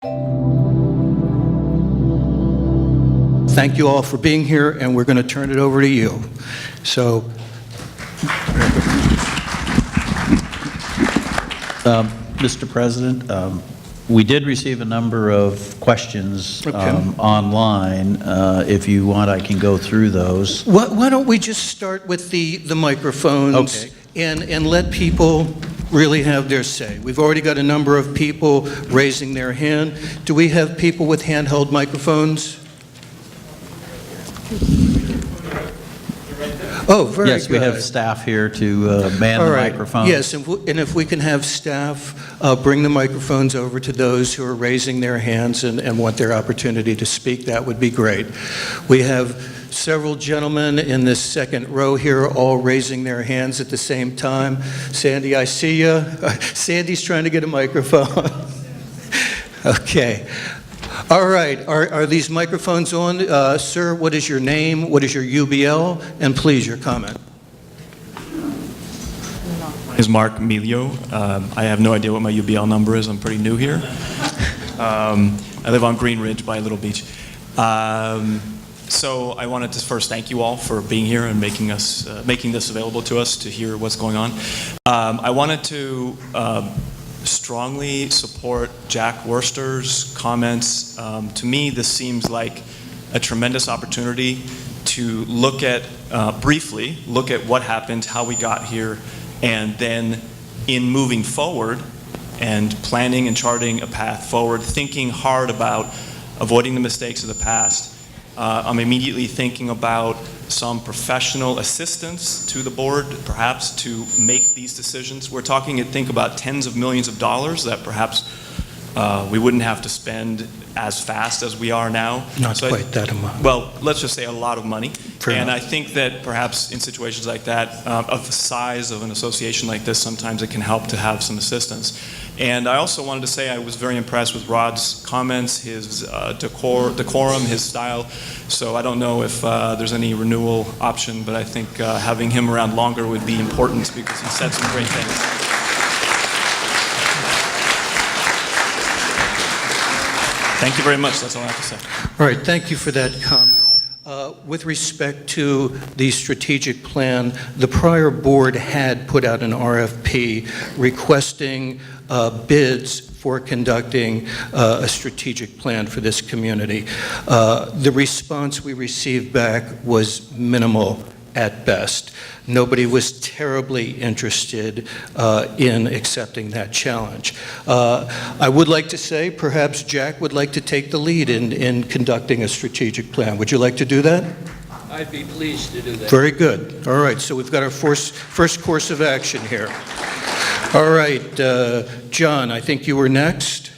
Thank you all for being here, and we're going to turn it over to you. So, Mr. President, we did receive a number of questions online. If you want, I can go through those. why don't we just start with the microphones and let people really have their say. We've already got a number of people raising their hand. Do we have people with handheld microphones? Oh, very good. Yes, we have staff here to man the microphones. Yes, and if we can have staff bring the microphones over to those who are raising their hands and want their opportunity to speak, that would be great. We have several gentlemen in this second row here all raising their hands at the same time. Sandy, I see you. Sandy's trying to get a microphone. Okay. All right, are these microphones on? Sir, what is your name? What is your UBL? And please, your comment. My name is Mark Milio. I have no idea what my UBL number is. I'm pretty new here. I live on Green Ridge by Little Beach. So I wanted to first thank you all for being here and making this available to us to hear what's going on. I wanted to strongly support Jack Worster's comments. To me, this seems like a tremendous opportunity to look at, briefly, look at what happened, how we got here, and then in moving forward and planning and charting a path forward, thinking hard about avoiding the mistakes of the past. I'm immediately thinking about some professional assistance to the board, perhaps, to make these decisions. We're talking, I think, about tens of millions of dollars that perhaps we wouldn't have to spend as fast as we are now. Not quite that amount. Well, let's just say a lot of money. Fair enough. I think that perhaps in situations like that, of the size of an association like this, sometimes it can help to have some assistance. And I also wanted to say I was very impressed with Rod's comments, his decorum, his style. So I don't know if there's any renewal option, but I think having him around longer would be important because he said some great things. Thank you very much. That's all I have to say. All right, thank you for that comment. With respect to the strategic plan, the prior board had put out an RFP requesting bids for conducting a strategic plan for this community. The response we received back was minimal at best. Nobody was terribly interested in accepting that challenge. I would like to say perhaps Jack would like to take the lead in conducting a strategic plan. Would you like to do that? I'd be pleased to do that. Very good. All right, so we've got our first course of action here. All right, John, I think you were next.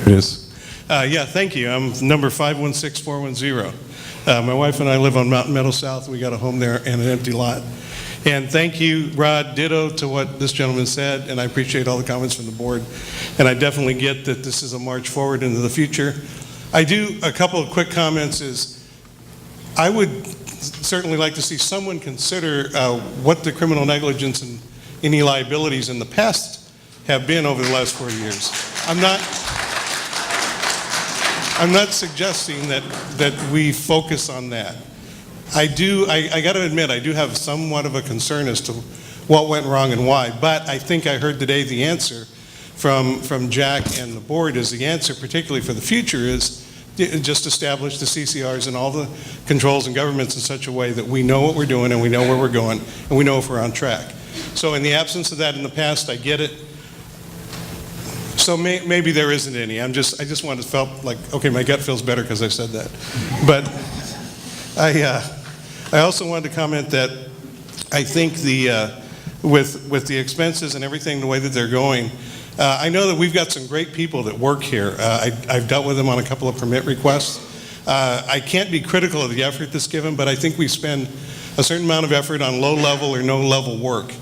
It is. Yeah, thank you. I'm number 516410. My wife and I live on Mountain Meadow South. We got a home there and an empty lot. And thank you, Rod, ditto to what this gentleman said, and I appreciate all the comments from the board. And I definitely get that this is a march forward into the future. I do, a couple of quick comments is, I would certainly like to see someone consider what the criminal negligence and any liabilities in the past have been over the last 4 years. I'm not suggesting that we focus on that. I got to admit, I do have somewhat of a concern as to what went wrong and why, but I think I heard today the answer from Jack and the board is the answer, particularly for the future, is just establish the CCRs and all the controls and governments in such a way that we know what we're doing and we know where we're going and we know if we're on track. So in the absence of that in the past, I get it. So maybe there isn't any. I just wanted to felt like, okay, my gut feels better because I said that. But I also wanted to comment that I think with the expenses and everything the way that they're going, I know that we've got some great people that work here. I've dealt with them on a couple of permit requests. I can't be critical of the effort that's given, but I think we spend a certain amount of effort on low-level or no-level work.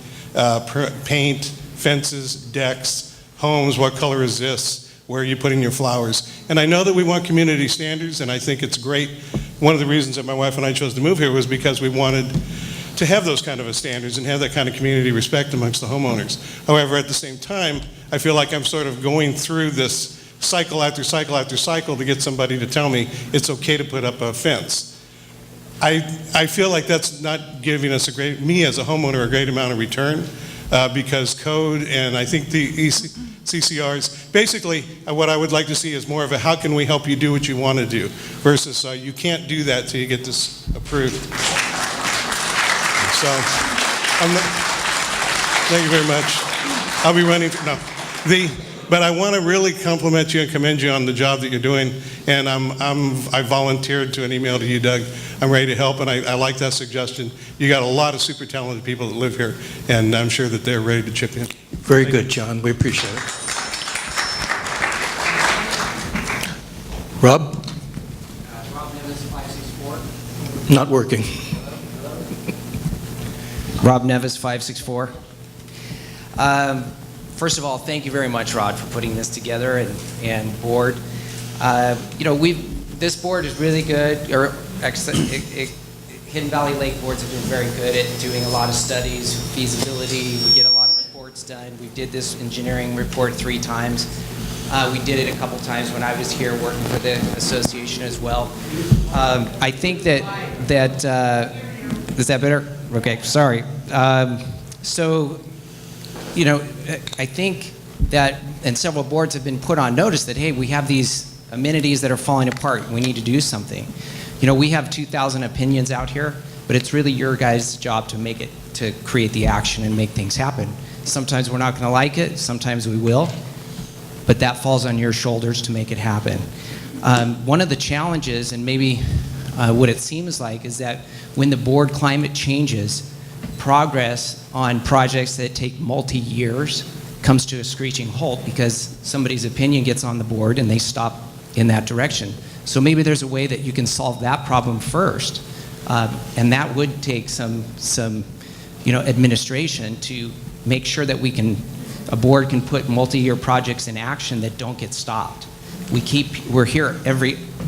Paint, fences, decks, homes, what color is this? Where are you putting your flowers? And I know that we want community standards, and I think it's great. One of the reasons that my wife and I chose to move here was because we wanted to have those kind of a standards and have that kind of community respect amongst the homeowners. However, at the same time, I feel like I'm sort of going through this cycle after cycle after cycle to get somebody to tell me it's okay to put up a fence. I feel like that's not giving us me as a homeowner, a great amount of return because code and I think the CCRs, basically what I would like to see is more of a how can we help you do what you want to do versus you can't do that till you get this approved. So, thank you very much. I'll be running, but I want to really compliment you and commend you on the job that you're doing, and I volunteered to an email to you, Doug. I'm ready to help, and I like that suggestion. You got a lot of super talented people that live here, and I'm sure that they're ready to chip in. Very good, John. We appreciate it. Rob? Rob Nevis, 564. Not working. Rob Nevis, 564. First of all, thank you very much, Rod, for putting this together and board. This board is really good. Hidden Valley Lake boards have been very good at doing a lot of studies, feasibility. We get a lot of reports done. We did this engineering report 3 times. We did it a couple times when I was here working for the association as well. I think that is that better? Okay, sorry. I think that, and several boards have been put on notice that, hey, we have these amenities that are falling apart. We need to do something. We have 2,000 opinions out here, but it's really your guys' job to create the action and make things happen. Sometimes we're not going to like it, sometimes we will, but that falls on your shoulders to make it happen. One of the challenges, and maybe what it seems like, is that when the board climate changes, progress on projects that take multi-years comes to a screeching halt because somebody's opinion gets on the board and they stop in that direction. So maybe there's a way that you can solve that problem first, and that would take some administration to make sure that a board can put multi-year projects in action that don't get stopped. We're here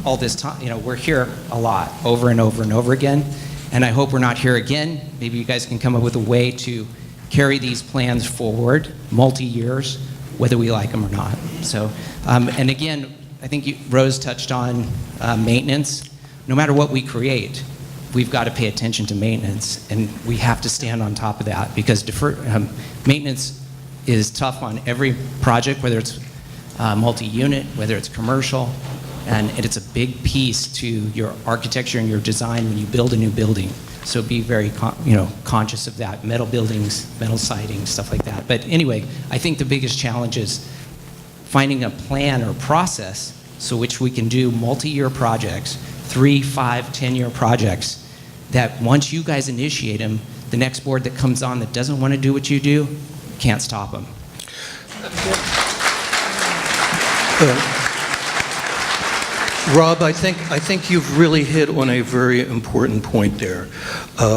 all this time, we're here a lot, over and over and over again, and I hope we're not here again. Maybe you guys can come up with a way to carry these plans forward, multi-years, whether we like them or not. So, and again, I think Rose touched on maintenance. No matter what we create, we've got to pay attention to maintenance, and we have to stand on top of that because maintenance is tough on every project, whether it's multi-unit, whether it's commercial, and it's a big piece to your architecture and your design when you build a new building. So be very conscious of that. Metal buildings, metal siding, stuff like that. But anyway, I think the biggest challenge is finding a plan or process so which we can do multi-year projects, 3, 5, 10-year projects, that once you guys initiate them, the next board that comes on that doesn't want to do what you do can't stop them. Rob, I think you've really hit on a very important point there.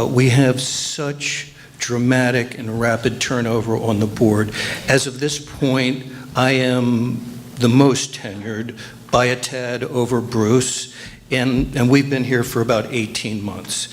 We have such dramatic and rapid turnover on the board. As of this point, I am the most tenured by a tad over Bruce, and we've been here for about 18 months.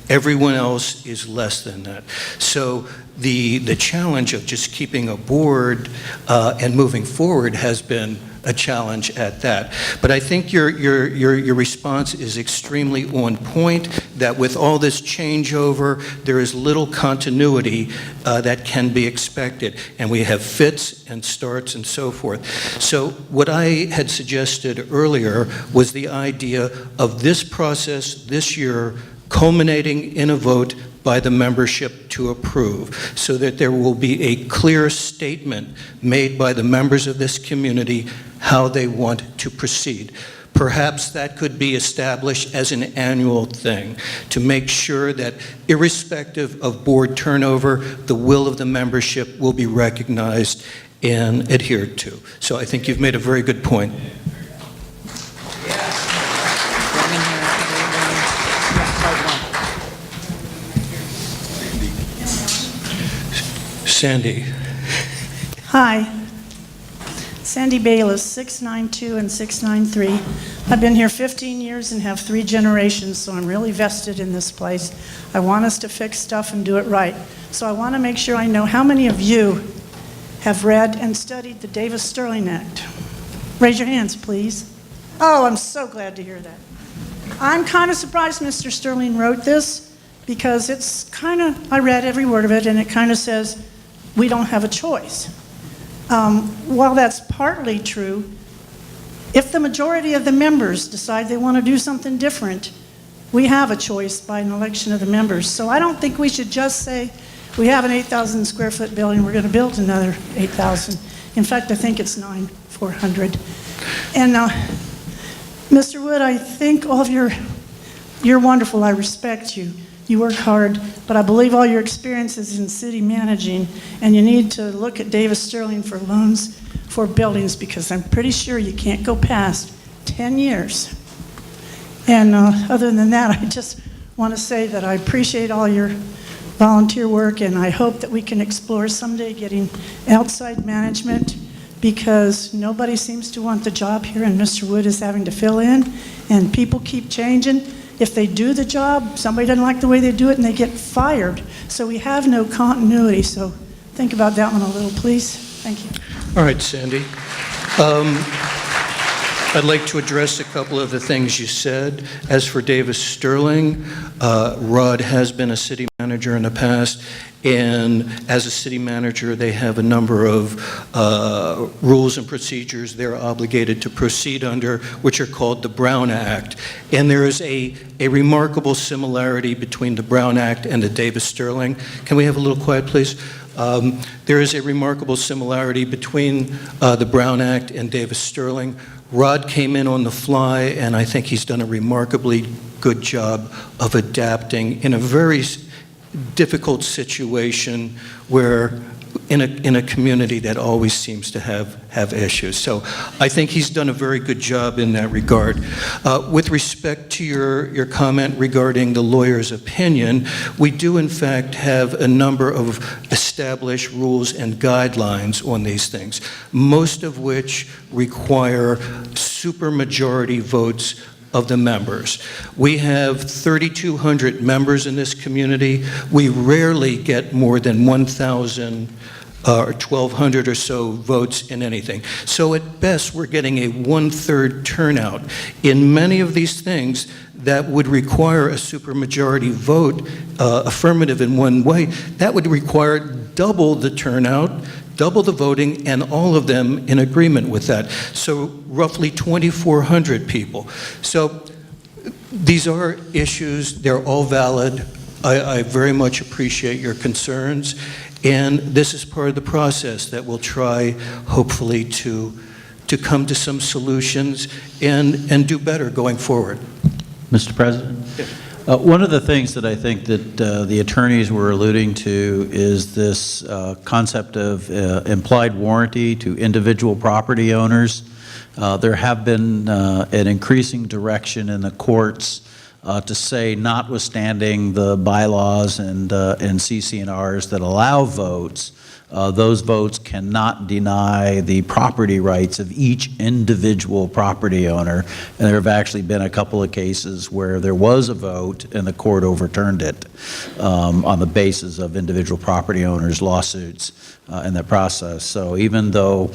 Everyone else is less than that. So the challenge of just keeping a board and moving forward has been a challenge at that. But I think your response is extremely on point, that with all this changeover, there is little continuity that can be expected. And we have fits and starts and so forth. So what I had suggested earlier was the idea of this process this year culminating in a vote by the membership to approve, so that there will be a clear statement made by the members of this community how they want to proceed. Perhaps that could be established as an annual thing to make sure that irrespective of board turnover, the will of the membership will be recognized and adhered to. So I think you've made a very good point. Sandy. Hi. Sandy Bayless, 692 and 693 I've been here 15 years and have 3 generations, so I'm really vested in this place. I want us to fix stuff and do it right. So I want to make sure I know how many of you have read and studied the Davis-Sterling Act. Raise your hands, please. Oh, I'm so glad to hear that. I'm kind of surprised Mr. Sterling wrote this because it's kind of, I read every word of it, and it kind of says we don't have a choice. While that's partly true, if the majority of the members decide they want to do something different, we have a choice by an election of the members. So I don't think we should just say, we have an 8,000 square foot building, we're going to build another 8,000. In fact, I think it's 9,400. And Mr. Wood, I think all of you're wonderful, I respect you. You work hard, but I believe all your experiences in city managing, and you need to look at Davis-Sterling for loans for buildings, because I'm pretty sure you can't go past 10 years. And other than that, I just want to say that I appreciate all your volunteer work, and I hope that we can explore someday getting outside management, because nobody seems to want the job here, and Mr. Wood is having to fill in, and people keep changing. If they do the job, somebody doesn't like the way they do it, and they get fired. So we have no continuity. So think about that one a little, please. Thank you. All right, Sandy. I'd like to address a couple of the things you said. As for Davis-Sterling, Rod has been a city manager in the past, and as a city manager, they have a number of rules and procedures they're obligated to proceed under, which are called the Brown Act. And there is a remarkable similarity between the Brown Act and the Davis-Sterling. Can we have a little quiet, please? There is a remarkable similarity between the Brown Act and Davis-Sterling. Rod came in on the fly, and I think he's done a remarkably good job of adapting in a very difficult situation where in a community that always seems to have issues. So I think he's done a very good job in that regard. With respect to your comment regarding the lawyer's opinion, we do in fact have a number of established rules and guidelines on these things, most of which require supermajority votes of the members. We have 3,200 members in this community. We rarely get more than 1,000 or 1,200 or so votes in anything. So at best, we're getting a 1/3 turnout. In many of these things, that would require a supermajority vote, affirmative in one way. That would require double the turnout, double the voting, and all of them in agreement with that. So roughly 2,400 people. So these are issues, they're all valid. I very much appreciate your concerns, and this is part of the process that we'll try, hopefully, to come to some solutions and do better going forward. Mr. President? One of the things that I think that the attorneys were alluding to is this concept of implied warranty to individual property owners. There have been an increasing direction in the courts to say, notwithstanding the bylaws and CC&Rs that allow votes, those votes cannot deny the property rights of each individual property owner. And there have actually been a couple of cases where there was a vote and the court overturned it on the basis of individual property owners' lawsuits in that process. So even though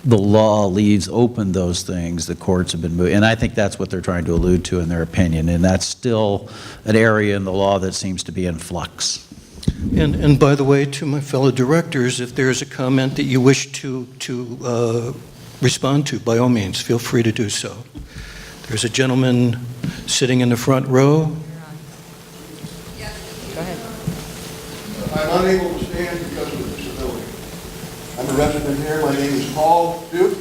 the law leaves open those things, the courts have been moving. And I think that's what they're trying to allude to in their opinion. And that's still an area in the law that seems to be in flux. And by the way, to my fellow directors, if there's a comment that you wish to respond to, by all means, feel free to do so. There's a gentleman sitting in the front row. Go ahead. I'm unable to stand because of a disability. I'm a resident here. My name is Paul Duke.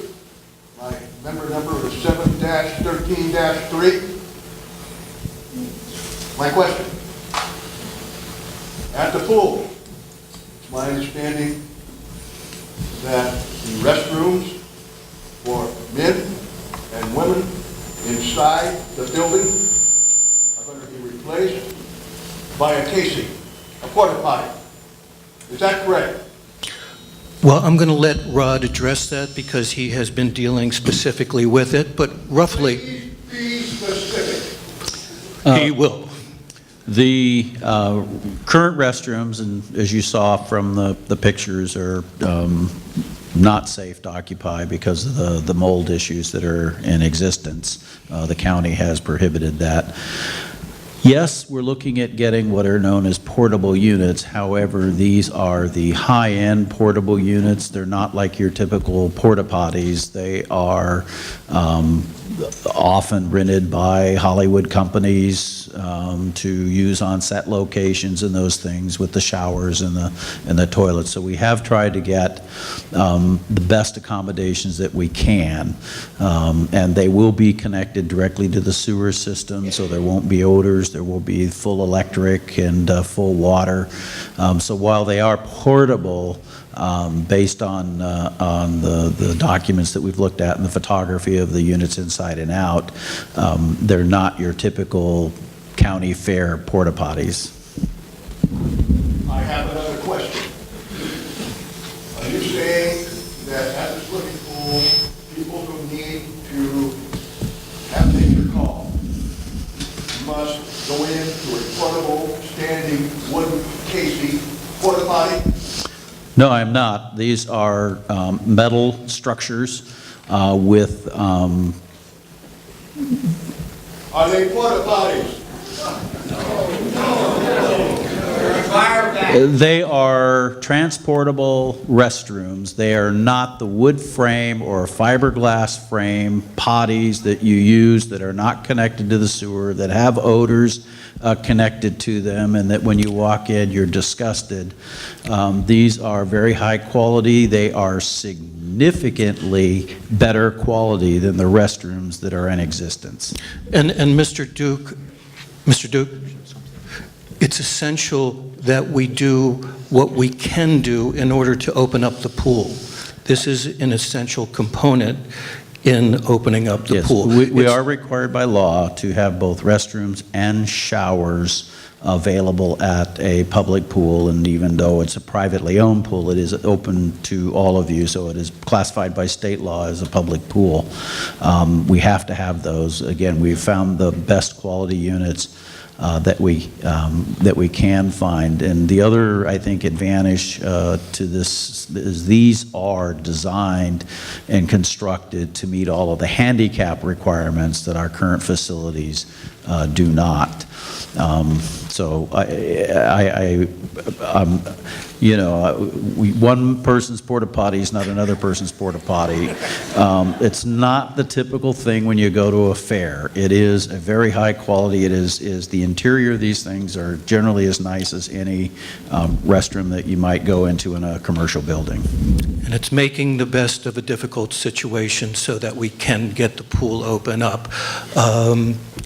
My member number is 7-13-3. My question. At the pool, it's my understanding that the restrooms for men and women inside the building are going to be replaced by a casing, a porta potty. Is that correct? Well, I'm going to let Rod address that because he has been dealing specifically with it, but roughly. Please be He will. The current restrooms, and as you saw from the pictures, are not safe to occupy because of the mold issues that are in existence. The county has prohibited that. Yes, we're looking at getting what are known as portable units. However, these are the high-end portable units. They're not like your typical porta potties. They are often rented by Hollywood companies to use on set locations and those things with the showers and the toilets. So we have tried to get the best accommodations that we can, and they will be connected directly to the sewer system, so there won't be odors. There will be full electric and full water. So while they are portable, based on the documents that we've looked at and the photography of the units inside and out, they're not your typical county fair porta potties. I have another question. Are you saying that at the swimming pool, people who need to have nature call must go into a portable, standing, wooden, casey porta potty? No, I'm not. These are metal structures with... Are they porta potties? They are transportable restrooms. They are not the wood frame or fiberglass frame potties that you use that are not connected to the sewer, that have odors connected to them, and that when you walk in, you're disgusted. These are very high quality. They are significantly better quality than the restrooms that are in existence. And Mr. Duke, it's essential that we do what we can do in order to open up the pool. This is an essential component in opening up the Yes, pool. we are required by law to have both restrooms and showers available at a public pool, and even though it's a privately owned pool, it is open to all of you, so it is classified by state law as a public pool. We have to have those. Again, we've found the best quality units that we can find. And the other, I think, advantage to this is these are designed and constructed to meet all of the handicap requirements that our current facilities do not. So one person's porta potty is not another person's porta potty. It's not the typical thing when you go to a fair. It is a very high quality. It is the interior of these things are generally as nice as any restroom that you might go into in a commercial building. And it's making the best of a difficult situation so that we can get the pool open up.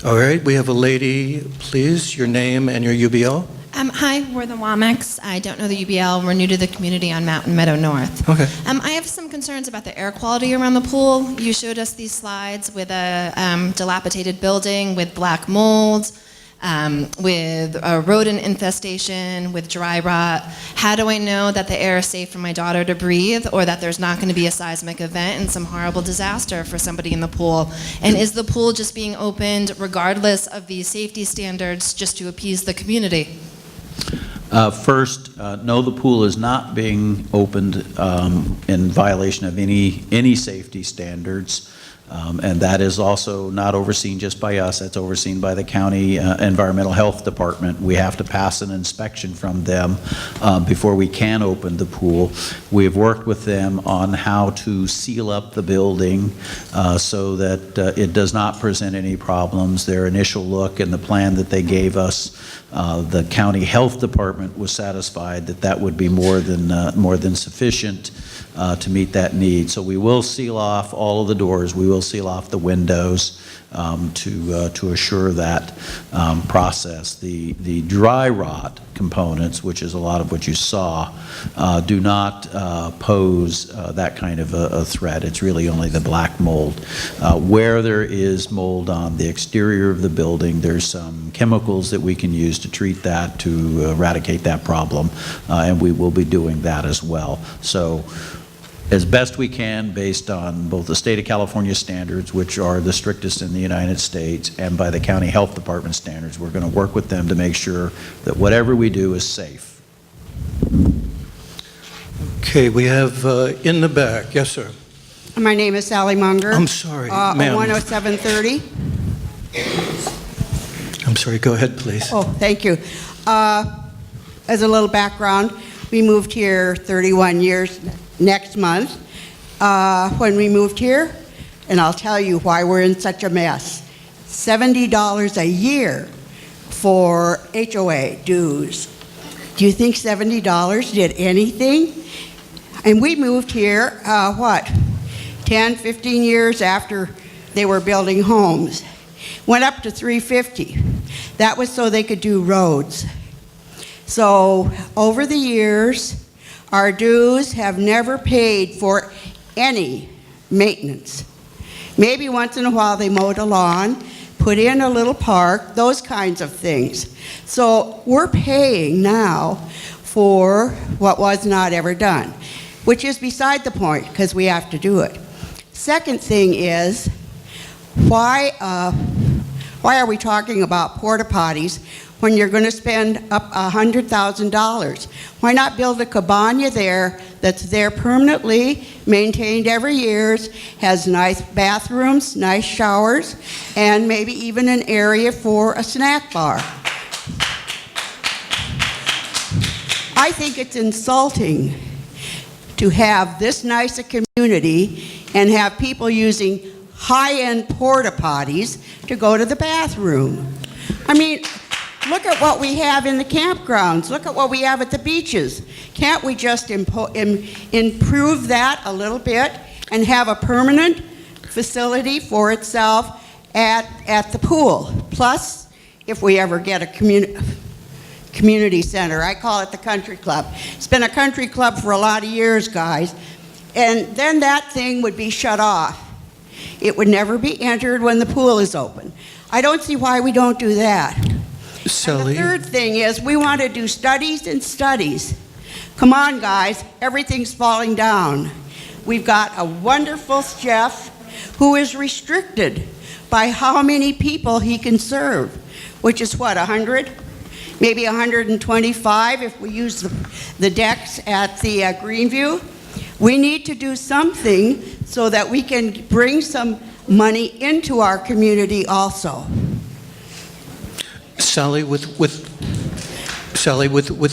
All right, we have a lady, please, your name and your UBL. Hi, we're the Womacs. I don't know the UBL. We're new to the community on Mountain Meadow North. Okay. I have some concerns about the air quality around the pool. You showed us these slides with a dilapidated building with black mold, with a rodent infestation, with dry rot. How do I know that the air is safe for my daughter to breathe, or that there's not going to be a seismic event and some horrible disaster for somebody in the pool? And is the pool just being opened regardless of these safety standards just to appease the community? First, no, the pool is not being opened in violation of any safety standards. And that is also not overseen just by us. That's overseen by the county environmental health department. We have to pass an inspection from them before we can open the pool. We've worked with them on how to seal up the building so that it does not present any problems. Their initial look and the plan that they gave us, the county health department was satisfied that that would be more than sufficient to meet that need. So we will seal off all of the doors. We will seal off the windows to assure that process. The dry rot components, which is a lot of what you saw, do not pose that kind of a threat. It's really only the black mold. Where there is mold on the exterior of the building, there's some chemicals that we can use to treat that, to eradicate that problem, and we will be doing that as well. So as best we can based on both the state of California standards, which are the strictest in the United States, and by the county health department standards. We're going to work with them to make sure that whatever we do is safe. Okay, we have in the back. Yes, sir. My name is Sally Munger. I'm sorry, ma'am. 10730. I'm sorry, go ahead, please. Oh, thank you. As a little background, we moved here 31 years next month. When we moved here, and I'll tell you why we're in such a mess. $70 a year for HOA dues. Do you think $70 did anything? And we moved here, 10, 15 years after they were building homes. Went up to $350. That was so they could do roads. So over the years, our dues have never paid for any maintenance. Maybe once in a while they mowed a lawn, put in a little park, those kinds of things. So we're paying now for what was not ever done, which is beside the point because we have to do it. Second thing is, why are we talking about porta potties when you're going to spend up $100,000? Why not build a cabana there that's there permanently, maintained every year, has nice bathrooms, nice showers, and maybe even an area for a snack bar? I think it's insulting to have this nice a community and have people using high-end porta potties to go to the bathroom. I mean, look at what we have in the campgrounds. Look at what we have at the beaches. Can't we just improve that a little bit and have a permanent facility for itself at the pool? Plus, if we ever get a community center, I call it the country club. It's been a country club for a lot of years, guys. And then that thing would be shut off. It would never be entered when the pool is open. I don't see why we don't do that. Sally? And the third thing is we want to do studies and studies. Come on, guys, everything's falling down. We've got a wonderful chef who is restricted by how many people he can serve, which is what, 100? Maybe 125 if we use the decks at the Greenview. We need to do something so that we can bring some money into our community also. Sally, with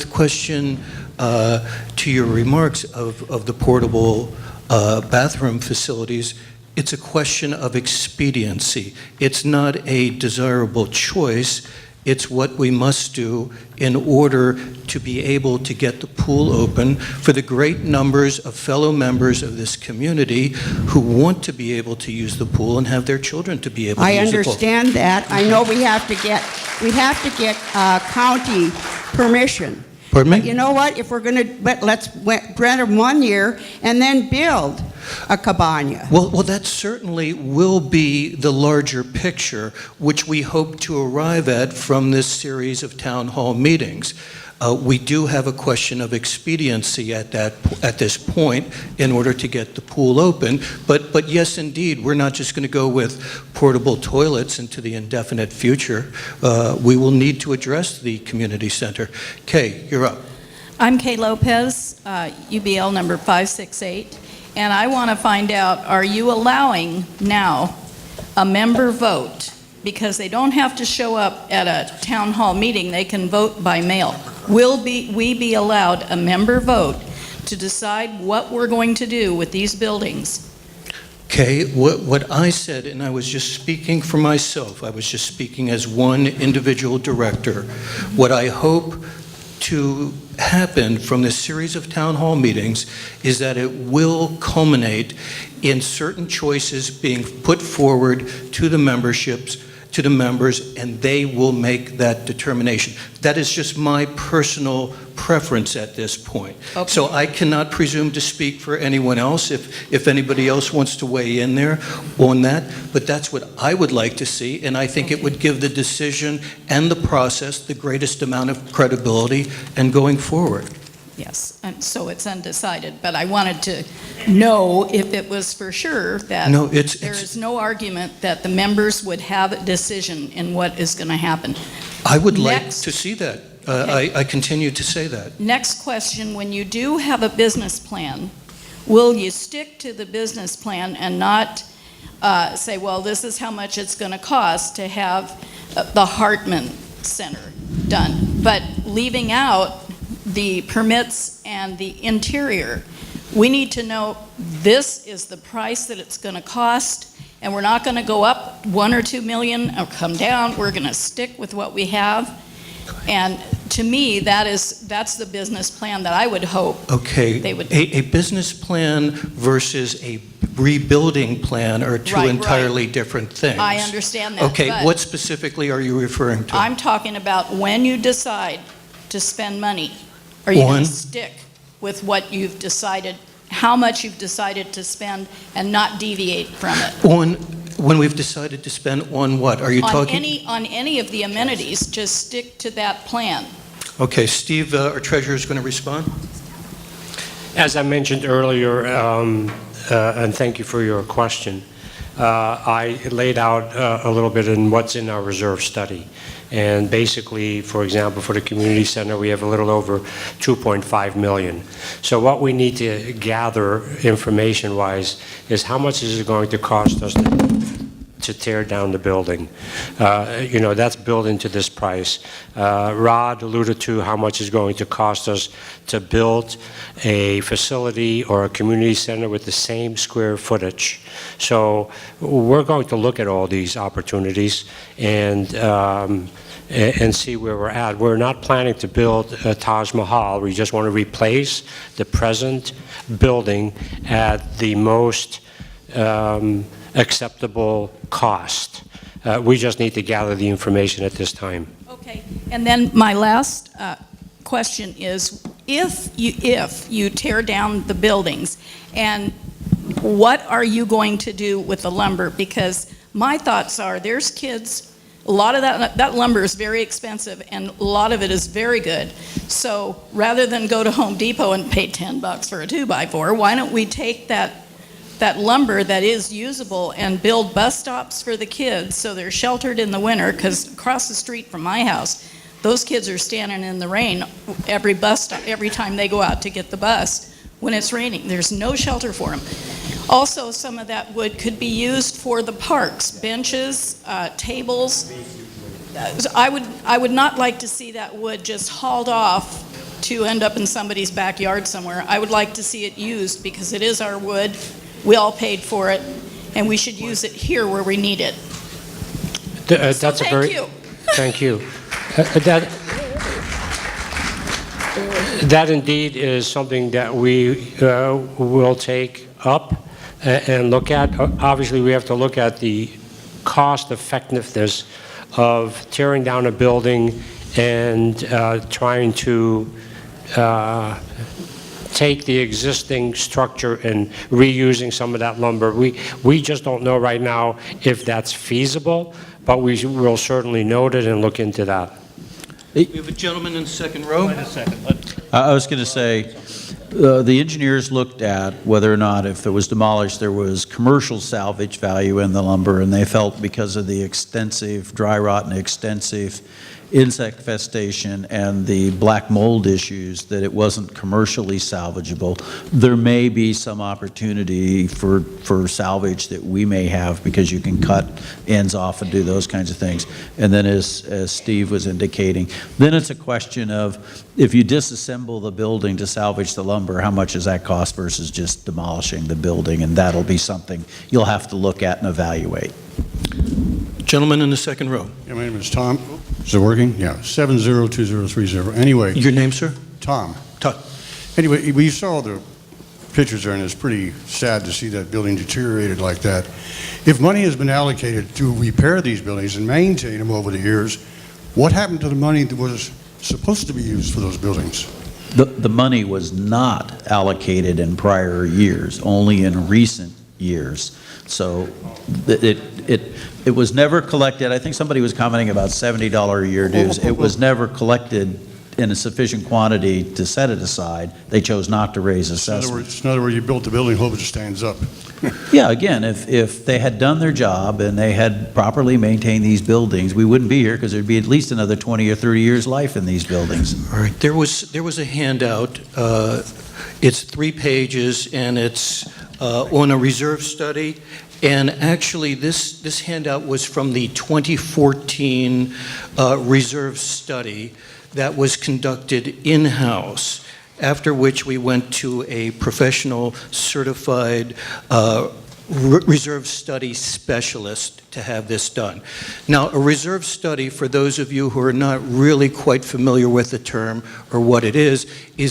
question to your remarks of the portable bathroom facilities, it's a question of expediency. It's not a desirable choice. It's what we must do in order to be able to get the pool open for the great numbers of fellow members of this community who want to be able to use the pool and have their children to be able to use the pool. I understand that. I know we have to get county permission. Pardon me? But you know what? If we're going to, let's rent them 1 year and then build a cabana. Well, that certainly will be the larger picture, which we hope to arrive at from this series of town hall meetings. We do have a question of expediency at this point in order to get the pool open. But yes, indeed, we're not just going to go with portable toilets into the indefinite future. We will need to address the community center. Kay, you're up. I'm Kay Lopez, UBL number 568, and I want to find out, are you allowing now a member vote? Because they don't have to show up at a town hall meeting, they can vote by mail. Will we be allowed a member vote to decide what we're going to do with these buildings? Okay, what I said, and I was just speaking for myself, I was just speaking as one individual director, what I hope to happen from this series of town hall meetings is that it will culminate in certain choices being put forward to the memberships, to the members, and they will make that determination. That is just my personal preference at this point. Okay. So I cannot presume to speak for anyone else if anybody else wants to weigh in there on that, but that's what I would like to see, and I think it would give the decision and the process the greatest amount of credibility and going forward. Yes, and so it's undecided, but I wanted to know if it was for sure that No, there it's, is no argument that the members would have a decision in what is going to happen. I would like Next. to see that. Okay. I continue to say that. Next question, when you do have a business plan, will you stick to the business plan and not say, well, this is how much it's going to cost to have the Hartman Center done, but leaving out the permits and the interior? We need to know this is the price that it's going to cost, and we're not going to go up 1 or 2 million or come down. We're going to stick with what we have. And to me, that's the business plan that I would hope Okay, they would. a business plan versus a rebuilding plan are two Right. entirely different things. I understand that. Okay, but what specifically are you referring to? I'm talking about when you decide to spend money, are you going One. to stick with what you've decided, how much you've decided to spend, and not deviate from it? When we've decided to spend on what? Are you talking? On any of the amenities, just stick to that plan. Okay, Steve, our treasurer, is going to respond. As I mentioned earlier, and thank you for your question, I laid out a little bit in what's in our reserve study. And basically, for example, for the community center, we have a little over 2.5 million. So what we need to gather information-wise is how much is it going to cost us to tear down the building. You know, that's built into this price. Rod alluded to how much it's going to cost us to build a facility or a community center with the same square footage. So we're going to look at all these opportunities and see where we're at. We're not planning to build a Taj Mahal. We just want to replace the present building at the most acceptable cost. We just need to gather the information at this time. Okay, and then my last question is, if you tear down the buildings, and what are you going to do with the lumber? Because my thoughts are, there's kids, a lot of that lumber is very expensive, and a lot of it is very good. So rather than go to Home Depot and pay $10 for a 2x4, why don't we take that lumber that is usable and build bus stops for the kids so they're sheltered in the winter? Because across the street from my house, those kids are standing in the rain every bus stop, every time they go out to get the bus when it's raining. There's no shelter for them. Also, some of that wood could be used for the parks, benches, tables. I would not like to see that wood just hauled off to end up in somebody's backyard somewhere. I would like to see it used because it is our wood. We all paid for it, and we should use it here where we need it. That's So thank you. Thank you. That indeed is something that we will take up and look at. Obviously, we have to look at the cost effectiveness of tearing down a building and trying to take the existing structure and reusing some of that lumber. We just don't know right now if that's feasible, but we will certainly note it and look into that. We have a gentleman in the second row. I was going to say, the engineers looked at whether or not if it was demolished, there was commercial salvage value in the lumber, and they felt because of the extensive dry rot and extensive insect festation and the black mold issues that it wasn't commercially salvageable. There may be some opportunity for salvage that we may have because you can cut ends off and do those kinds of things. And then as Steve was indicating, then it's a question of if you disassemble the building to salvage the lumber, how much does that cost versus just demolishing the building? And that'll be something you'll have to look at and evaluate. Gentleman in the second row. Yeah, my name is Tom. Is it working? Yeah, 702030. Anyway. Your name, sir? Tom. Todd. Anyway, we saw the pictures there, and it's pretty sad to see that building deteriorated like that. If money has been allocated to repair these buildings and maintain them over the years, what happened to the money that was supposed to be used for those buildings? The money was not allocated in prior years, only in recent years. So it was never collected. I think somebody was commenting about $70 a year dues. It was never collected in a sufficient quantity to set it aside. They chose not to raise assessments. In other words, you built the building, hope it stands up. Yeah, again, if they had done their job and they had properly maintained these buildings, we wouldn't be here because there'd be at least another 20 or 30 years' life in these buildings. All right, there was a handout. It's 3 pages, and it's on a reserve study. And actually, this handout was from the 2014 reserve study that was conducted in-house, after which we went to a professional certified reserve study specialist to have this done. Now, a reserve study, for those of you who are not really quite familiar with the term or what it is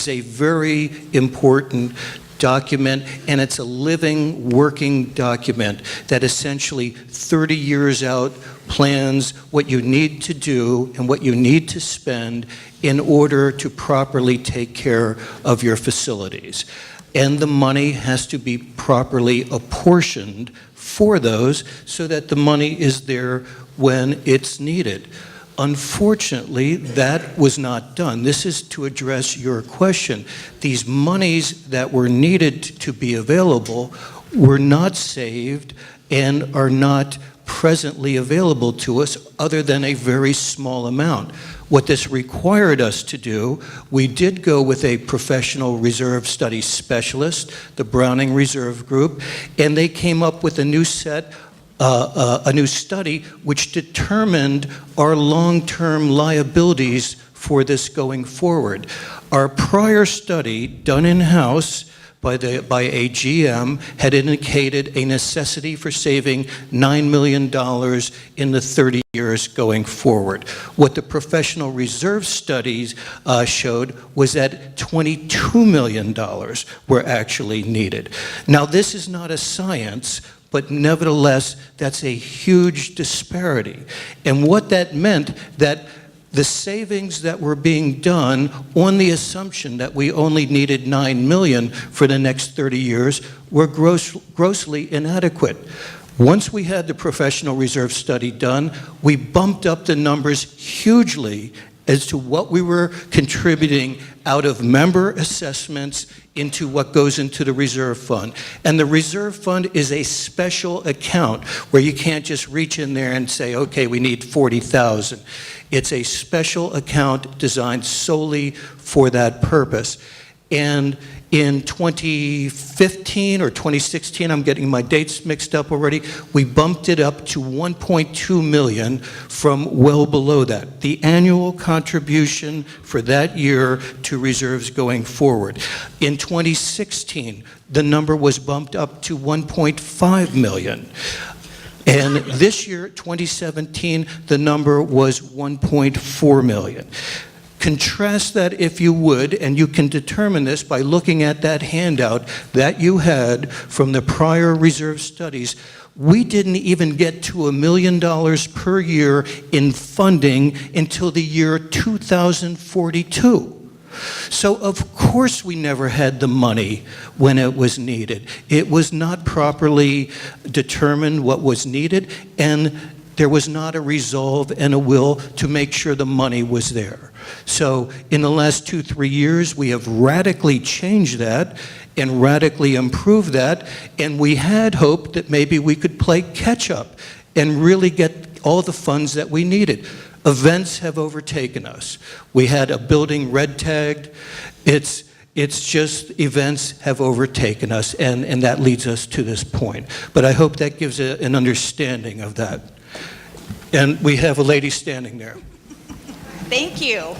a very important document, and it's a living, working document that essentially 30 years out plans what you need to do and what you need to spend in order to properly take care of your facilities. And the money has to be properly apportioned for those so that the money is there when it's needed. Unfortunately, that was not done. This is to address your question. These monies that were needed to be available were not saved and are not presently available to us other than a very small amount. What this required us to do, we did go with a professional reserve study specialist, the Browning Reserve Group, and they came up with a new study which determined our long-term liabilities for this going forward. Our prior study, done in-house by a GM, had indicated a necessity for saving $9 million in the 30 years going forward. What the professional reserve studies showed was that $22 million were actually needed. Now, this is not a science, but nevertheless, that's a huge disparity. And what that meant, that the savings that were being done on the assumption that we only needed $9 million for the next 30 years were grossly inadequate. Once we had the professional reserve study done, we bumped up the numbers hugely as to what we were contributing out of member assessments into what goes into the reserve fund. And the reserve fund is a special account where you can't just reach in there and say, okay, we need 40,000. It's a special account designed solely for that purpose. And in 2015 or 2016, I'm getting my dates mixed up already, we bumped it up to 1.2 million from well below that. The annual contribution for that year to reserves going forward. In 2016, the number was bumped up to 1.5 million. And this year, 2017, the number was 1.4 million. Contrast that, if you would, and you can determine this by looking at that handout that you had from the prior reserve studies. We didn't even get to $1 million per year in funding until the year 2042. So of course we never had the money when it was needed. It was not properly determined what was needed, and there was not a resolve and a will to make sure the money was there. So in the last 2-3 years, we have radically changed that and radically improved that, and we had hoped that maybe we could play catch up and really get all the funds that we needed. Events have overtaken us. We had a building red tagged. It's just events have overtaken us, and that leads us to this point. But I hope that gives an understanding of that. And we have a lady standing there. Thank you.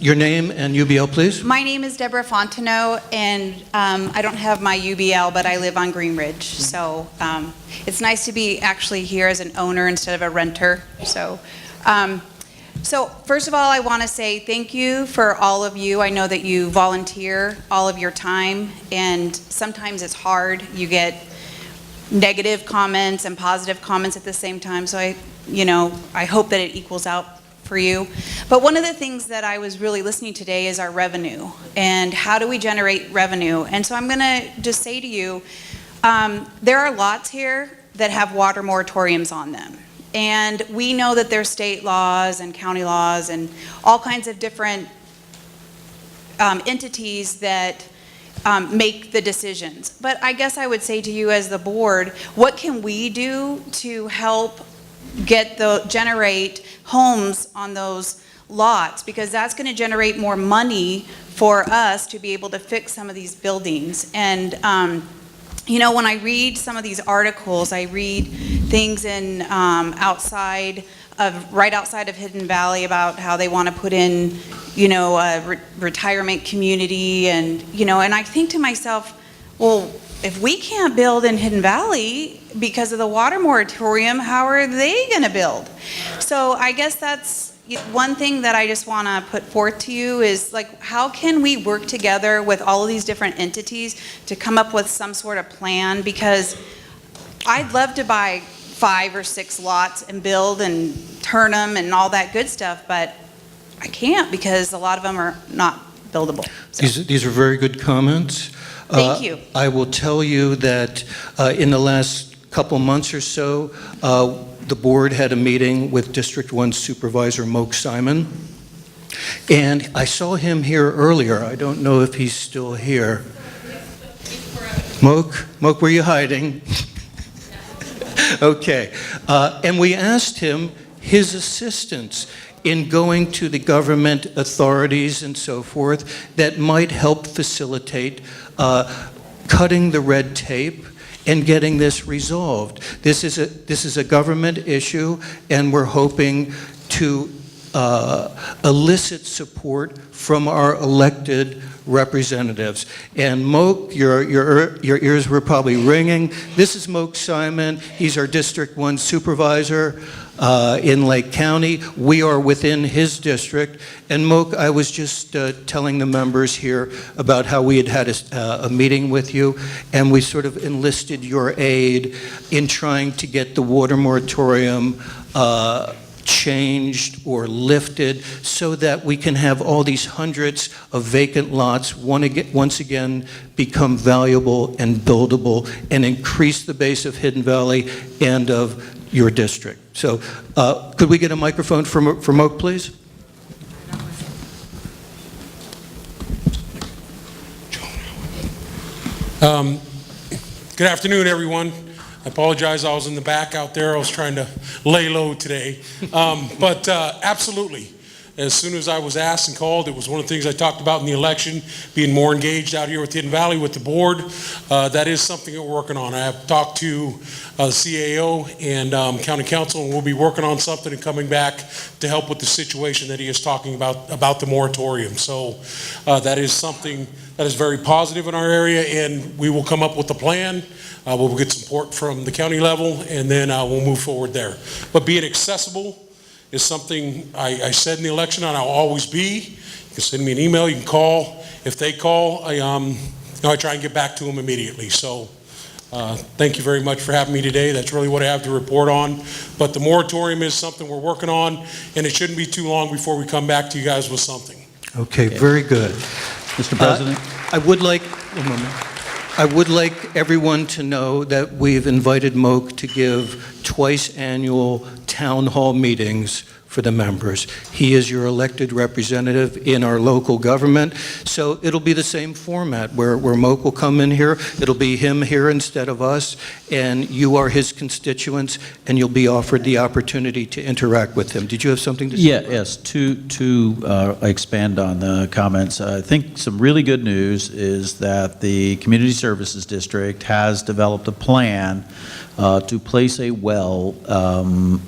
Your name and UBL, please. My name is Deborah Fontenot, and I don't have my UBL, but I live on Green Ridge. So it's nice to be actually here as an owner instead of a renter. So first of all, I want to say thank you for all of you. I know that you volunteer all of your time, and sometimes it's hard. You get negative comments and positive comments at the same time. So I hope that it equals out for you. But one of the things that I was really listening today is our revenue and how do we generate revenue. And so I'm going to just say to you, there are lots here that have water moratoriums on them. And we know that there's state laws and county laws and all kinds of different entities that make the decisions. But I guess I would say to you as the board, what can we do to help generate homes on those lots? Because that's going to generate more money for us to be able to fix some of these buildings. And you know, when I read some of these articles, I read things in right outside of Hidden Valley about how they want to put in, you know, a retirement community, and you know, and I think to myself, well, if we can't build in Hidden Valley because of the water moratorium, how are they going to build? So I guess that's one thing that I just want to put forth to you is, like, how can we work together with all of these different entities to come up with some sort of plan? Because I'd love to buy 5 or 6 lots and build and turn them and all that good stuff, but I can't because a lot of them are not buildable. So. These are very good comments. Thank you. I will tell you that in the last couple months or so, the board had a meeting with District 1 Supervisor Moke Simon, and I saw him here earlier. I don't know if he's still here. Moke, where are you hiding? Okay. And we asked him his assistance in going to the government authorities and so forth that might help facilitate cutting the red tape and getting this resolved. This is a government issue, and we're hoping to elicit support from our elected representatives. And Moke, your ears were probably ringing. This is Moke Simon. He's our District 1 supervisor in Lake County. We are within his district. And Moke, I was just telling the members here about how we had a meeting with you, and we sort of enlisted your aid in trying to get the water moratorium changed or lifted so that we can have all these hundreds of vacant lots once again become valuable and buildable and increase the base of Hidden Valley and of your district. So could we get a microphone for Moke, please? Good afternoon, everyone. I apologize, I was in the back out there. I was trying to lay low today. But absolutely, as soon as I was asked and called, it was one of the things I talked about in the election, being more engaged out here with Hidden Valley with the board. That is something that we're working on. I have talked to the CAO and County Council, and we'll be working on something and coming back to help with the situation that he is talking about the moratorium. So that is something that is very positive in our area, and we will come up with a plan. We'll get support from the county level, and then we'll move forward there. But being accessible is something I said in the election, and I'll always be. You can send me an email, you can call. If they call, I try and get back to them immediately. So thank you very much for having me today. That's really what I have to report on. But the moratorium is something we're working on, and it shouldn't be too long before we come back to you guys with something. Okay, very good. Mr. President? I would like everyone to know that we've invited Moke to give twice annual town hall meetings for the members. He is your elected representative in our local government, so it'll be the same format where Moke will come in here. It'll be him here instead of us, and you are his constituents, and you'll be offered the opportunity to interact with him. Did you have something to say? Yes. To expand on the comments, I think some really good news is that the Community Services District has developed a plan to place a well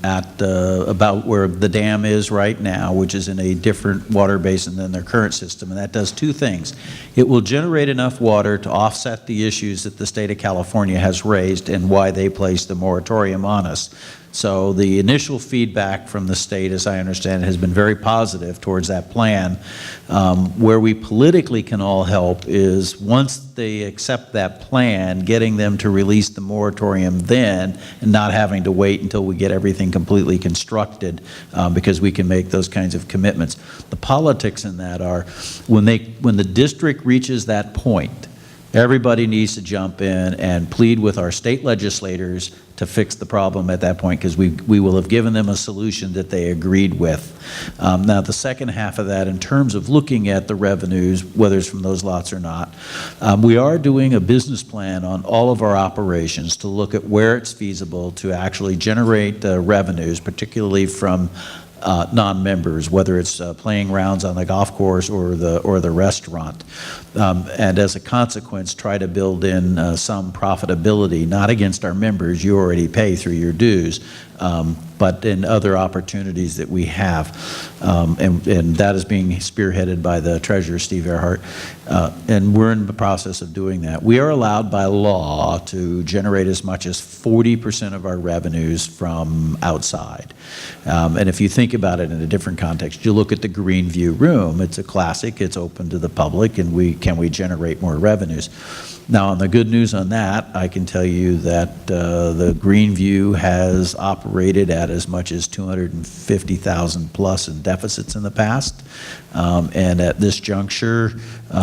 at about where the dam is right now, which is in a different water basin than their current system, and that does two things. It will generate enough water to offset the issues that the state of California has raised and why they placed the moratorium on us. So the initial feedback from the state, as I understand it, has been very positive towards that plan. Where we politically can all help is once they accept that plan, getting them to release the moratorium then and not having to wait until we get everything completely constructed because we can make those kinds of commitments. The politics in that are when the district reaches that point, Everybody needs to jump in and plead with our state legislators to fix the problem at that point, because we will have given them a solution that they agreed with. Now, the second half of that, in terms of looking at the revenues, whether it's from those lots or not, we are doing a business plan on all of our operations to look at where it's feasible to actually generate revenues, particularly from non-members, whether it's playing rounds on the golf course or the restaurant, and as a consequence, try to build in some profitability, not against our members, you already pay through your dues, but in other opportunities that we have, and that is being spearheaded by the Treasurer, Steve Earhart, and we're in the process of doing that. We are allowed by law to generate as much as 40% of our revenues from outside, and if you think about it in a different context, you look at the Greenview Room, it's a classic, it's open to the public, and can we generate more revenues? Now, on the good news on that, I can tell you that the Greenview has operated at as much as 250,000 plus in deficits in the past, and at this juncture,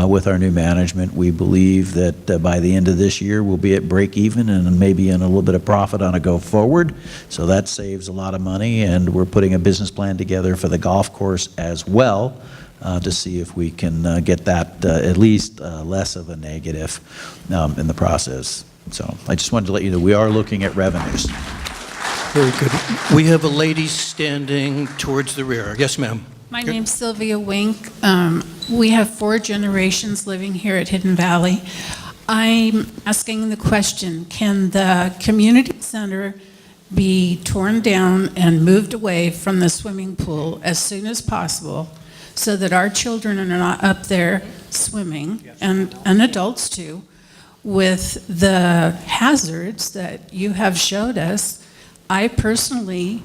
with our new management, we believe that by the end of this year, we'll be at break even and maybe in a little bit of profit on a go forward. So that saves a lot of money, and we're putting a business plan together for the golf course as well, to see if we can get that at least less of a negative in the process. So I just wanted to let you know we are looking at revenues. Very good. We have a lady standing towards the rear. Yes, ma'am. My name's Sylvia Wink. We have 4 generations living here at Hidden Valley. I'm asking the question, can the community center be torn down and moved away from the swimming pool as soon as possible so that our children are not up there swimming, and adults too, with the hazards that you have showed us? I personally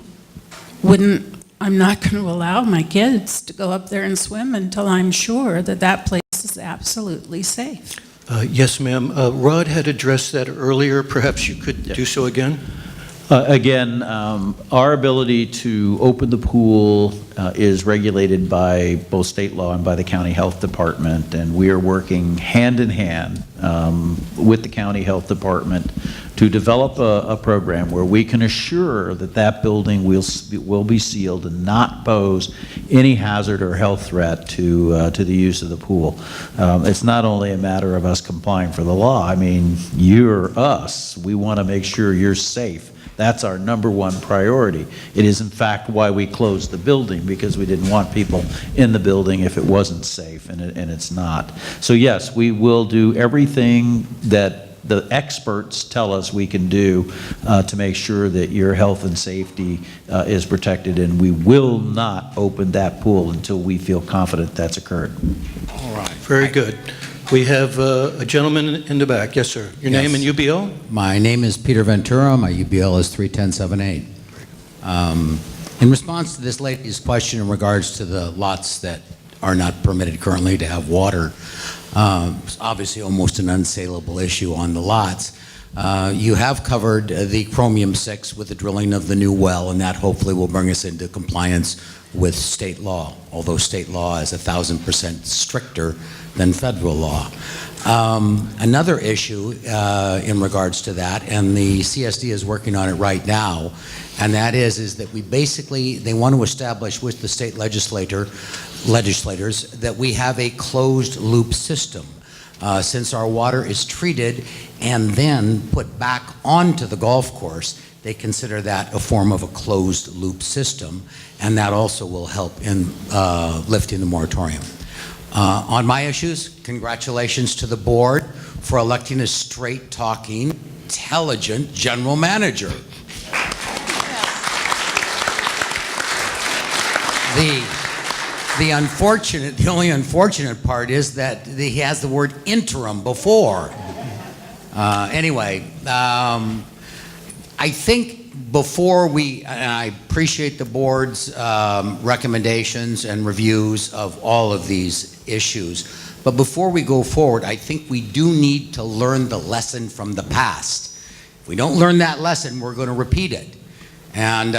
I'm not going to allow my kids to go up there and swim until I'm sure that that place is absolutely safe. Yes, ma'am. Rod had addressed that earlier. Perhaps you could do so again? Again, our ability to open the pool is regulated by both state law and by the county health department, and we are working hand in hand with the county health department to develop a program where we can assure that that building will be sealed and not pose any hazard or health threat to the use of the pool. It's not only a matter of us complying for the law. I mean, you're us. We want to make sure you're safe. That's our #1 priority. It is, in fact, why we closed the building, because we didn't want people in the building if it wasn't safe, and it's not. So yes, we will do everything that the experts tell us we can do to make sure that your health and safety is protected, and we will not open that pool until we feel confident that's occurred. All right. Very good. We have a gentleman in the back. Yes, sir. Your name and UBL? My name is Peter Ventura. My UBL is 31078. In response to this lady's question in regards to the lots that are not permitted currently to have water, it's obviously almost an unsaleable issue on the lots. You have covered the Chromium 6 with the drilling of the new well, and that hopefully will bring us into compliance with state law, although state law is 1,000% stricter than federal law. Another issue in regards to that, and the CSD is working on it right now, and that is that we basically, they want to establish with the state legislators that we have a closed loop system. Since our water is treated and then put back onto the golf course, they consider that a form of a closed loop system, and that also will help in lifting the moratorium. On my issues, congratulations to the board for electing a straight-talking, intelligent general manager. The only unfortunate part is that he has the word interim before. Anyway, I think before and I appreciate the board's recommendations and reviews of all of these issues, but before we go forward, I think we do need to learn the lesson from the past. If we don't learn that lesson, we're going to repeat it. And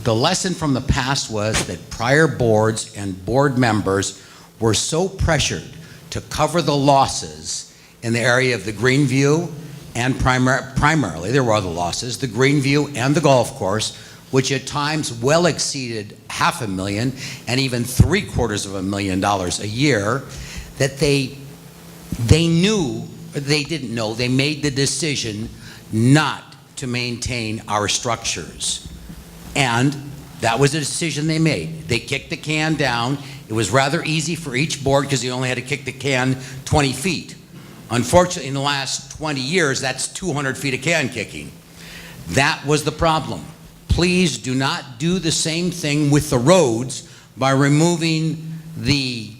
the lesson from the past was that prior boards and board members were so pressured to cover the losses in the area of the Greenview and primarily, there were other losses, the Greenview and the golf course, which at times well exceeded $500,000 and even $750,000 a year, that they didn't know, they made the decision not to maintain our structures. And that was a decision they made. They kicked the can down. It was rather easy for each board because you only had to kick the can 20 feet. Unfortunately, in the last 20 years, that's 200 feet of can kicking. That was the problem. Please do not do the same thing with the roads by removing the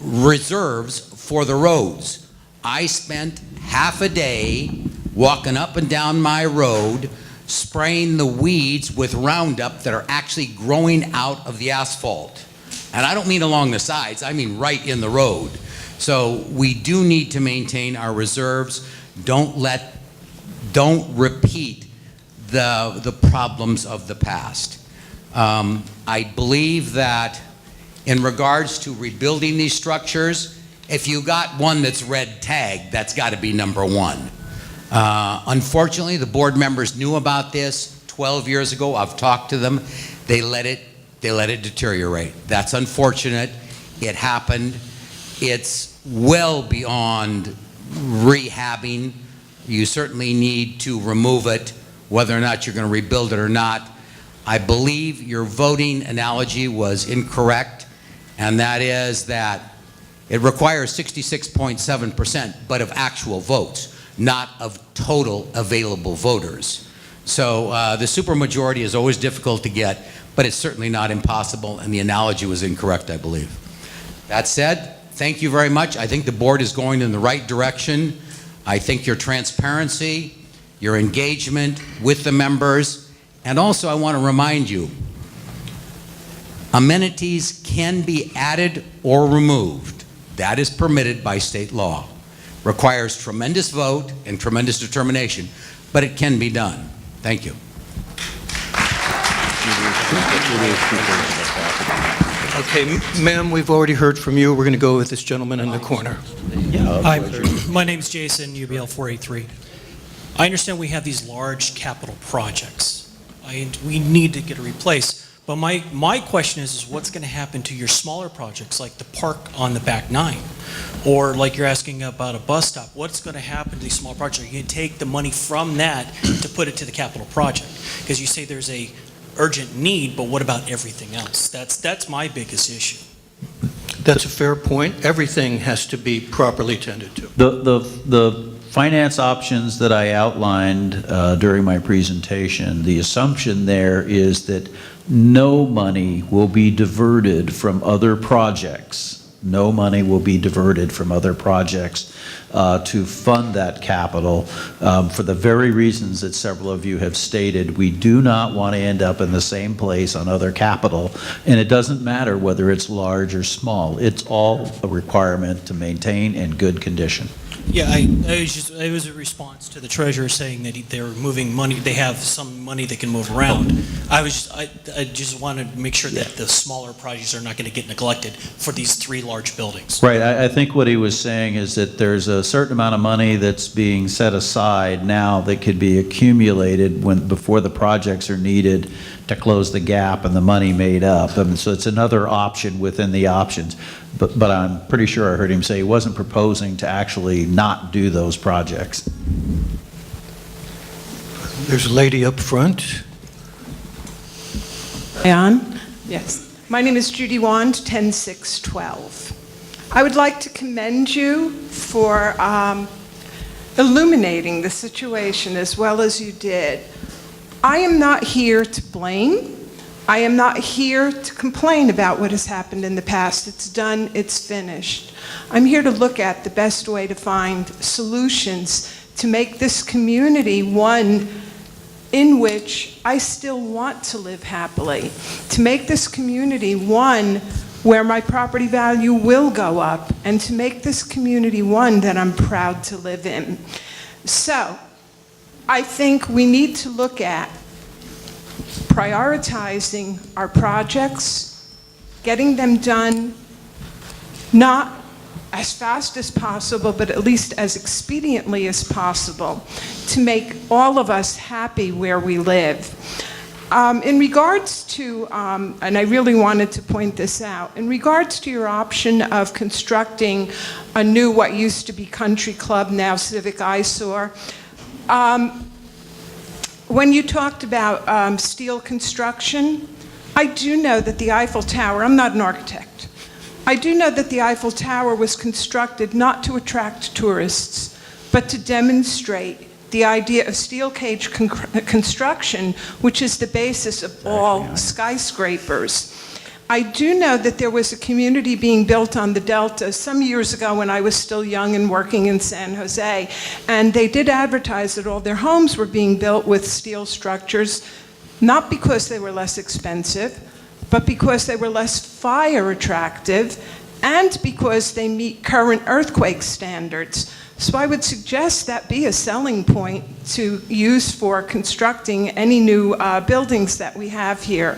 reserves for the roads. I spent half a day walking up and down my road, spraying the weeds with Roundup that are actually growing out of the asphalt. And I don't mean along the sides, I mean right in the road. So we do need to maintain our reserves. Don't repeat the problems of the past. I believe that in regards to rebuilding these structures, if you got one that's red tagged, that's got to be number one. Unfortunately, the board members knew about this 12 years ago. I've talked to them. They let it deteriorate. That's unfortunate. It happened. It's well beyond rehabbing. You certainly need to remove it, whether or not you're going to rebuild it or not. I believe your voting analogy was incorrect, and that is that it requires 66.7%, but of actual votes, not of total available voters. So the supermajority is always difficult to get, but it's certainly not impossible, and the analogy was incorrect, I believe. That said, thank you very much. I think the board is going in the right direction. I think your transparency, your engagement with the members, and also I want to remind you, amenities can be added or removed. That is permitted by state law. Requires tremendous vote and tremendous determination, but it can be done. Thank you. Okay, ma'am, we've already heard from you. We're going to go with this gentleman in the corner. Hi, my name's Jason, UBL 483. I understand we have these large capital projects. We need to get it replaced. But my question is what's going to happen to your smaller projects, like the park on the back 9? Or like you're asking about a bus stop. What's going to happen to these small projects? Are you going to take the money from that to put it to the capital project? Because you say there's a urgent need, but what about everything else? That's my biggest issue. That's a fair point. Everything has to be properly tended to. The finance options that I outlined during my presentation, the assumption there is that no money will be diverted from other projects. No money will be diverted from other projects to fund that capital for the very reasons that several of you have stated. We do not want to end up in the same place on other capital, and it doesn't matter whether it's large or small. It's all a requirement to maintain in good condition. Yeah, it was a response to the treasurer saying that they're moving money, they have some money they can move around. I just wanted to make sure that the smaller projects are not going to get neglected for these 3 large buildings. Right, I think what he was saying is that there's a certain amount of money that's being set aside now that could be accumulated before the projects are needed to close the gap and the money made up. I mean, so it's another option within the options. But I'm pretty sure I heard him say he wasn't proposing to actually not do those projects. There's a lady up front. On? Yes. My name is Judy Wand, 10612. I would like to commend you for illuminating the situation as well as you did. I am not here to blame. I am not here to complain about what has happened in the past. It's done, it's finished. I'm here to look at the best way to find solutions to make this community one in which I still want to live happily, to make this community one where my property value will go up, and to make this community one that I'm proud to live in. So, I think we need to look at prioritizing our projects, getting them done, not as fast as possible, but at least as expediently as possible, to make all of us happy where we live. In regards to, and I really wanted to point this out, in regards to your option of constructing a new, what used to be Country Club, now Civic Eyesore, when you talked about steel construction, I do know that the Eiffel Tower, I'm not an architect, I do know that the Eiffel Tower was constructed not to attract tourists, but to demonstrate the idea of steel cage construction, which is the basis of all skyscrapers. I do know that there was a community being built on the Delta some years ago when I was still young and working in San Jose, and they did advertise that all their homes were being built with steel structures, not because they were less expensive, but because they were less fire attractive and because they meet current earthquake standards. So I would suggest that be a selling point to use for constructing any new buildings that we have here.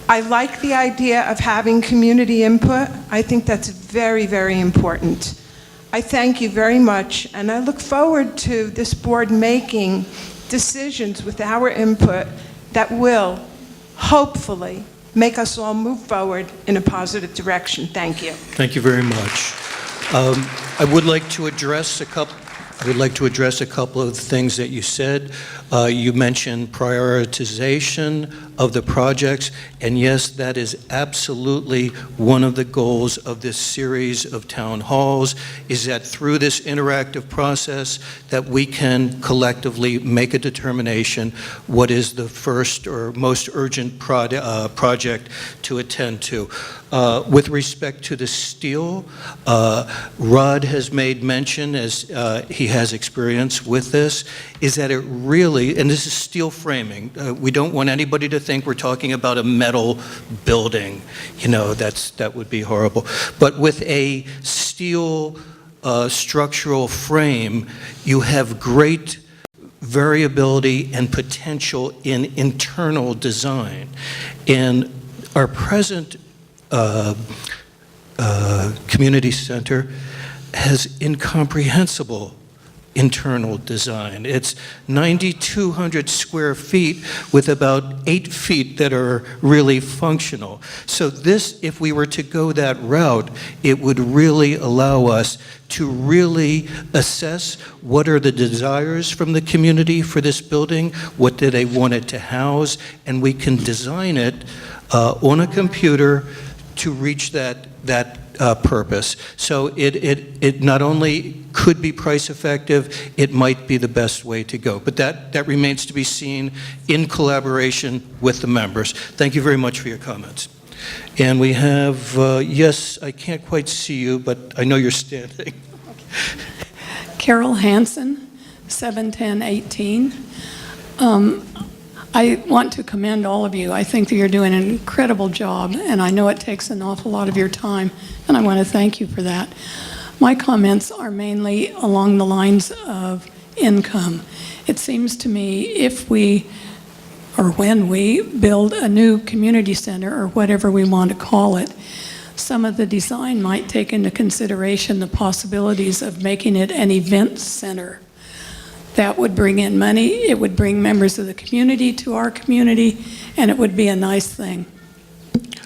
I like the idea of having community input. I think that's very, very important. I thank you very much, and I look forward to this board making decisions with our input that will, hopefully, make us all move forward in a positive direction. Thank you. Thank you very much. I would like to address a couple of things that you said. You mentioned prioritization of the projects, and yes, that is absolutely one of the goals of this series of town halls, is that through this interactive process that we can collectively make a determination what is the first or most urgent project to attend to. With respect to the steel, Rod has made mention, as he has experience with this, is that it really, and this is steel framing, we don't want anybody to think we're talking about a metal building, you know, that would be horrible. But with a steel structural frame, you have great variability and potential in internal design. And our present community center has incomprehensible internal design. It's 9,200 square feet with about 8 feet that are really functional. So this, if we were to go that route, it would really allow us to really assess what are the desires from the community for this building, what do they want it to house, and we can design it on a computer to reach that purpose. So it not only could be price effective, it might be the best way to go. But that remains to be seen in collaboration with the members. Thank you very much for your comments. And we have, yes, I can't quite see you, but I know you're standing. Carol Hansen, 71018. I want to commend all of you. I think that you're doing an incredible job, and I know it takes an awful lot of your time, and I want to thank you for that. My comments are mainly along the lines of income. It seems to me if we, or when we, build a new community center, or whatever we want to call it, some of the design might take into consideration the possibilities of making it an event center. That would bring in money, it would bring members of the community to our community, and it would be a nice thing.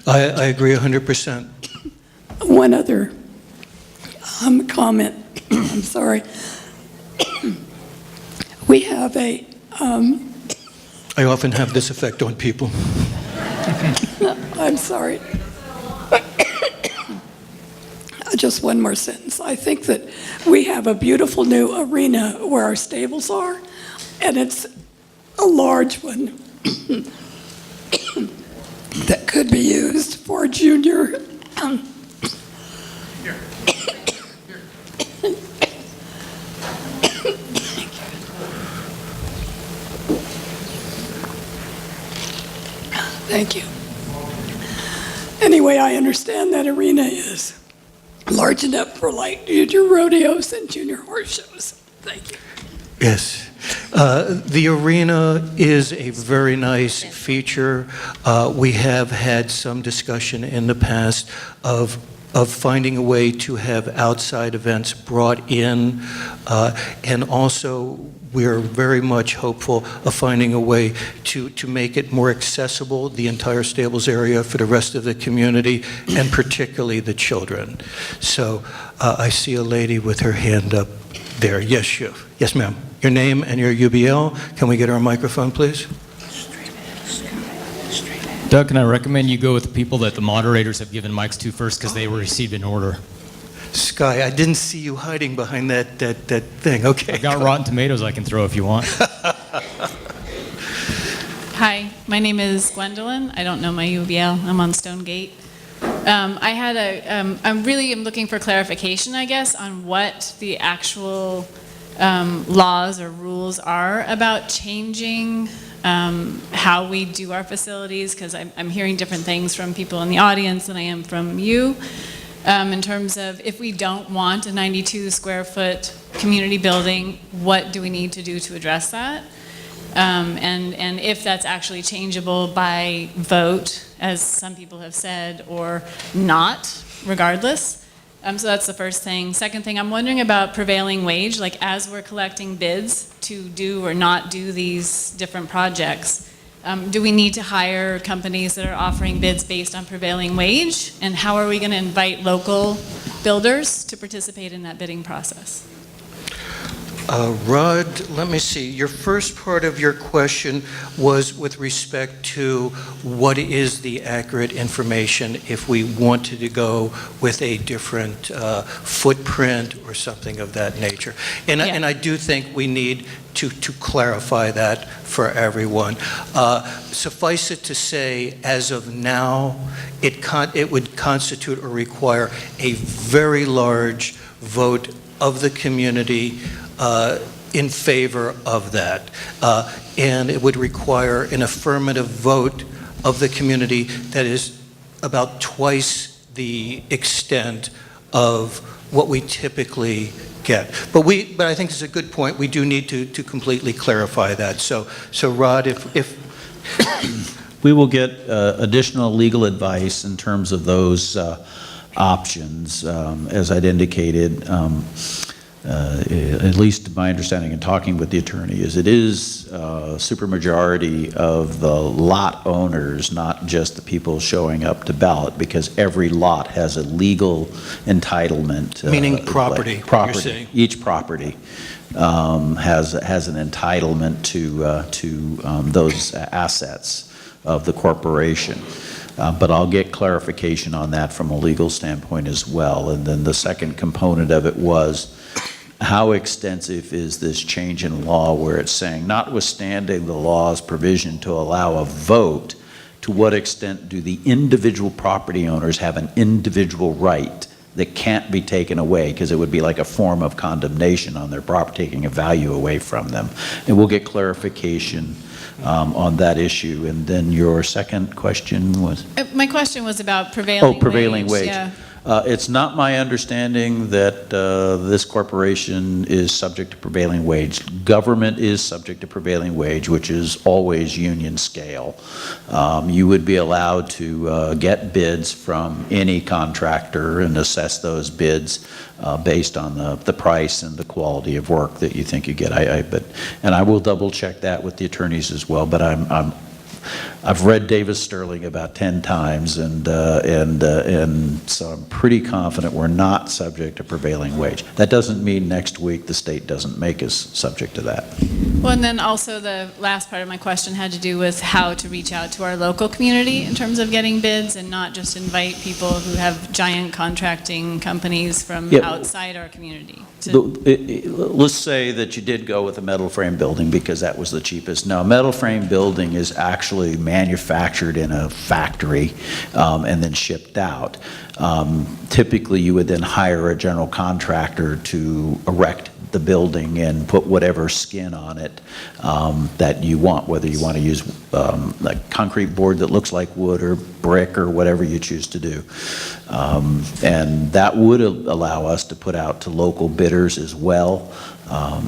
I agree 100%. One other comment, I'm sorry. We have a... I often have this effect on people. I'm sorry. Just one more sentence. I think that we have a beautiful new arena where our stables are, and it's a large one that could be used for junior. Thank you. Anyway, I understand that arena is large enough for like junior rodeos and junior horse shows. Thank you. Yes. The arena is a very nice feature. We have had some discussion in the past of finding a way to have outside events brought in, and also we're very much hopeful of finding a way to make it more accessible, the entire Stables area, for the rest of the community, and particularly the children. So I see a lady with her hand up there. Yes, ma'am. Your name and your UBL. Can we get our microphone, please? Doug, can I recommend you go with the people that the moderators have given mics to first because they were received in order? Sky, I didn't see you hiding behind that thing. Okay. I've got Rotten Tomatoes I can throw if you want. Hi, my name is Gwendolyn. I don't know my UBL. I'm on Stonegate. I really am looking for clarification, I guess, on what the actual laws or rules are about changing how we do our facilities, because I'm hearing different things from people in the audience than I am from you. In terms of if we don't want a 92 square foot community building, what do we need to do to address that? And if that's actually changeable by vote, as some people have said, or not, regardless. So that's the first thing. Second thing, I'm wondering about prevailing wage, like as we're collecting bids to do or not do these different projects. Do we need to hire companies that are offering bids based on prevailing wage? And how are we going to invite local builders to participate in that bidding process? Rod, let me see. Your first part of your question was with respect to what is the accurate information if we wanted to go with a different footprint or something of that nature. And I do think we need to clarify that for everyone. Suffice it to say, as of now, it would constitute or require a very large vote of the community in favor of that. And it would require an affirmative vote of the community that is about twice the extent of what we typically get. But I think it's a good point. We do need to completely clarify that. So Rod, if we will get additional legal advice in terms of those options, as I'd indicated. At least my understanding in talking with the attorney is it is supermajority of the lot owners, not just the people showing up to ballot, because every lot has a legal entitlement. Meaning property, property. you're saying. Each property has an entitlement to those assets of the corporation. But I'll get clarification on that from a legal standpoint as well. And then the second component of it was, how extensive is this change in law where it's saying, notwithstanding the law's provision to allow a vote, to what extent do the individual property owners have an individual right that can't be taken away, because it would be like a form of condemnation on their property, taking a value away from them. And we'll get clarification on that issue. And then your second question was? My question was about prevailing wage. Oh, prevailing wage. Yeah. It's not my understanding that this corporation is subject to prevailing wage. Government is subject to prevailing wage, which is always union scale. You would be allowed to get bids from any contractor and assess those bids based on the price and the quality of work that you think you get. And I will double check that with the attorneys as well, but I've read Davis Sterling about 10 times, and so I'm pretty confident we're not subject to prevailing wage. That doesn't mean next week the state doesn't make us subject to that. Well, and then also the last part of my question had to do with how to reach out to our local community in terms of getting bids and not just invite people who have giant contracting companies from outside our community. Let's say that you did go with a metal frame building because that was the cheapest. No, metal frame building is actually manufactured in a factory and then shipped out. Typically, you would then hire a general contractor to erect the building and put whatever skin on it that you want, whether you want to use a concrete board that looks like wood or brick or whatever you choose to do. And that would allow us to put out to local bidders as well.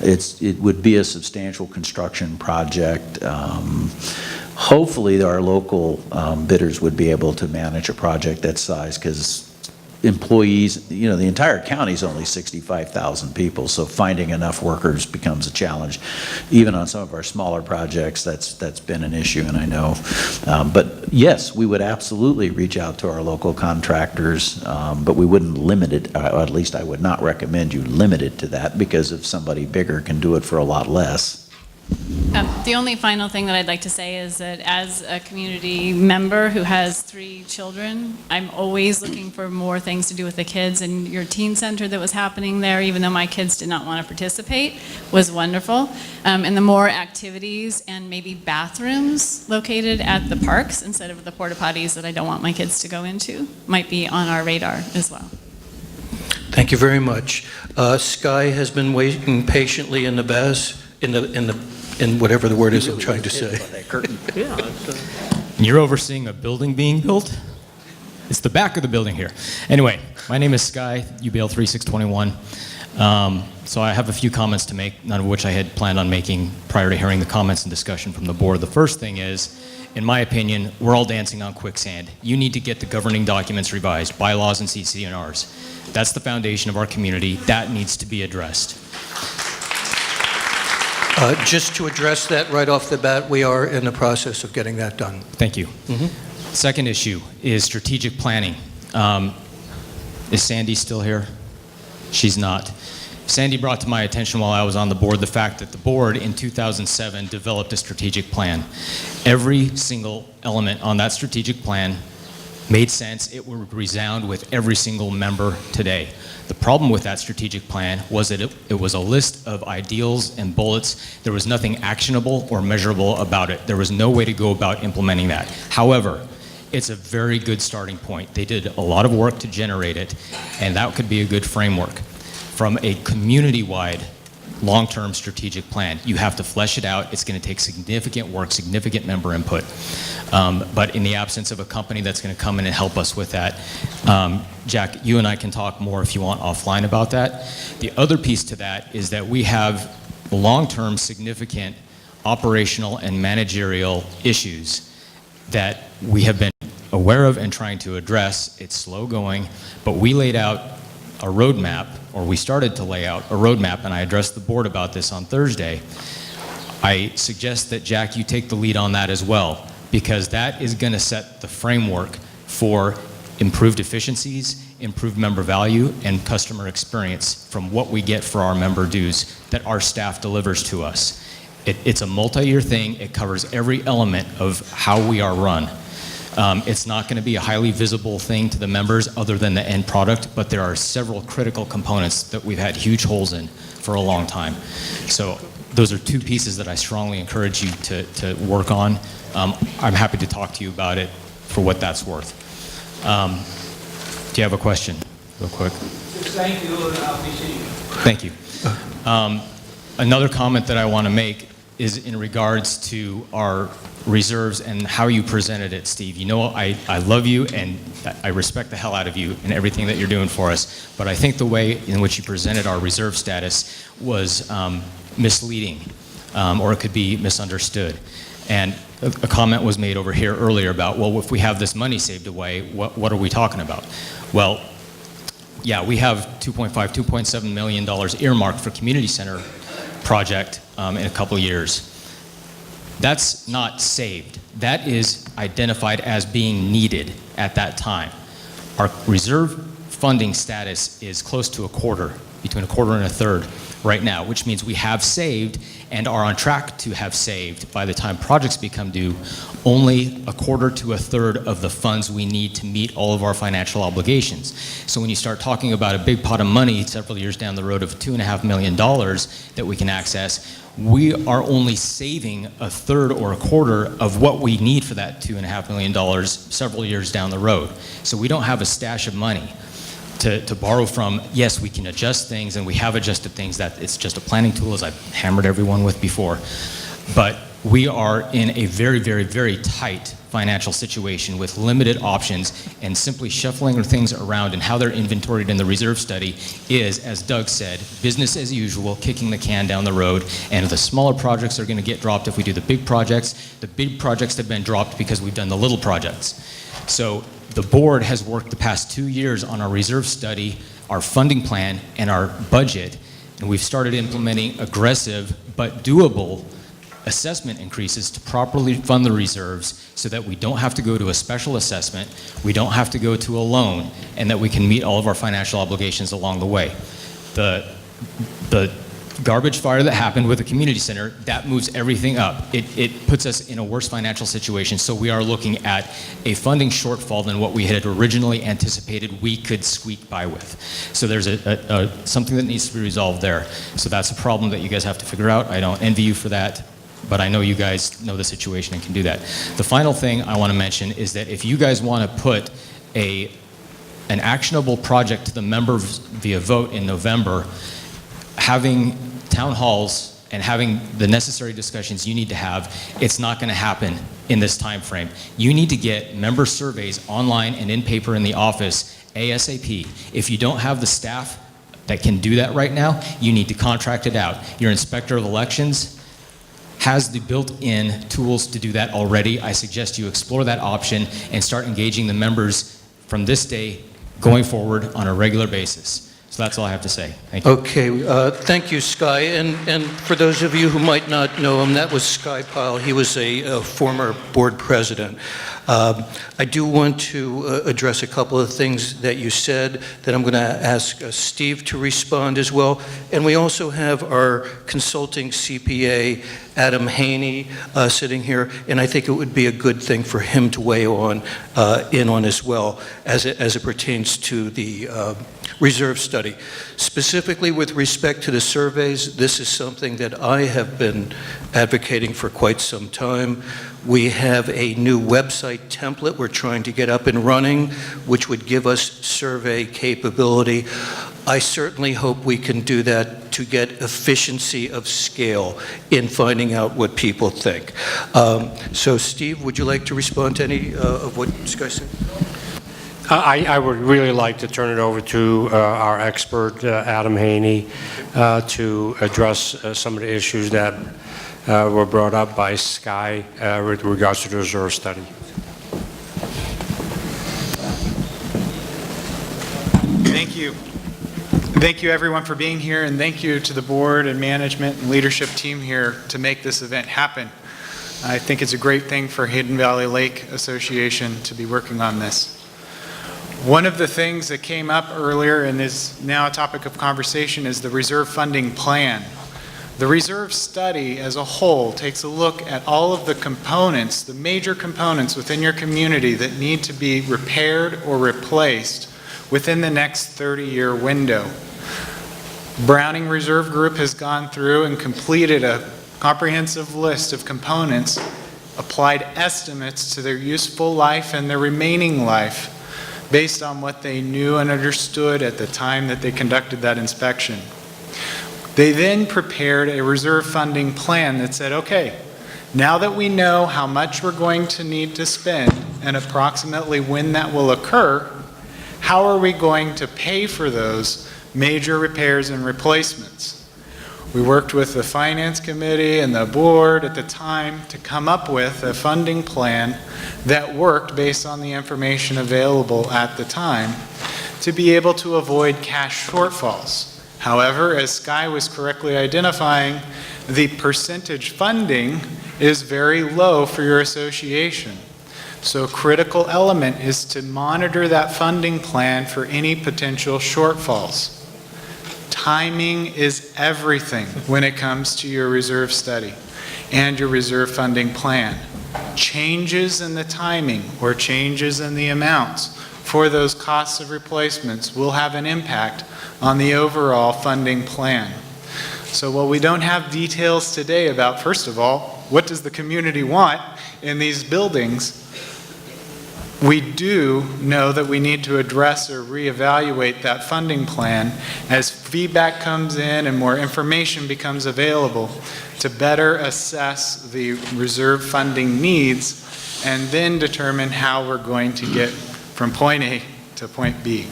It would be a substantial construction project. Hopefully our local bidders would be able to manage a project that size, because employees, you know, the entire county is only 65,000 people, so finding enough workers becomes a challenge. Even on some of our smaller projects, that's been an issue, and I know. But yes, we would absolutely reach out to our local contractors, but we wouldn't limit it, or at least I would not recommend you limit it to that, because if somebody bigger can do it for a lot less. The only final thing that I'd like to say is that as a community member who has 3 children, I'm always looking for more things to do with the kids, and your teen center that was happening there, even though my kids did not want to participate, was wonderful. And the more activities and maybe bathrooms located at the parks instead of the porta potties that I don't want my kids to go into might be on our radar as well. Thank you very much. Sky has been waiting patiently in the in whatever the word is I'm trying to say. You're overseeing a building being built? It's the back of the building here. Anyway, my name is Sky, UBL 3621. So I have a few comments to make, none of which I had planned on making prior to hearing the comments and discussion from the board. The first thing is, in my opinion, we're all dancing on quicksand. You need to get the governing documents revised, bylaws and CC&Rs. That's the foundation of our community. That needs to be addressed. Just to address that right off the bat, we are in the process of getting that done. Thank you. Second issue is strategic planning. Is Sandy still here? She's not. Sandy brought to my attention while I was on the board the fact that the board in 2007 developed a strategic plan. Every single element on that strategic plan made sense. It would resound with every single member today. The problem with that strategic plan was that it was a list of ideals and bullets. There was nothing actionable or measurable about it. There was no way to go about implementing that. However, it's a very good starting point. They did a lot of work to generate it, and that could be a good framework. From a community-wide, long-term strategic plan, you have to flesh it out. It's going to take significant work, significant member input. But in the absence of a company that's going to come in and help us with that, Jack, you and I can talk more if you want offline about that. The other piece to that is that we have long-term significant operational and managerial issues that we have been aware of and trying to address. It's slow going, but we laid out a roadmap, or we started to lay out a roadmap, and I addressed the board about this on Thursday. I suggest that, Jack, you take the lead on that as well, because that is going to set the framework for improved efficiencies, improved member value, and customer experience from what we get for our member dues that our staff delivers to us. It's a multi-year thing. It covers every element of how we are run. It's not going to be a highly visible thing to the members other than the end product, but there are several critical components that we've had huge holes in for a long time. So those are 2 pieces that I strongly encourage you to work on. I'm happy to talk to you about it for what that's worth. Do you have a question, real quick? Thank you, I'll be seeing you. Thank you. Another comment that I want to make is in regards to our reserves and how you presented it, Steve. You know, I love you and I respect the hell out of you and everything that you're doing for us, but I think the way in which you presented our reserve status was misleading, or it could be misunderstood. And a comment was made over here earlier about, well, if we have this money saved away, what are we talking about? Well, yeah, we have $2.7 million earmarked for community center project in a couple of years. That's not saved. That is identified as being needed at that time. Our reserve funding status is close to a quarter, between a quarter and a third right now, which means we have saved and are on track to have saved, by the time projects become due, only a quarter to a third of the funds we need to meet all of our financial obligations. So when you start talking about a big pot of money several years down the road of $2.5 million that we can access, we are only saving a third or a quarter of what we need for that $2.5 million several years down the road. So we don't have a stash of money to borrow from. Yes, we can adjust things, and we have adjusted things. That it's just a planning tool, as I've hammered everyone with before. But we are in a very, very, very tight financial situation with limited options, and simply shuffling things around and how they're inventoried in the reserve study is, as Doug said, business as usual, kicking the can down the road. And the smaller projects are going to get dropped if we do the big projects. The big projects have been dropped because we've done the little projects. So the board has worked the past 2 years on our reserve study, our funding plan, and our budget, and we've started implementing aggressive but doable assessment increases to properly fund the reserves so that we don't have to go to a special assessment, we don't have to go to a loan, and that we can meet all of our financial obligations along the way. The garbage fire that happened with the community center, that moves everything up. It puts us in a worse financial situation, so we are looking at a funding shortfall than what we had originally anticipated we could squeak by with. So there's something that needs to be resolved there. So that's a problem that you guys have to figure out. I don't envy you for that, but I know you guys know the situation and can do that. The final thing I want to mention is that if you guys want to put an actionable project to the members via vote in November, having town halls and having the necessary discussions you need to have, it's not going to happen in this time frame. You need to get member surveys online and in paper in the office ASAP. If you don't have the staff that can do that right now, you need to contract it out. Your inspector of elections has the built-in tools to do that already. I suggest you explore that option and start engaging the members from this day going forward on a regular basis. So that's all I have to say. Thank you. Okay, thank you, Sky. And for those of you who might not know him, that was Sky Pyle. He was a former board president. I do want to address a couple of things that you said that I'm going to ask Steve to respond as well. And we also have our consulting CPA, Adam Haney, sitting here, and I think it would be a good thing for him to weigh in on as well as it pertains to the reserve study. Specifically with respect to the surveys, this is something that I have been advocating for quite some time. We have a new website template we're trying to get up and running, which would give us survey capability. I certainly hope we can do that to get efficiency of scale in finding out what people think. So Steve, would you like to respond to any of what Sky said? I would really like to turn it over to our expert, Adam Haney, to address some of the issues that were brought up by Sky with regards to the reserve study. Thank you. Thank you, everyone, for being here, and thank you to the board and management and leadership team here to make this event happen. I think it's a great thing for Hidden Valley Lake Association to be working on this. One of the things that came up earlier and is now a topic of conversation is the reserve funding plan. The reserve study as a whole takes a look at all of the components, the major components within your community that need to be repaired or replaced within the next 30-year window. Browning Reserve Group has gone through and completed a comprehensive list of components, applied estimates to their useful life and their remaining life based on what they knew and understood at the time that they conducted that inspection. They then prepared a reserve funding plan that said, okay, now that we know how much we're going to need to spend and approximately when that will occur, how are we going to pay for those major repairs and replacements? We worked with the Finance Committee and the board at the time to come up with a funding plan that worked based on the information available at the time to be able to avoid cash shortfalls. However, as Sky was correctly identifying, the percentage funding is very low for your association. So a critical element is to monitor that funding plan for any potential shortfalls. Timing is everything when it comes to your reserve study and your reserve funding plan. Changes in the timing or changes in the amounts for those costs of replacements will have an impact on the overall funding plan. So while we don't have details today about, first of all, what does the community want in these buildings, we do know that we need to address or reevaluate that funding plan as feedback comes in and more information becomes available to better assess the reserve funding needs and then determine how we're going to get from point A to point B.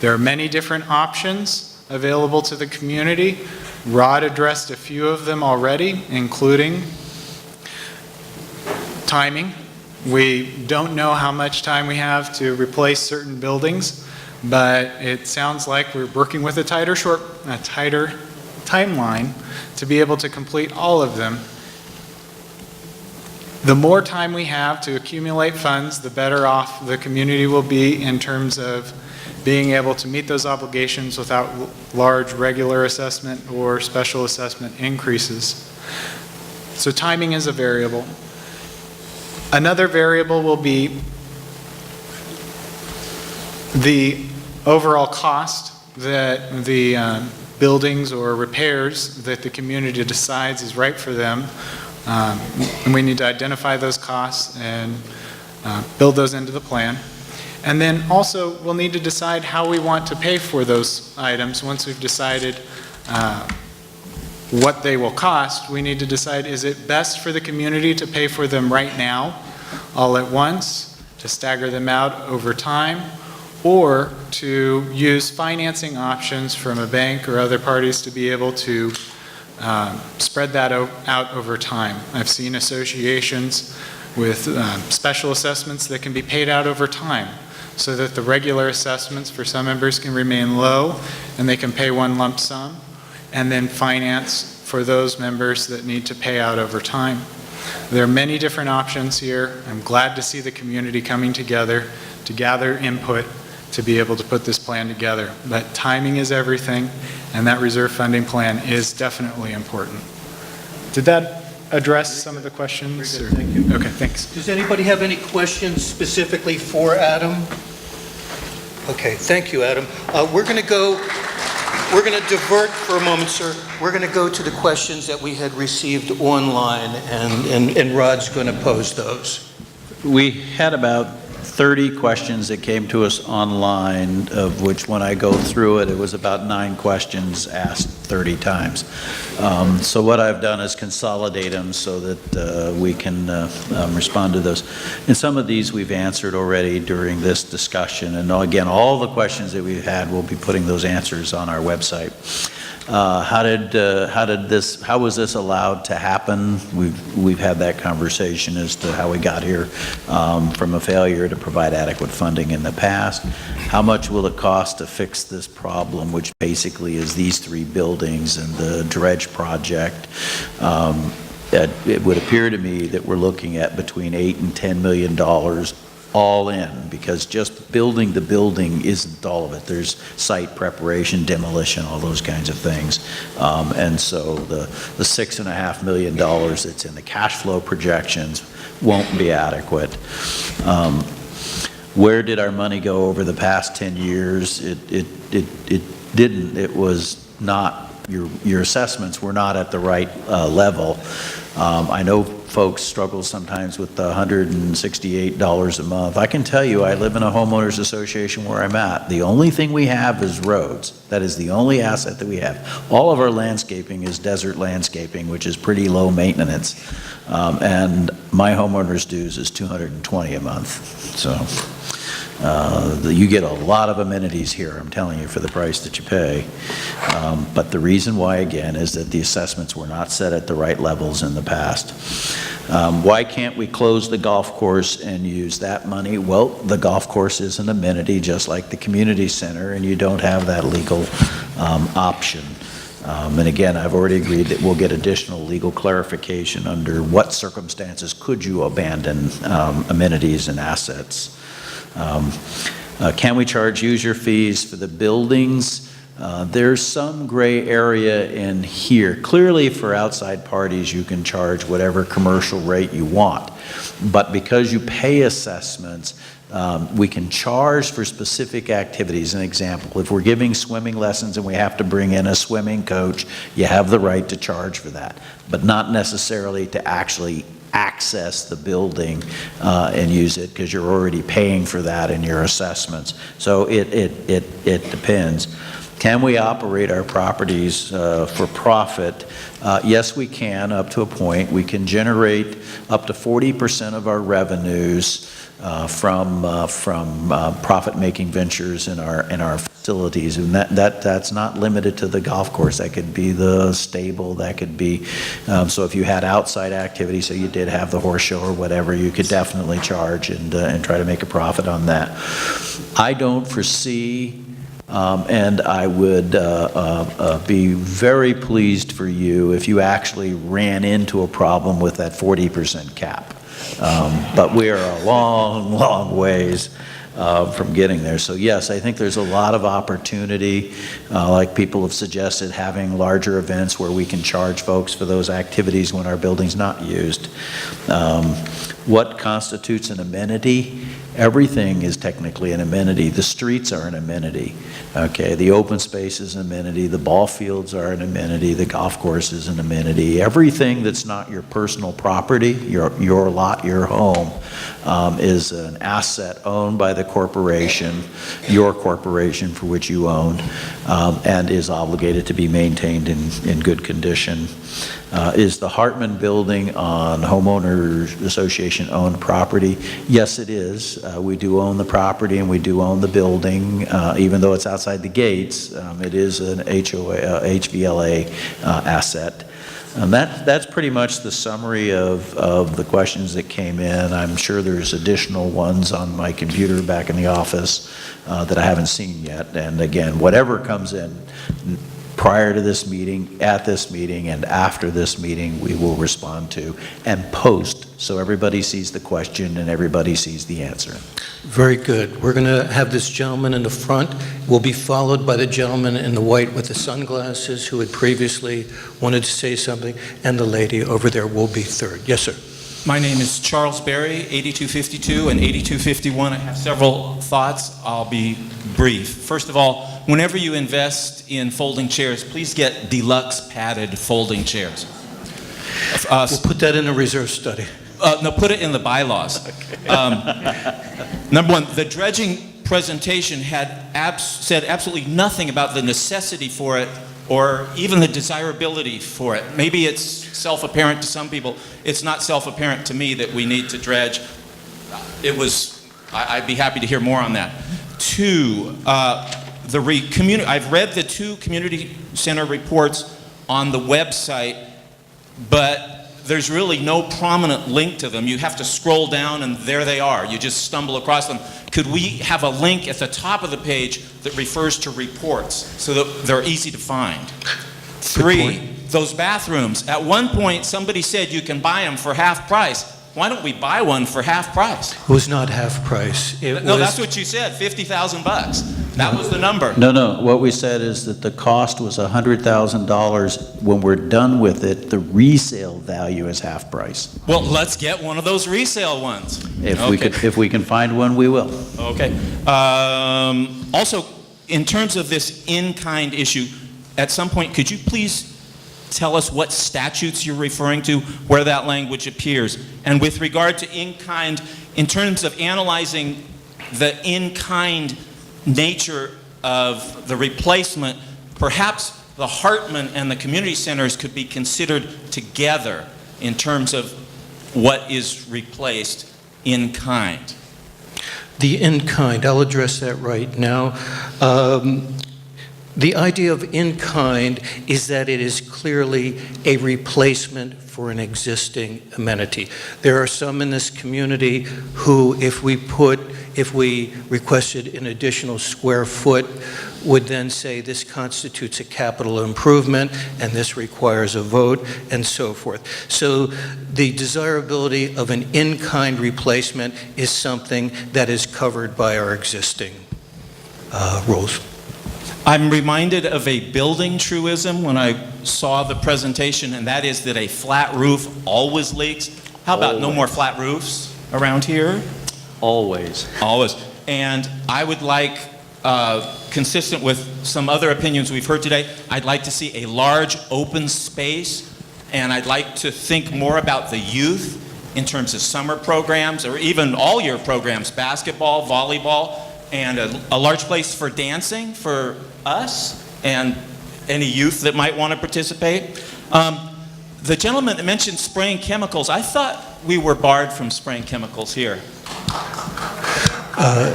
There are many different options available to the community. Rod addressed a few of them already, including timing. We don't know how much time we have to replace certain buildings, but it sounds like we're working with a tighter timeline to be able to complete all of them. The more time we have to accumulate funds, the better off the community will be in terms of being able to meet those obligations without large regular assessment or special assessment increases. So timing is a variable. Another variable will be the overall cost that the buildings or repairs that the community decides is right for them. And we need to identify those costs and build those into the plan. And then also we'll need to decide how we want to pay for those items. Once we've decided what they will cost, we need to decide, is it best for the community to pay for them right now, all at once, to stagger them out over time, or to use financing options from a bank or other parties to be able to spread that out over time. I've seen associations with special assessments that can be paid out over time, so that the regular assessments for some members can remain low and they can pay one lump sum, and then finance for those members that need to pay out over time. There are many different options here. I'm glad to see the community coming together to gather input to be able to put this plan together. But timing is everything, and that reserve funding plan is definitely important. Did that address some of the questions? Very good, thank you. Okay, thanks. Does anybody have any questions specifically for Adam? Okay, thank you, Adam. We're going to divert for a moment, sir. We're going to go to the questions that we had received online, and Rod's going to pose those. We had about 30 questions that came to us online, of which when I go through it, it was about 9 questions asked 30 times. So what I've done is consolidate them so that we can respond to those. And some of these we've answered already during this discussion. And again, all the questions that we've had, we'll be putting those answers on our website. How was this allowed to happen? We've had that conversation as to how we got here from a failure to provide adequate funding in the past. How much will it cost to fix this problem, which basically is these 3 buildings and the dredge project? It would appear to me that we're looking at between $8 and $10 million all in, because just building the building isn't all of it. There's site preparation, demolition, all those kinds of things. And so the $6.5 million that's in the cash flow projections won't be adequate. Where did our money go over the past 10 years? It didn't. It was not, your assessments were not at the right level. I know folks struggle sometimes with the $168 a month. I can tell you, I live in a homeowners association where I'm at. The only thing we have is roads. That is the only asset that we have. All of our landscaping is desert landscaping, which is pretty low maintenance. And my homeowners dues is $220 a month. So you get a lot of amenities here, I'm telling you, for the price that you pay. But the reason why, again, is that the assessments were not set at the right levels in the past. Why can't we close the golf course and use that money? Well, the golf course is an amenity just like the community center, and you don't have that legal option. And again, I've already agreed that we'll get additional legal clarification under what circumstances could you abandon amenities and assets. Can we charge user fees for the buildings? There's some gray area in here. Clearly, for outside parties, you can charge whatever commercial rate you want. But because you pay assessments, we can charge for specific activities. An example, if we're giving swimming lessons and we have to bring in a swimming coach, you have the right to charge for that, but not necessarily to actually access the building and use it, because you're already paying for that in your assessments. So it depends. Can we operate our properties for profit? Yes, we can, up to a point. We can generate up to 40% of our revenues from profit-making ventures in our facilities, and that's not limited to the golf course. That could be the stable, that could be, so if you had outside activity, so you did have the horse show or whatever, you could definitely charge and try to make a profit on that. I don't foresee, and I would be very pleased for you if you actually ran into a problem with that 40% cap. But we are a long, long ways from getting there. So yes, I think there's a lot of opportunity, like people have suggested, having larger events where we can charge folks for those activities when our building's not used. What constitutes an amenity? Everything is technically an amenity. The streets are an amenity. Okay, the open space is an amenity. The ball fields are an amenity. The golf course is an amenity. Everything that's not your personal property, your lot, your home, is an asset owned by the corporation, your corporation for which you own, and is obligated to be maintained in good condition. Is the Hartman Building on homeowners association owned property? Yes, it is. We do own the property and we do own the building, even though it's outside the gates. It is an HVLA asset. And that's pretty much the summary of the questions that came in. I'm sure there's additional ones on my computer back in the office that I haven't seen yet. And again, whatever comes in prior to this meeting, at this meeting, and after this meeting, we will respond to and post so everybody sees the question and everybody sees the answer. Very good. We're going to have this gentleman in the front. We'll be followed by the gentleman in the white with the sunglasses who had previously wanted to say something, and the lady over there will be third. Yes, sir. My name is Charles Berry, 8252 and 8251. I have several thoughts. I'll be brief. First of all, whenever you invest in folding chairs, please get deluxe padded folding chairs. We'll put that in a reserve study. No, put it in the bylaws. Number one, the dredging presentation had said absolutely nothing about the necessity for it or even the desirability for it. Maybe it's self-apparent to some people. It's not self-apparent to me that we need to dredge. I'd be happy to hear more on that. Two, I've read the two community center reports on the website, but there's really no prominent link to them. You have to scroll down and there they are. You just stumble across them. Could we have a link at the top of the page that refers to reports so that they're easy to find? Three, those bathrooms. At one point, somebody said you can buy them for half price. Why don't we buy one for half price? It was not half price. No, that's what you said, $50,000. That was the number. No. What we said is that the cost was $100,000. When we're done with it, the resale value is half price. Well, let's get one of those resale ones. If we can find one, we will. Okay. Also, in terms of this in-kind issue, at some point, could you please tell us what statutes you're referring to, where that language appears? And with regard to in-kind, in terms of analyzing the in-kind nature of the replacement, perhaps the Hartman and the community centers could be considered together in terms of what is replaced in kind. The in-kind, I'll address that right now. The idea of in-kind is that it is clearly a replacement for an existing amenity. There are some in this community who, if we requested an additional square foot, would then say this constitutes a capital improvement and this requires a vote and so forth. So the desirability of an in-kind replacement is something that is covered by our existing rules. I'm reminded of a building truism when I saw the presentation, and that is that a flat roof always leaks. How about no more flat roofs around here? Always. Always. And I would like, consistent with some other opinions we've heard today, I'd like to see a large open space, and I'd like to think more about the youth in terms of summer programs or even all-year programs, basketball, volleyball, and a large place for dancing for us and any youth that might want to participate. The gentleman that mentioned spraying chemicals, I thought we were barred from spraying chemicals here,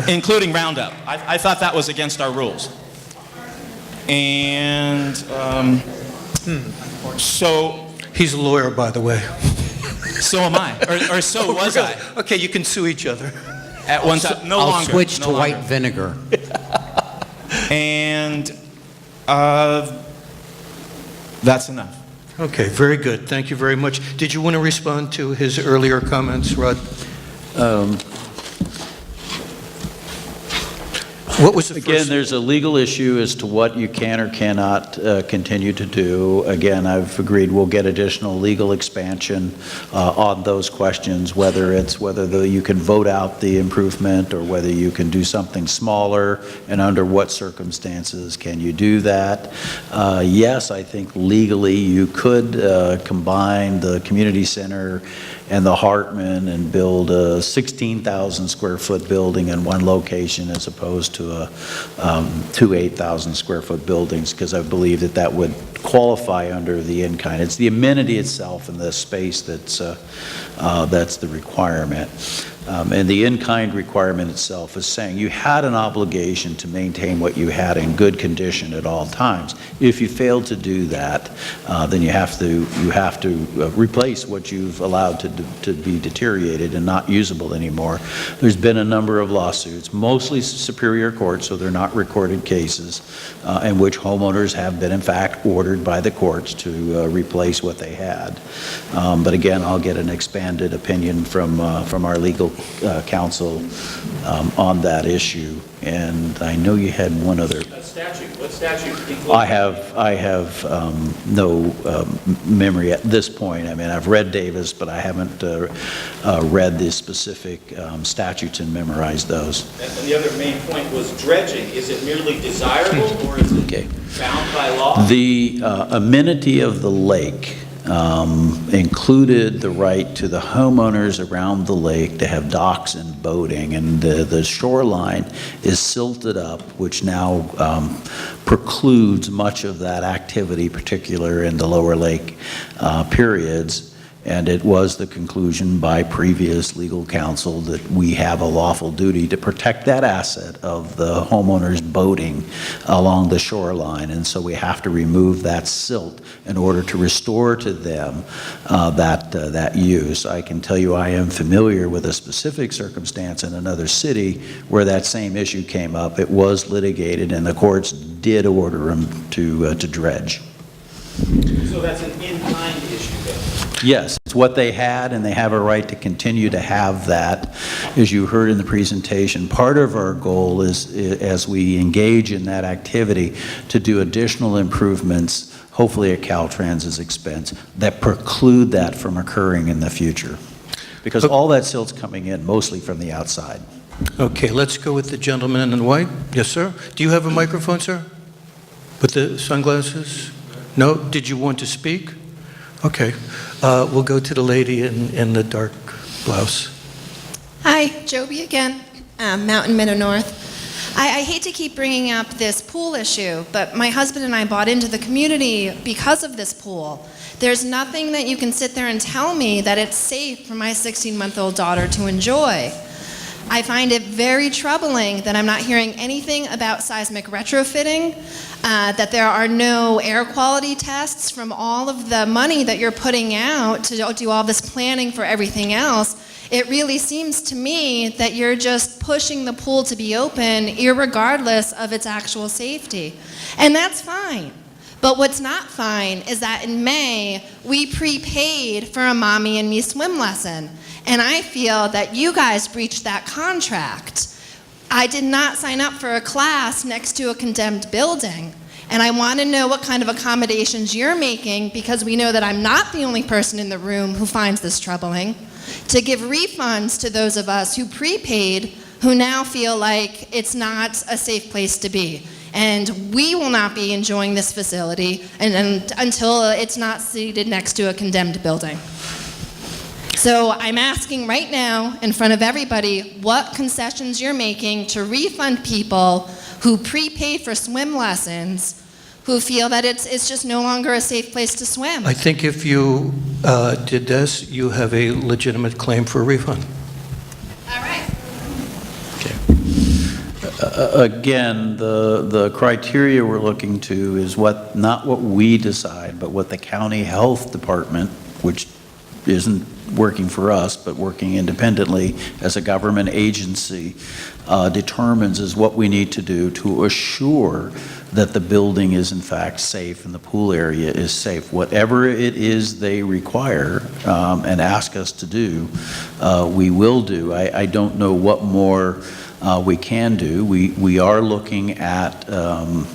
including Roundup. I thought that was against our rules. And so... He's a lawyer, by the way. So am I, or so was I. Okay, you can sue each other. At one time, no I'll longer. switch no to longer. white vinegar. And that's enough. Okay, very good. Thank you very much. Did you want to respond to his earlier comments, Rod? What was the Again, first? there's a legal issue as to what you can or cannot continue to do. Again, I've agreed we'll get additional legal expansion on those questions, whether you can vote out the improvement or whether you can do something smaller, and under what circumstances can you do that. Yes, I think legally you could combine the community center and the Hartman and build a 16,000 square foot building in one location as opposed to two 8,000 square foot buildings, because I believe that would qualify under the in-kind. It's the amenity itself and the space that's the requirement. And the in-kind requirement itself is saying you had an obligation to maintain what you had in good condition at all times. If you fail to do that, then you have to replace what you've allowed to be deteriorated and not usable anymore. There's been a number of lawsuits, mostly Superior Court, so they're not recorded cases, in which homeowners have been in fact ordered by the courts to replace what they had. But again, I'll get an expanded opinion from our legal counsel on that issue. And I know you had one other. What statute? I have no memory at this point. I mean, I've read Davis, but I haven't read the specific statutes and memorized those. And the other main point was dredging. Is it merely desirable, or is it bound by law? The amenity of the lake included the right to the homeowners around the lake to have docks and boating, and the shoreline is silted up, which now precludes much of that activity, particularly in the lower lake periods. And it was the conclusion by previous legal counsel that we have a lawful duty to protect that asset of the homeowners boating along the shoreline. And so we have to remove that silt in order to restore to them that use. I can tell you I am familiar with a specific circumstance in another city where that same issue came up. It was litigated, and the courts did order them to dredge. So that's an in-kind issue, though. Yes, it's what they had, and they have a right to continue to have that. As you heard in the presentation, part of our goal is, as we engage in that activity, to do additional improvements, hopefully at Caltrans's expense, that preclude that from occurring in the future. Because all that silt's coming in mostly from the outside. Okay, let's go with the gentleman in white. Yes, sir. Do you have a microphone, sir? With the sunglasses? No? Did you want to speak? Okay. We'll go to the lady in the dark blouse. Hi, Joby again, Mountain Meadow North. I hate to keep bringing up this pool issue, but my husband and I bought into the community because of this pool. There's nothing that you can sit there and tell me that it's safe for my 16-month-old daughter to enjoy. I find it very troubling that I'm not hearing anything about seismic retrofitting, that there are no air quality tests from all of the money that you're putting out to do all this planning for everything else. It really seems to me that you're just pushing the pool to be open irregardless of its actual safety. And that's fine. But what's not fine is that in May, we prepaid for a mommy and me swim lesson. And I feel that you guys breached that contract. I did not sign up for a class next to a condemned building. And I want to know what kind of accommodations you're making, because we know that I'm not the only person in the room who finds this troubling, to give refunds to those of us who prepaid, who now feel like it's not a safe place to be. And we will not be enjoying this facility until it's not seated next to a condemned building. So I'm asking right now, in front of everybody, what concessions you're making to refund people who prepaid for swim lessons, who feel that it's just no longer a safe place to swim. I think if you did this, you have a legitimate claim for a refund. All right. Again, the criteria we're looking to is not what we decide, but what the county health department, which isn't working for us, but working independently as a government agency, determines is what we need to do to assure that the building is in fact safe and the pool area is safe. Whatever it is they require and ask us to do, we will do. I don't know what more we can do. We are looking at,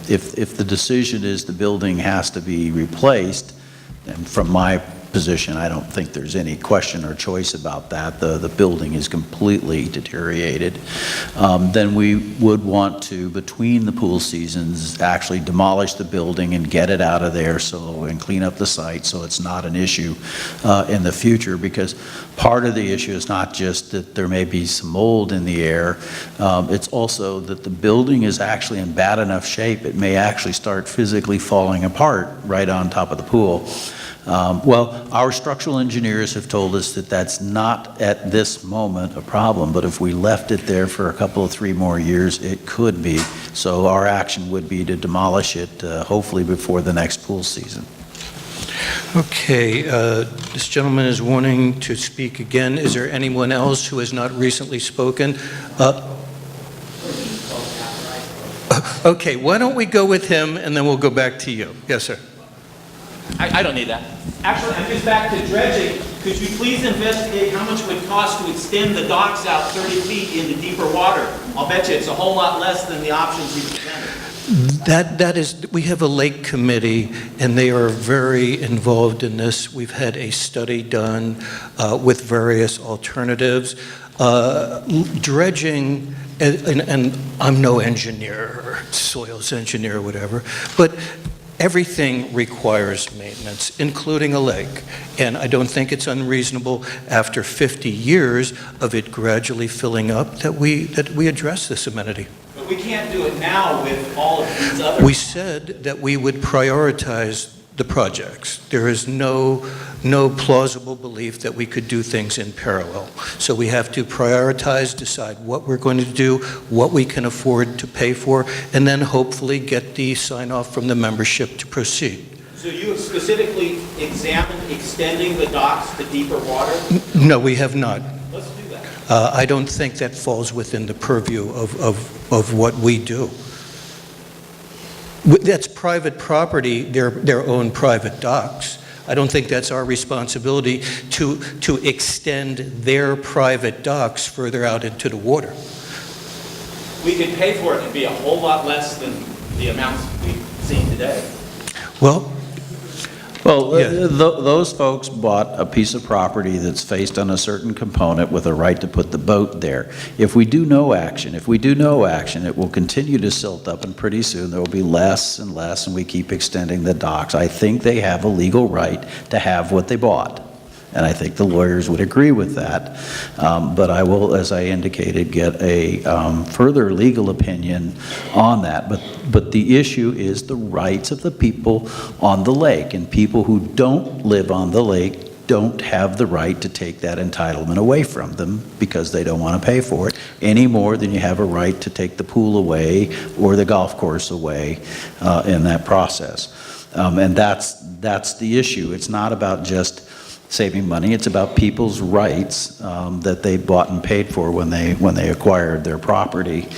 if the decision is the building has to be replaced, and from my position, I don't think there's any question or choice about that. The building is completely deteriorated. Then we would want to, between the pool seasons, actually demolish the building and get it out of there and clean up the site so it's not an issue in the future, because part of the issue is not just that there may be some mold in the air, it's also that the building is actually in bad enough shape it may actually start physically falling apart right on top of the pool. Well, our structural engineers have told us that that's not at this moment a problem, but if we left it there for a couple of 3 more years, it could be. So our action would be to demolish it, hopefully before the next pool season. Okay, this gentleman is wanting to speak again. Is there anyone else who has not recently spoken? Okay, why don't we go with him and then we'll go back to you. Yes, sir. I don't need that. Actually, I'm just back to dredging. Could you please investigate how much it would cost to extend the docks out 30 feet into deeper water? I'll bet you it's a whole lot less than the options you presented. That is, we have a lake committee, and they are very involved in this. We've had a study done with various alternatives. Dredging, and I'm no engineer, or soils engineer or whatever, but everything requires maintenance, including a lake. And I don't think it's unreasonable after 50 years of it gradually filling up that we address this amenity. But we can't do it now with all of these other... We said that we would prioritize the projects. There is no plausible belief that we could do things in parallel. So we have to prioritize, decide what we're going to do, what we can afford to pay for, and then hopefully get the sign-off from the membership to proceed. So you have specifically examined extending the docks to deeper water? No, we have not. Let's do that. I don't think that falls within the purview of what we do. That's private property, their own private docks. I don't think that's our responsibility to extend their private docks further out into the water. We could pay for it and be a whole lot less than the amounts we've seen today. Well, those folks bought a piece of property that's faced on a certain component with a right to put the boat there. If we do no action, it will continue to silt up, and pretty soon there will be less and less, and we keep extending the docks. I think they have a legal right to have what they bought, and I think the lawyers would agree with that. But I will, as I indicated, get a further legal opinion on that. But the issue is the rights of the people on the lake, and people who don't live on the lake don't have the right to take that entitlement away from them because they don't want to pay for it any more than you have a right to take the pool away or the golf course away in that process. And that's the issue. It's not about just saving money. It's about people's rights that they bought and paid for when they acquired their property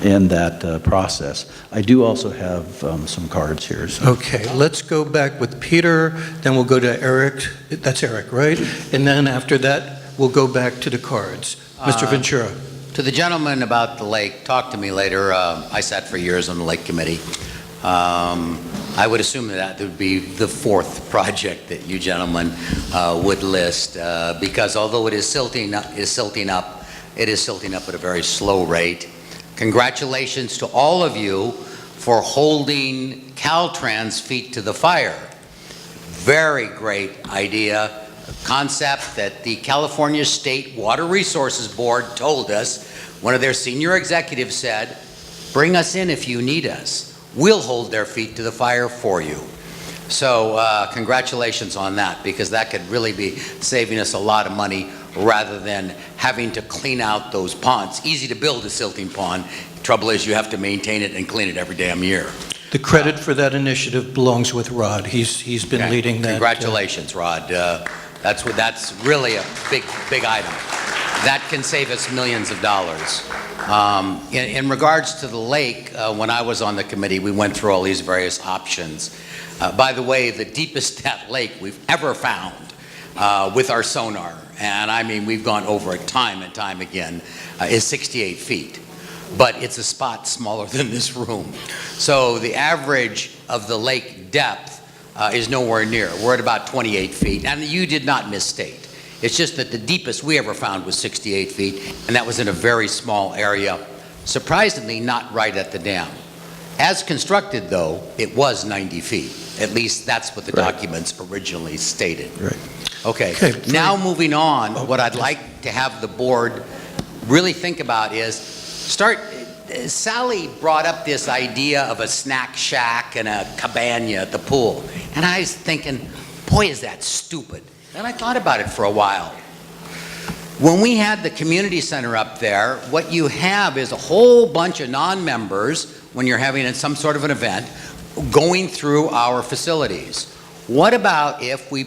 in that process. I do also have some cards here. So. Okay, let's go back with Peter, then we'll go to Eric. That's Eric, right? And then after that, we'll go back to the cards. Mr. Ventura. To the gentleman about the lake, talk to me later. I sat for years on the lake committee. I would assume that would be the 4th project that you gentlemen would list, because although it is silting up, it is silting up at a very slow rate. Congratulations to all of you for holding Caltrans' feet to the fire. Very great idea, concept that the California State Water Resources Board told us. One of their senior executives said, "Bring us in if you need us. We'll hold their feet to the fire for you." So congratulations on that, because that could really be saving us a lot of money rather than having to clean out those ponds. Easy to build a silting pond, Trouble is, you have to maintain it and clean it every damn year. The credit for that initiative belongs with Rod. He's been Okay. leading that. Congratulations, Rod. That's really a big item. That can save us millions of dollars. In regards to the lake, when I was on the committee, we went through all these various options. By the way, the deepest that lake we've ever found with our sonar, and I mean we've gone over it time and time again, is 68 feet. But it's a spot smaller than this room. So the average of the lake depth is nowhere near. We're at about 28 feet, and you did not misstate. It's just that the deepest we ever found was 68 feet, and that was in a very small area, surprisingly not right at the dam. As constructed, though, it was 90 feet. At least that's what the documents originally stated. Right. Okay. Now moving on, what I'd like to have the board really think about is Sally brought up this idea of a snack shack and a cabana at the pool. And I was thinking, boy, is that stupid. And I thought about it for a while. When we had the community center up there, what you have is a whole bunch of non-members, when you're having some sort of an event, going through our facilities. What about if we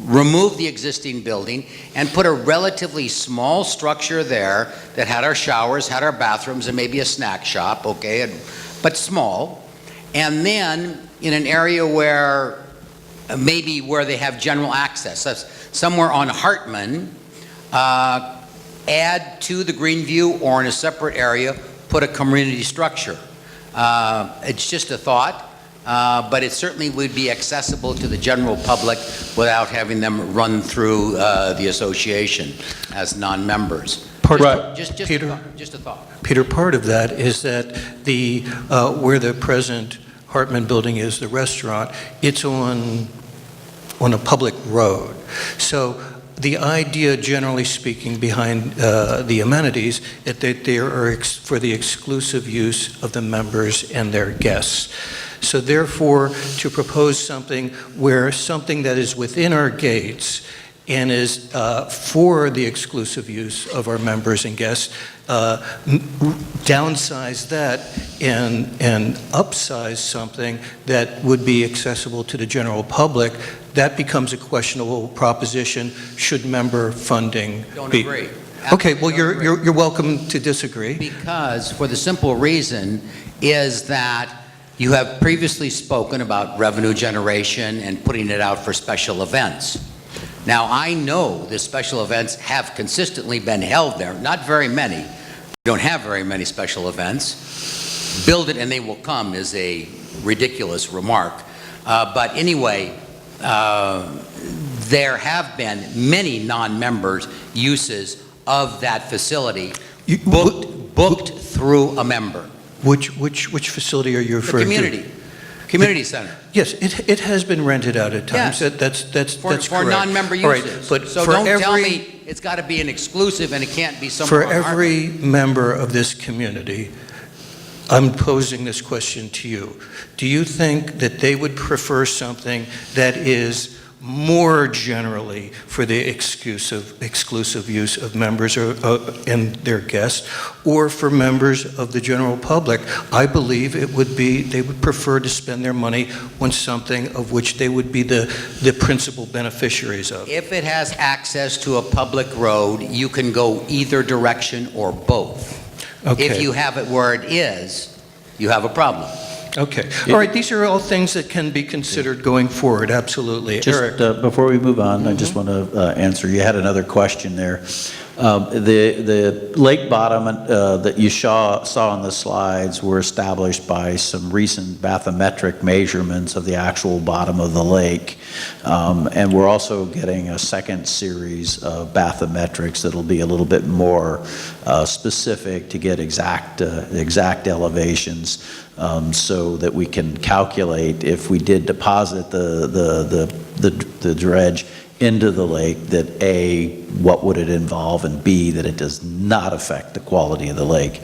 remove the existing building and put a relatively small structure there that had our showers, had our bathrooms, and maybe a snack shop, okay, but small, and then in an area where maybe where they have general access, somewhere on Hartman, add to the Greenview or in a separate area, put a community structure. It's just a thought. But it certainly would be accessible to the general public without having them run through the association as non-members. Just a thought. Peter, part of that is that where the present Hartman building is, the restaurant, it's on a public road. So the idea, generally speaking, behind the amenities is that they are for the exclusive use of the members and their guests. So therefore, to propose something that is within our gates and is for the exclusive use of our members and guests, downsize that and upsize something that would be accessible to the general public, that becomes a questionable proposition. Should member funding Don't be? agree. Okay, well, you're welcome to disagree. Because for the simple reason is that you have previously spoken about revenue generation and putting it out for special events. Now, I know the special events have consistently been held there, not very many. We don't have very many special events. Build it and they will come is a ridiculous remark. But anyway, there have been many non-members uses of that facility booked through a member. Which facility are you referring to? Community center. Yes, it has been rented out at times. Yes. That's correct. For non-member All right, uses. but So for don't tell every- me it's got to be an exclusive and it can't be somewhere For on Hartman. every member of this community, I'm posing this question to you. Do you think that they would prefer something that is more generally for the exclusive use of members and their guests, or for members of the general public? I believe it would be, they would prefer to spend their money on something of which they would be the principal beneficiaries of. If it has access to a public road, you can go either direction or both. Okay. If you have it where it is, you have a problem. Okay. All right, these are all things that can be considered going forward, absolutely. Eric? Just before we move on, I just want to answer. You had another question there. The lake bottom that you saw on the slides were established by some recent bathymetric measurements of the actual bottom of the lake. And we're also getting a second series of bathymetrics that'll be a little bit more specific to get exact elevations, so that we can calculate if we did deposit the dredge into the lake, that A, what would it involve, and B, that it does not affect the quality of the lake.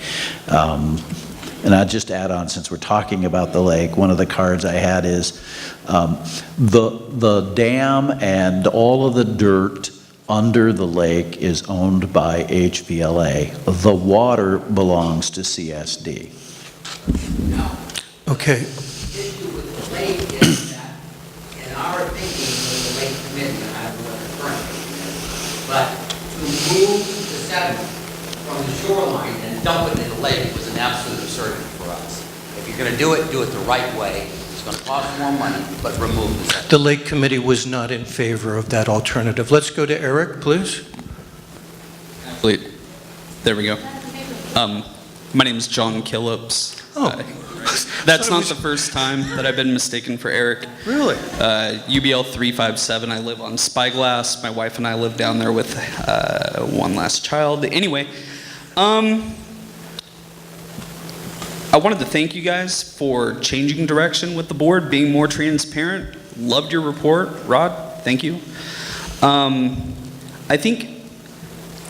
And I'll just add on, since we're talking about the lake, one of the cards I had is the dam and all of the dirt under the lake is owned by HVLA. The water belongs to CSD. Okay. issue with the lake is that, in our thinking with the lake committee, and I don't know what the current but to move the sediment from the shoreline and dump it in the lake was an absolute absurdity for us. If you're going to do it the right way. It's going to cost more money, but remove the sediment. The Lake Committee was not in favor of that alternative. Let's go to Eric, please. Wait, there we go. My name is John Killips. That's not the first time that I've been mistaken for Eric. Really? UBL 357. I live on Spyglass. My wife and I live down there with one last child. Anyway, I wanted to thank you guys for changing direction with the board, being more transparent. Loved your report. Rod, thank you. I think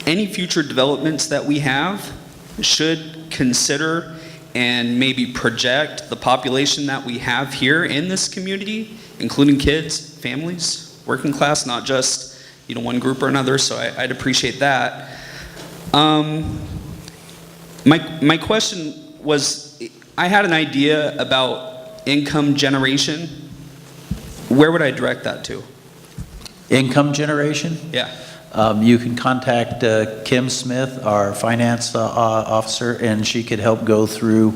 any future developments that we have should consider and maybe project the population that we have here in this community, including kids, families, working class, not just one group or another, so I'd appreciate that. My question was, I had an idea about income generation. Where would I direct that to? Income generation? Yeah. You can contact Kim Smith, our finance officer, and she could help go through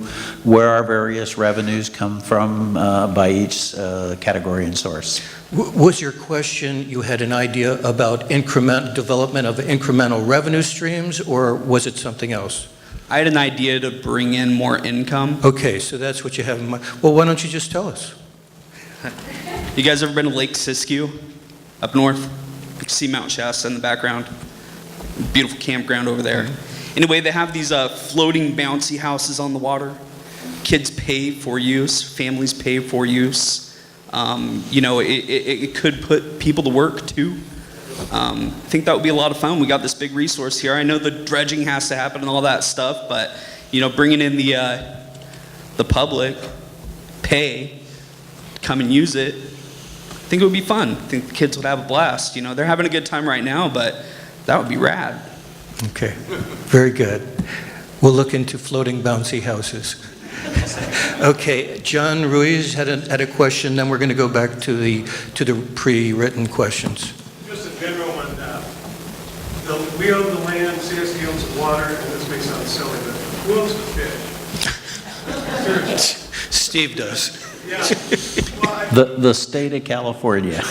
where our various revenues come from by each category and source. Was your question, you had an idea about development of incremental revenue streams, or was it something else? I had an idea to bring in more income. Okay, so that's what you have in mind. Well, why don't you just tell us? You guys ever been to Lake Siskiyou up north? You can see Mount Shasta in the background. Beautiful campground over there. Anyway, they have these floating bouncy houses on the water. Kids pay for use, families pay for use. It could put people to work too. I think that would be a lot of fun. We got this big resource here. I know the dredging has to happen and all that stuff, but bringing in the public, pay, come and use it, I think it would be fun. I think the kids would have a blast. They're having a good time right now, but that would be rad. Okay, very good. We'll look into floating bouncy houses. Okay, John Ruiz had a question, then we're going to go back to the pre-written questions. Just a general one. We own the land, CSD owns the water, and this may sound silly, but who owns the fish? Steve does. Yeah. The state of California.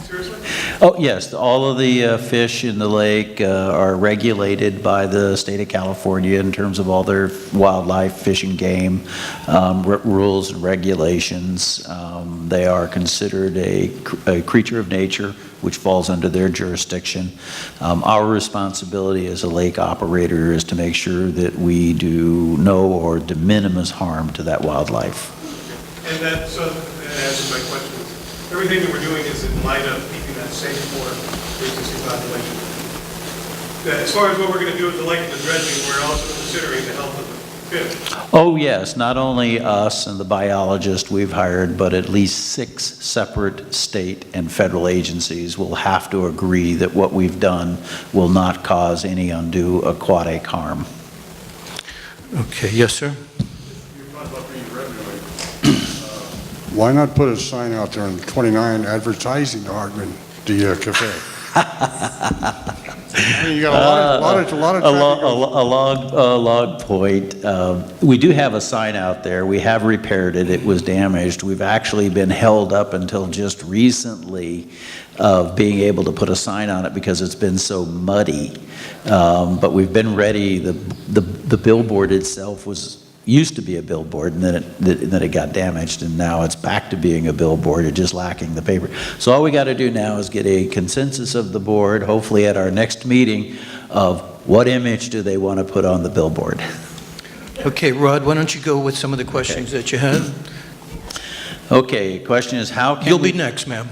Seriously? Oh, yes, all of the fish in the lake are regulated by the state of California in terms of all their wildlife, fish and game rules and regulations. They are considered a creature of nature, which falls under their jurisdiction. Our responsibility as a lake operator is to make sure that we do no or de minimis harm to that wildlife. And that answers my question. Everything that we're doing is in light of keeping that safe for the existing population. As far as what we're going to do with the lake and the dredging, we're also considering the health of the fish. Oh, yes, not only us and the biologist we've hired, but at least 6 separate state and federal agencies will have to agree that what we've done will not cause any undue aquatic harm. Okay, yes, sir? Why not put a sign out there on 29 advertising the Hartman, the cafe? I mean, you got a lot of traffic. A log point. We do have a sign out there. We have repaired it. It was damaged. We've actually been held up until just recently of being able to put a sign on it because it's been so muddy. But we've been ready. The billboard itself used to be a billboard, and then it got damaged, and now it's back to being a billboard. It's just lacking the paper. So all we got to do now is get a consensus of the board, hopefully at our next meeting, of what image do they want to put on the billboard. Okay, Rod, why don't you go with some of the questions that you had? Okay, question is how can You'll be next, ma'am.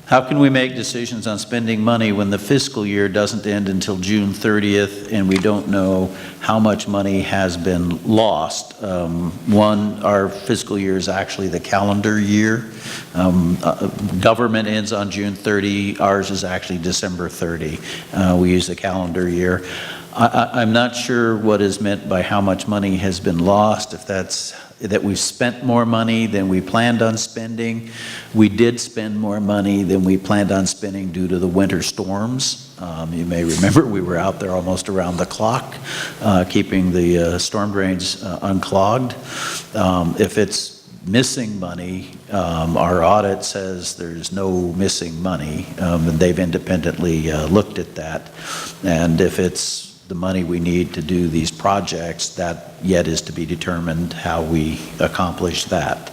How can we make decisions on spending money when the fiscal year doesn't end until June 30th and we don't know how much money has been lost? One, our fiscal year is actually the calendar year. Government ends on June 30. Ours is actually December 30. We use the calendar year. I'm not sure what is meant by how much money has been lost, if that's that we've spent more money than we planned on spending. We did spend more money than we planned on spending due to the winter storms. You may remember we were out there almost around the clock, keeping the storm drains unclogged. If it's missing money, our audit says there's no missing money, and they've independently looked at that. And if it's the money we need to do these projects, that yet is to be determined how we accomplish that.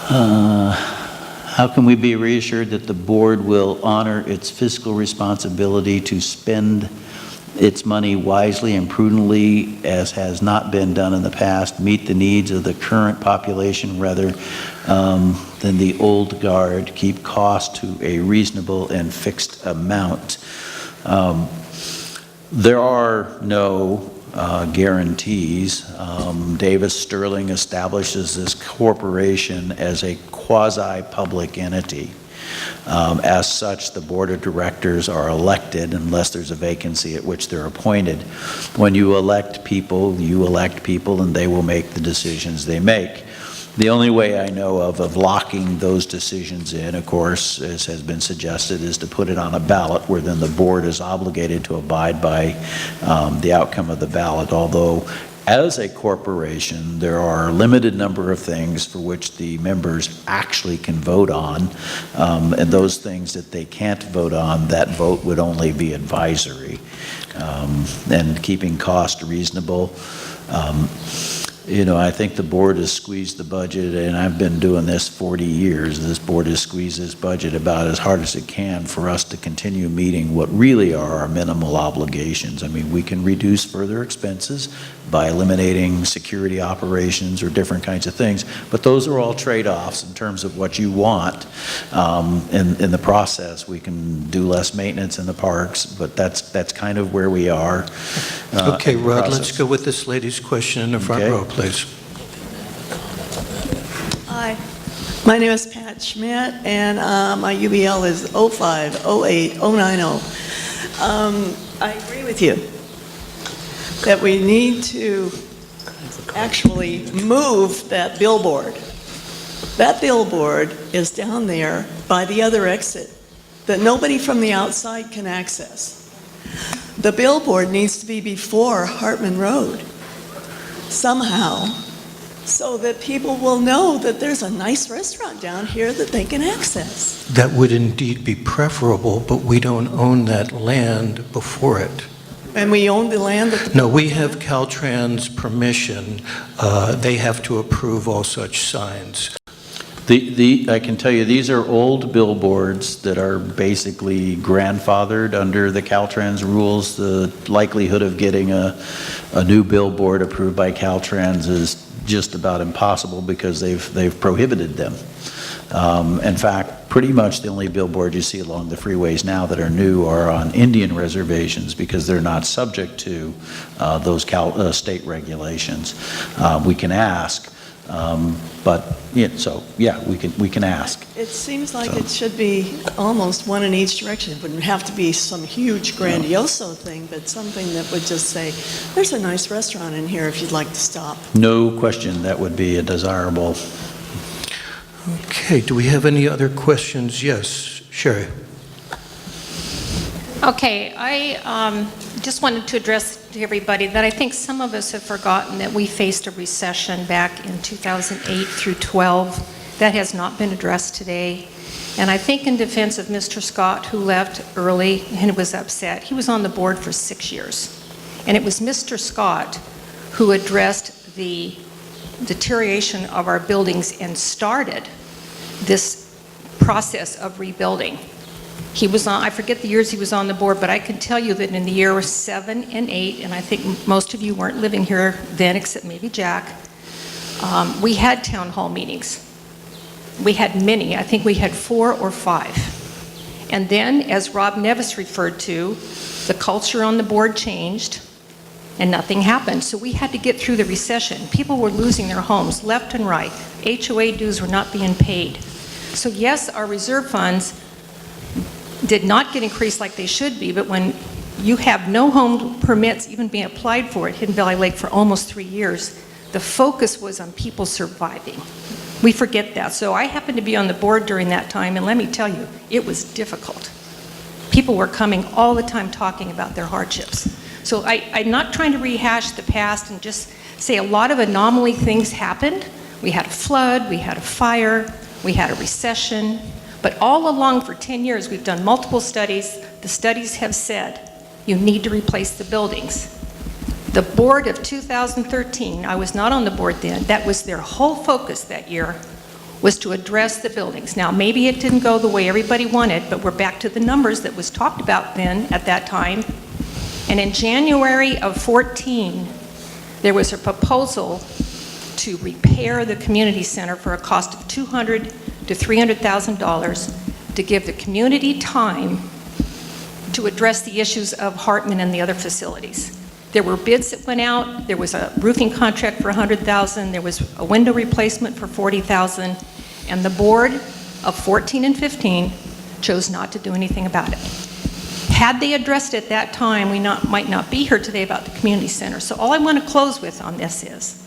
How can we be reassured that the board will honor its fiscal responsibility to spend its money wisely and prudently, as has not been done in the past, meet the needs of the current population rather than the old guard, keep costs to a reasonable and fixed amount? There are no guarantees. Davis Sterling establishes this corporation as a quasi-public entity. As such, the board of directors are elected unless there's a vacancy at which they're appointed. When you elect people and they will make the decisions they make. The only way I know of locking those decisions in, of course, as has been suggested, is to put it on a ballot where then the board is obligated to abide by the outcome of the ballot. Although, as a corporation, there are a limited number of things for which the members actually can vote on, and those things that they can't vote on, that vote would only be advisory. And keeping cost reasonable. You know, I think the board has squeezed the budget, and I've been doing this 40 years. This board has squeezed this budget about as hard as it can for us to continue meeting what really are our minimal obligations. I mean, we can reduce further expenses by eliminating security operations or different kinds of things, but those are all trade-offs in terms of what you want. In the process, we can do less maintenance in the parks, but that's kind of where we are. Okay, Rod, let's go with this lady's question in the front row, please. Hi, my name is Pat Schmidt, and my UBL is 0508090. I agree with you that we need to actually move that billboard. That billboard is down there by the other exit that nobody from the outside can access. The billboard needs to be before Hartman Road somehow, so that people will know that there's a nice restaurant down here that they can access. That would indeed be preferable, but we don't own that land before it. And we own the land that the... No, we have Caltrans permission. They have to approve all such signs. I can tell you, these are old billboards that are basically grandfathered under the Caltrans rules. The likelihood of getting a new billboard approved by Caltrans is just about impossible because they've prohibited them. In fact, pretty much the only billboard you see along the freeways now that are new are on Indian reservations because they're not subject to those state regulations. We can ask. But yeah, so yeah, we can ask. It seems like it should be almost one in each direction. It wouldn't have to be some huge grandioso thing, but something that would just say, there's a nice restaurant in here if you'd like to stop. No question, that would be a desirable. Okay, do we have any other questions? Yes, Sherry. Okay, I just wanted to address to everybody that I think some of us have forgotten that we faced a recession back in 2008 through 12. That has not been addressed today. And I think in defense of Mr. Scott, who left early and was upset, he was on the board for 6 years. And it was Mr. Scott who addressed the deterioration of our buildings and started this process of rebuilding. He was on, I forget the years he was on the board, but I can tell you that in the year 7 and 8, and I think most of you weren't living here then except maybe Jack, we had town hall meetings. We had many. I think we had 4 or 5. And then, as Rob Nevis referred to, the culture on the board changed and nothing happened. So we had to get through the recession. People were losing their homes left and right. HOA dues were not being paid. So yes, our reserve funds did not get increased like they should be, but when you have no home permits even being applied for at Hidden Valley Lake for almost 3 years, the focus was on people surviving. We forget that. So I happened to be on the board during that time, and let me tell you, it was difficult. People were coming all the time talking about their hardships. So I'm not trying to rehash the past and just say a lot of anomaly things happened. We had a flood, we had a fire, we had a recession, but all along for 10 years we've done multiple studies. The studies have said you need to replace the buildings. The board of 2013, I was not on the board then, that was their whole focus that year, was to address the buildings. Now maybe it didn't go the way everybody wanted, but we're back to the numbers that was talked about then at that time. And in January of 14, there was a proposal to repair the community center for a cost of $200,000 to $300,000 to give the community time to address the issues of Hartman and the other facilities. There were bids that went out. There was a roofing contract for $100,000. There was a window replacement for $40,000. And the board of 14 and 15 chose not to do anything about it. Had they addressed it at that time, we might not be here today about the community center. So all I want to close with on this is,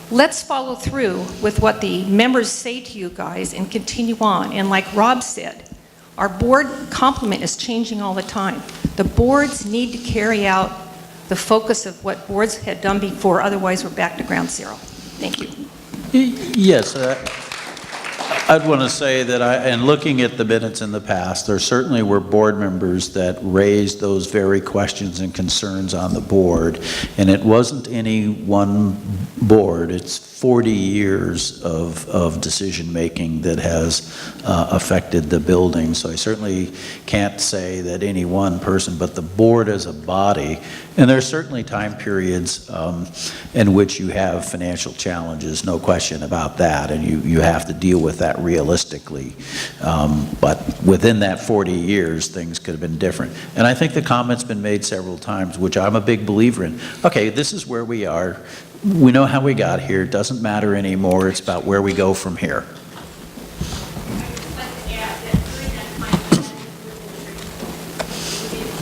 let's follow through with what the members say to you guys and continue on. And like Rob said, our board complement is changing all the time. The boards need to carry out the focus of what boards had done before, otherwise we're back to ground zero. Thank you. Yes, I'd want to say that in looking at the minutes in the past, there certainly were board members that raised those very questions and concerns on the board, and it wasn't any one board. It's 40 years of decision-making that has affected the building. So I certainly can't say that any one person, but the board as a body, and there's certainly time periods in which you have financial challenges, no question about that, and you have to deal with that realistically. But within that 40 years, things could have been different. And I think the comment's been made several times, which I'm a big believer in. Okay, this is where we are. We know how we got here. It doesn't matter anymore. It's about where we go from here.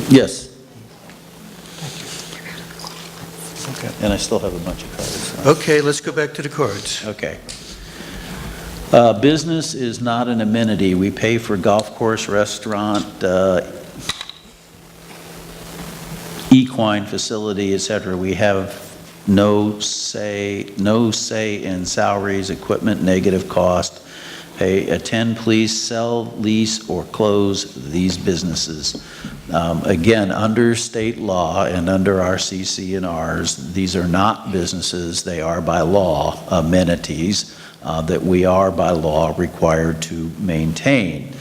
Yes. Okay. And I still have a bunch of cards. Okay, let's go back to the cards. Okay. Business is not an amenity. We pay for golf course, restaurant, equine facility, etc. We have no say in salaries, equipment, negative cost. Attend, please, sell, lease, or close these businesses. Again, under state law and under our CC&Rs, these are not businesses. They are by law amenities that we are by law required to maintain.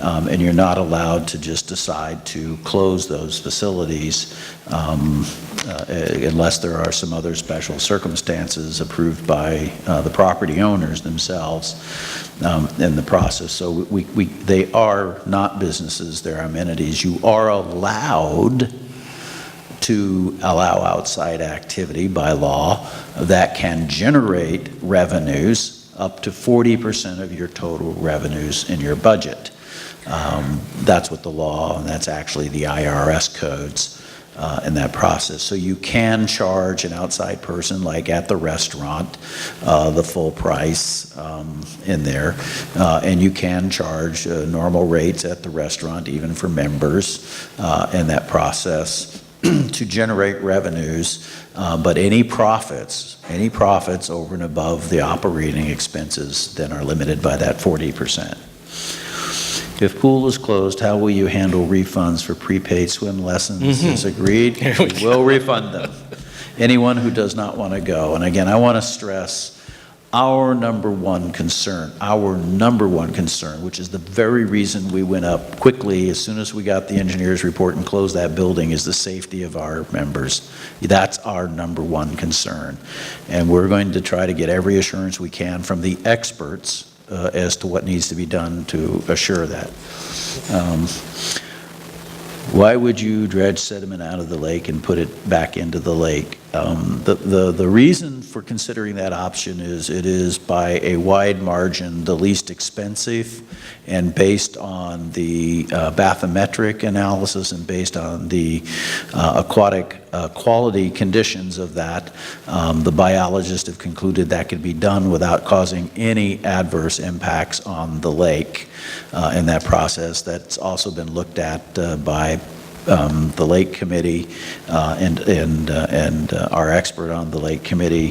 And you're not allowed to just decide to close those facilities unless there are some other special circumstances approved by the property owners themselves in the process. So they are not businesses, they're amenities. You are allowed to allow outside activity by law that can generate revenues up to 40% of your total revenues in your budget. That's what the law, and that's actually the IRS codes in that process. So you can charge an outside person, like at the restaurant, the full price in there, and you can charge normal rates at the restaurant, even for members in that process to generate revenues, but any profits over and above the operating expenses then are limited by that 40%. If pool is closed, how will you handle refunds for prepaid swim lessons? Is agreed? We will refund them. Anyone who does not want to go. And again, I want to stress our number one concern, which is the very reason we went up quickly as soon as we got the engineer's report and closed that building, is the safety of our members. That's our number one concern. And we're going to try to get every assurance we can from the experts as to what needs to be done to assure that. Why would you dredge sediment out of the lake and put it back into the lake? The reason for considering that option is it is by a wide margin the least expensive, and based on the bathymetric analysis and based on the aquatic quality conditions of that, the biologists have concluded that could be done without causing any adverse impacts on the lake in that process. That's also been looked at by the Lake Committee and our expert on the Lake Committee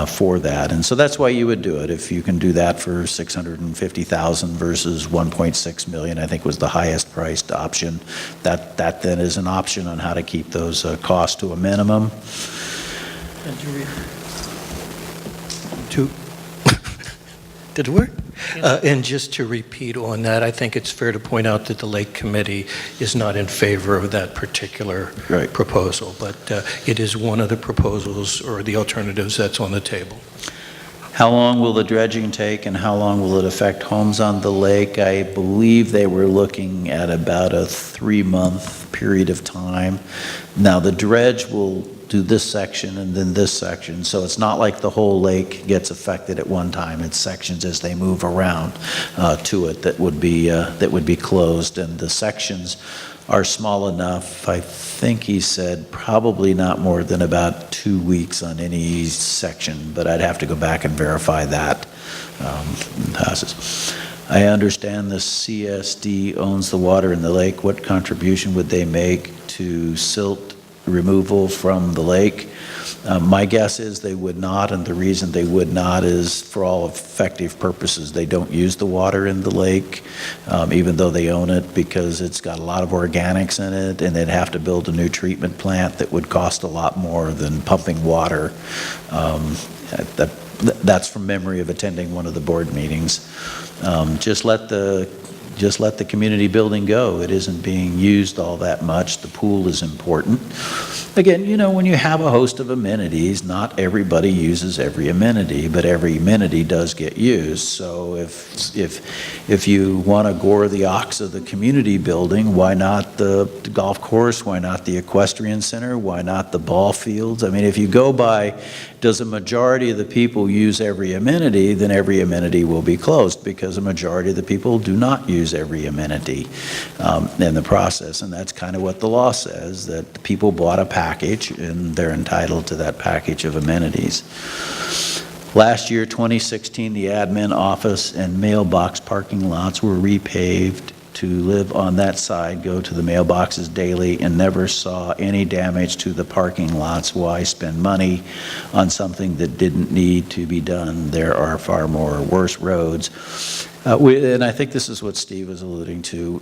for that. And so that's why you would do it. If you can do that for $650,000 versus $1.6 million, I think was the highest priced option. That then is an option on how to keep those costs to a minimum. Did it work? And just to repeat on that, I think it's fair to point out that the Lake Committee is not in favor of that particular proposal, but it is one of the proposals or the alternatives that's on the table. How long will the dredging take, and how long will it affect homes on the lake? I believe they were looking at about a 3-month period of time. Now, the dredge will do this section and then this section, so it's not like the whole lake gets affected at one time. It's sections as they move around to it that would be closed, and the sections are small enough. I think he said probably not more than about 2 weeks on any section, but I'd have to go back and verify that. I understand the CSD owns the water in the lake. What contribution would they make to silt removal from the lake? My guess is they would not, and the reason they would not is for all effective purposes. They don't use the water in the lake, even though they own it, because it's got a lot of organics in it, and they'd have to build a new treatment plant that would cost a lot more than pumping water. That's from memory of attending one of the board meetings. Just let the community building go. It isn't being used all that much. The pool is important. Again, you know, when you have a host of amenities, not everybody uses every amenity, but every amenity does get used. So if you want to gore the ox of the community building, why not the golf course? Why not the equestrian center? Why not the ball fields? I mean, if you go by, does a majority of the people use every amenity, then every amenity will be closed, because a majority of the people do not use every amenity in the process. And that's kind of what the law says, that people bought a package and they're entitled to that package of amenities. Last year, 2016, the admin office and mailbox parking lots were repaved to live on that side, go to the mailboxes daily, and never saw any damage to the parking lots. Why spend money on something that didn't need to be done? There are far more worse roads. And I think this is what Steve was alluding to.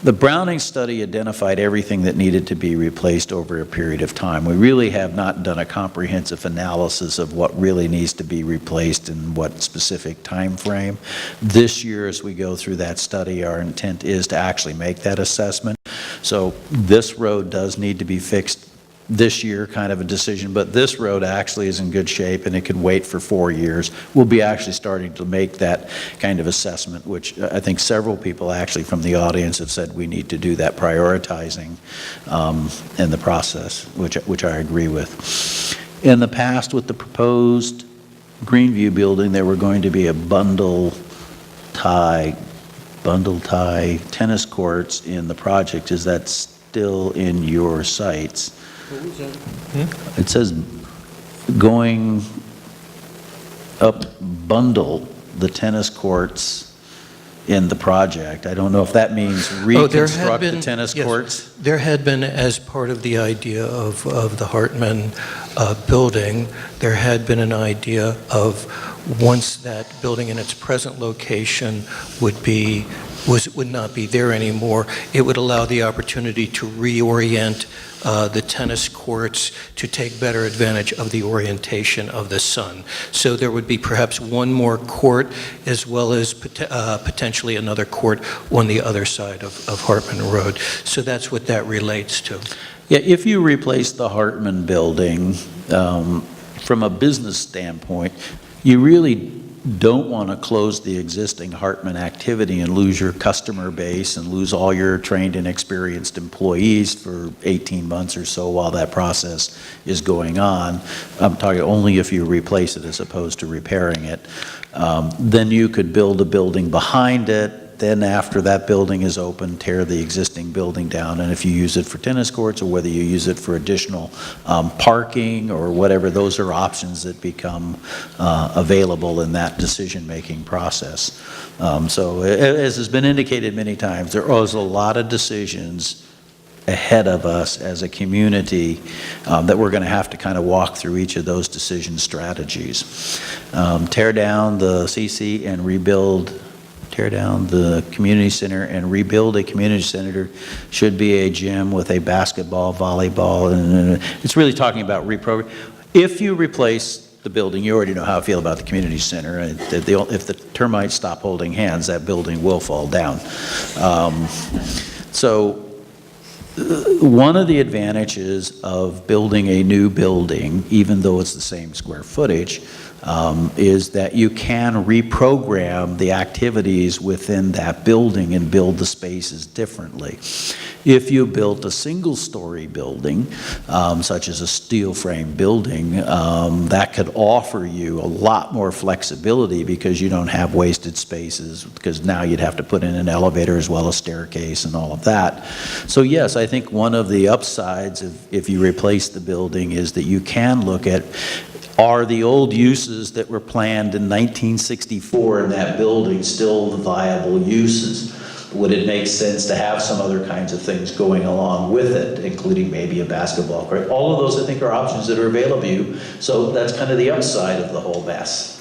The Browning study identified everything that needed to be replaced over a period of time. We really have not done a comprehensive analysis of what really needs to be replaced in what specific time frame. This year, as we go through that study, our intent is to actually make that assessment. So this road does need to be fixed this year, kind of a decision, but this road actually is in good shape and it could wait for 4 years. We'll be actually starting to make that kind of assessment, which I think several people actually from the audience have said we need to do that prioritizing in the process, which I agree with. In the past, with the proposed Greenview building, there were going to be a bundle tie tennis courts in the project. Is that still in your sights? What was that? It says going up bundle the tennis courts in the project. I don't know if that means reconstruct the tennis courts. There had been, as part of the idea of the Hartman building, there had been an idea of once that building in its present location would not be there anymore, it would allow the opportunity to reorient the tennis courts to take better advantage of the orientation of the sun. So there would be perhaps one more court, as well as potentially another court on the other side of Hartman Road. So that's what that relates to. Yeah, if you replace the Hartman building, from a business standpoint, you really don't want to close the existing Hartman activity and lose your customer base and lose all your trained and experienced employees for 18 months or so while that process is going on. I'm talking only if you replace it as opposed to repairing it. Then you could build a building behind it. Then after that building is open, tear the existing building down, and if you use it for tennis courts or whether you use it for additional parking or whatever, those are options that become available in that decision-making process. So as has been indicated many times, there is a lot of decisions ahead of us as a community that we're going to have to kind of walk through each of those decision strategies. Tear down the CC and rebuild. Tear down the community center and rebuild a community center. Should be a gym with a basketball, volleyball, and it's really talking about reprogram. If you replace the building, you already know how I feel about the community center. If the termites stop holding hands, that building will fall down. So one of the advantages of building a new building, even though it's the same square footage, is that you can reprogram the activities within that building and build the spaces differently. If you built a single-story building, such as a steel frame building, that could offer you a lot more flexibility because you don't have wasted spaces, because now you'd have to put in an elevator as well as staircase and all of that. So yes, I think one of the upsides if you replace the building is that you can look at, are the old uses that were planned in 1964 in that building still the viable uses? Would it make sense to have some other kinds of things going along with it, including maybe a basketball court? All of those, I think, are options that are available to you. So that's kind of the upside of the whole mess.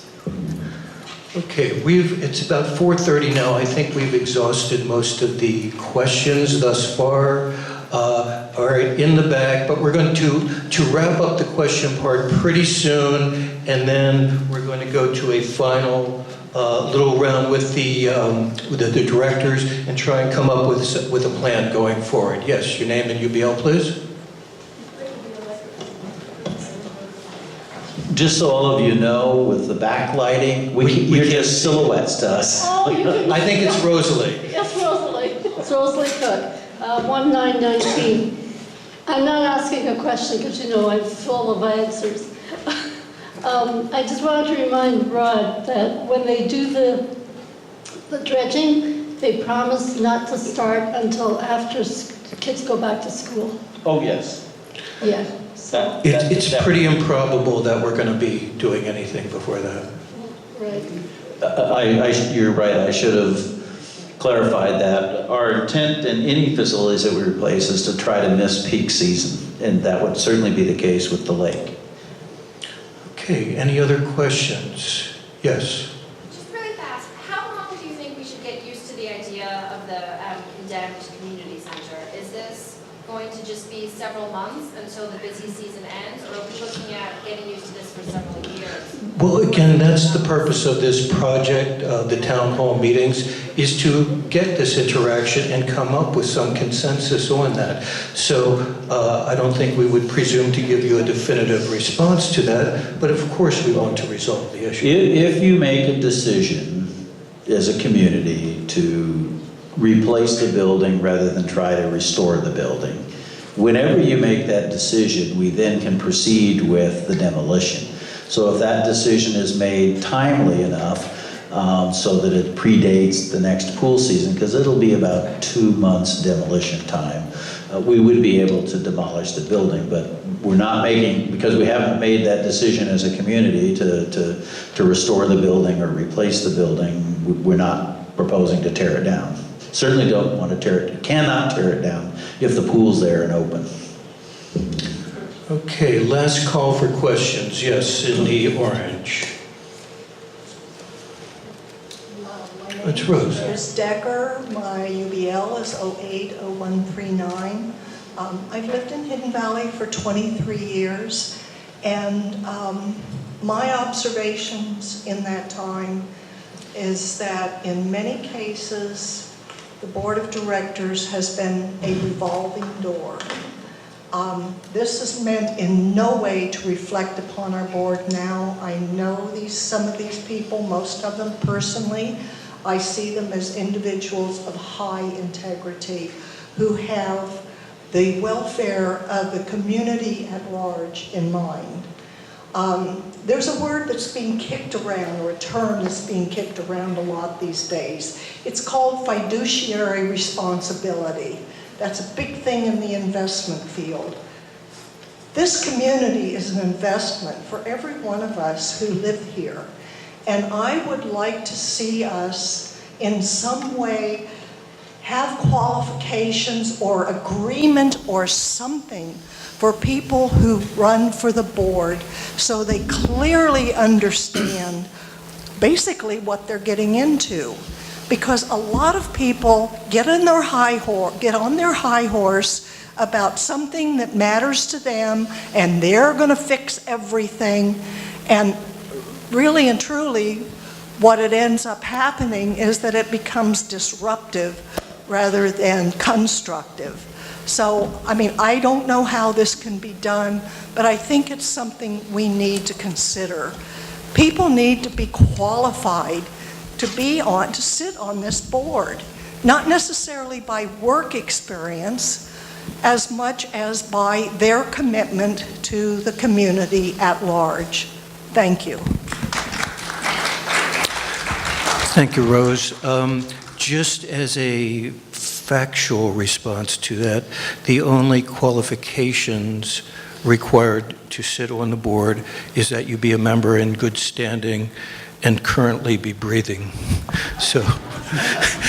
Okay, it's about 4:30 now. I think we've exhausted most of the questions thus far. All right, in the back, but we're going to wrap up the question part pretty soon, and then we're going to go to a final little round with the directors and try and come up with a plan going forward. Yes, your name and UBL, please. Just so all of you know, with the backlighting, you're just silhouettes to us. Oh, you can, I think it's Rosalie. Yes, Rosalie. It's Rosalie Cook, 1919. I'm not asking a question because, you know, I'm full of answers. I just wanted to remind Rod that when they do the dredging, they promise not to start until after kids go back to school. Oh, yes. Yeah. It's pretty improbable that we're going to be doing anything before that. Right. You're right. I should have clarified that. Our intent in any facilities that we replace is to try to miss peak season, and that would certainly be the case with the lake. Okay, any other questions? Yes. Just really fast, how long do you think we should get used to the idea of the condemned community center? Is this going to just be several months until the busy season ends, or are we looking at getting used to this for several years? Well, again, that's the purpose of this project, the town hall meetings, is to get this interaction and come up with some consensus on that. So I don't think we would presume to give you a definitive response to that, but of course we want to resolve the issue. If you make a decision as a community to replace the building rather than try to restore the building, whenever you make that decision, we then can proceed with the demolition. So if that decision is made timely enough so that it predates the next pool season, because it'll be about 2 months demolition time, we would be able to demolish the building. But we're not making, because we haven't made that decision as a community to restore the building or replace the building, we're not proposing to tear it down. Certainly don't want to tear it, cannot tear it down if the pool's there and open. Okay, last call for questions. Yes, in the orange. It's Rose. Ms. Decker, my UBL is 080139. I've lived in Hidden Valley for 23 years, and my observations in that time is that in many cases, the board of directors has been a revolving door. This is meant in no way to reflect upon our board now. I know some of these people, most of them personally. I see them as individuals of high integrity who have the welfare of the community at large in mind. There's a word that's being kicked around, or a term that's being kicked around a lot these days. It's called fiduciary responsibility. That's a big thing in the investment field. This community is an investment for every one of us who live here. And I would like to see us in some way have qualifications or agreement or something for people who run for the board so they clearly understand basically what they're getting into. Because a lot of people get on their high horse about something that matters to them, and they're going to fix everything. And really and truly, what it ends up happening is that it becomes disruptive rather than constructive. So, I mean, I don't know how this can be done, but I think it's something we need to consider. People need to be qualified to sit on this board, not necessarily by work experience as much as by their commitment to the community at large. Thank you. Thank you, Rose. Just as a factual response to that, the only qualifications required to sit on the board is that you be a member in good standing and currently be breathing. So,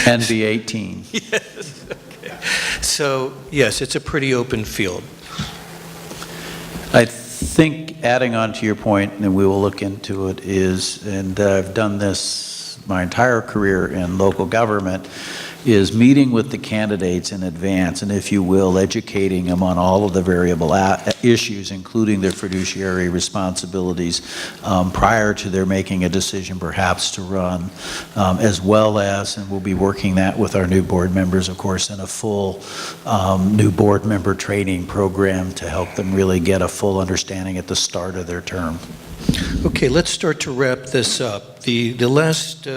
And be 18. yes. Okay. So, yes, it's a pretty open field. I think adding on to your point, and we will look into it, is, and I've done this my entire career in local government, is meeting with the candidates in advance, and if you will, educating them on all of the variable issues, including their fiduciary responsibilities, prior to their making a decision perhaps to run, as well as, and we'll be working that with our new board members, of course, in a full new board member training program to help them really get a full understanding at the start of their term. Okay, let's start to wrap this up. The last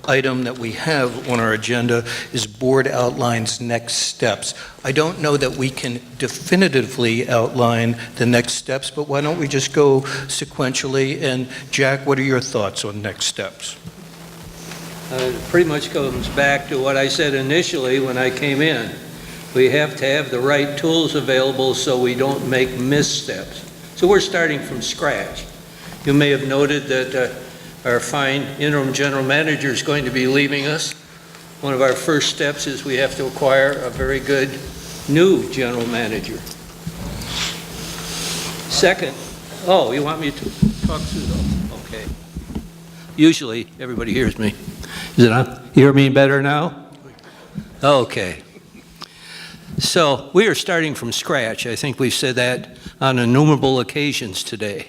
item that we have on our agenda is board outlines next steps. I don't know that we can definitively outline the next steps, but why don't we just go sequentially? And Jack, what are your thoughts on next steps? It pretty much comes back to what I said initially when I came in. We have to have the right tools available so we don't make missteps. So we're starting from scratch. You may have noted that our fine interim general manager is going to be leaving us. One of our first steps is we have to acquire a very good new general manager. Second, oh, you want me to talk through those? Okay. Usually, everybody hears me. Is it on? You hear me better now? Okay. So we are starting from scratch. I think we've said that on innumerable occasions today.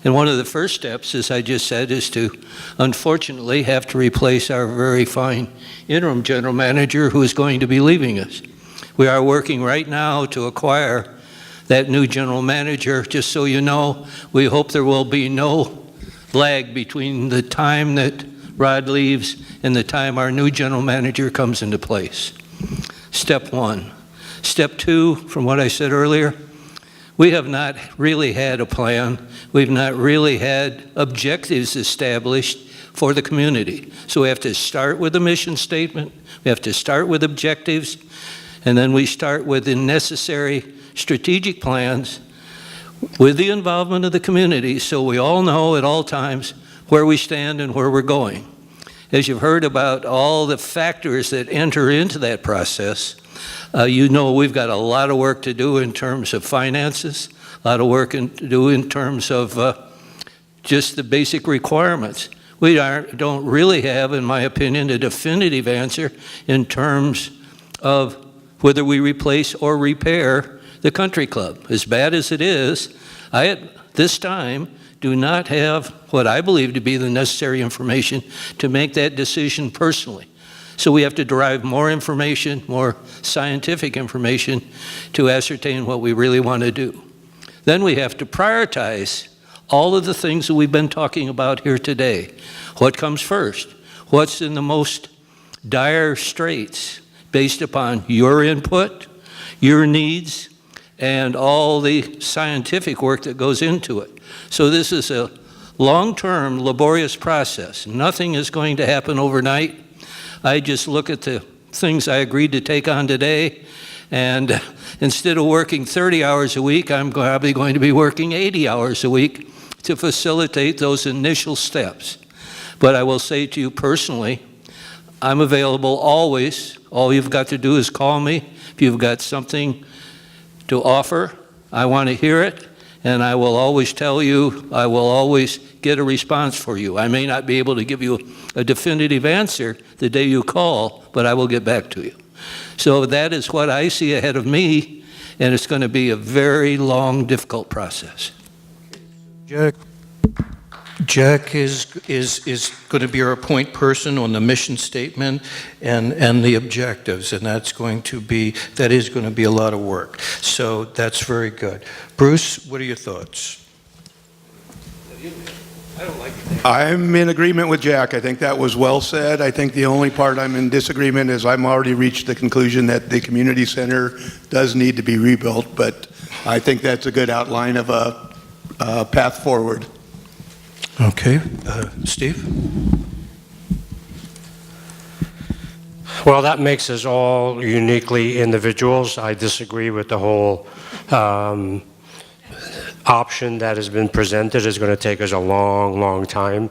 And one of the first steps, as I just said, is to, unfortunately, have to replace our very fine interim general manager who is going to be leaving us. We are working right now to acquire that new general manager. Just so you know, we hope there will be no lag between the time that Rod leaves and the time our new general manager comes into place. Step one. Step two, from what I said earlier, we have not really had a plan. We've not really had objectives established for the community. So we have to start with a mission statement. We have to start with objectives. And then we start with the necessary strategic plans with the involvement of the community so we all know at all times where we stand and where we're going. As you've heard about all the factors that enter into that process, you know we've got a lot of work to do in terms of finances, a lot of work to do in terms of just the basic requirements. We don't really have, in my opinion, a definitive answer in terms of whether we replace or repair the country club. As bad as it is, I at this time do not have what I believe to be the necessary information to make that decision personally. So we have to derive more information, more scientific information to ascertain what we really want to do. Then we have to prioritize all of the things that we've been talking about here today. What comes first? What's in the most dire straits based upon your input, your needs, and all the scientific work that goes into it. So this is a long-term, laborious process. Nothing is going to happen overnight. I just look at the things I agreed to take on today, and instead of working 30 hours a week, I'm probably going to be working 80 hours a week to facilitate those initial steps. But I will say to you personally, I'm available always. All you've got to do is call me. If you've got something to offer, I want to hear it, and I will always tell you, I will always get a response for you. I may not be able to give you a definitive answer the day you call, but I will get back to you. So that is what I see ahead of me, and it's going to be a very long, difficult process. Jack is going to be our point person on the mission statement and the objectives, and that is going to be a lot of work. So that's very good. Bruce, what are your thoughts? I'm in agreement with Jack. I think that was well said. I think the only part I'm in disagreement is I'm already reached the conclusion that the community center does need to be rebuilt, but I think that's a good outline of a path forward. Okay. Steve? Well, that makes us all uniquely individuals. I disagree with the whole option that has been presented. Is going to take us a long, long time.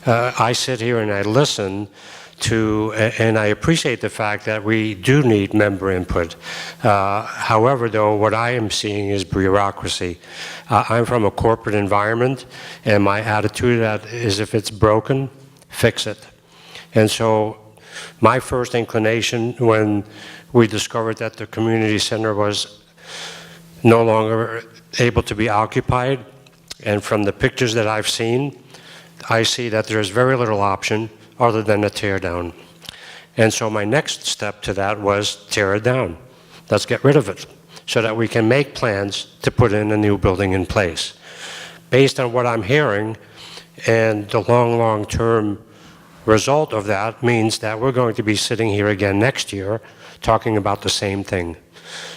I sit here and I listen to, and I appreciate the fact that we do need member input. However, though, what I am seeing is bureaucracy. I'm from a corporate environment, and my attitude is if it's broken, fix it. And so my first inclination when we discovered that the community center was no longer able to be occupied, and from the pictures that I've seen, I see that there's very little option other than a tear down. And so my next step to that was tear it down. Let's get rid of it so that we can make plans to put in a new building in place. Based on what I'm hearing, and the long-term result of that means that we're going to be sitting here again next year talking about the same thing.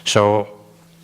So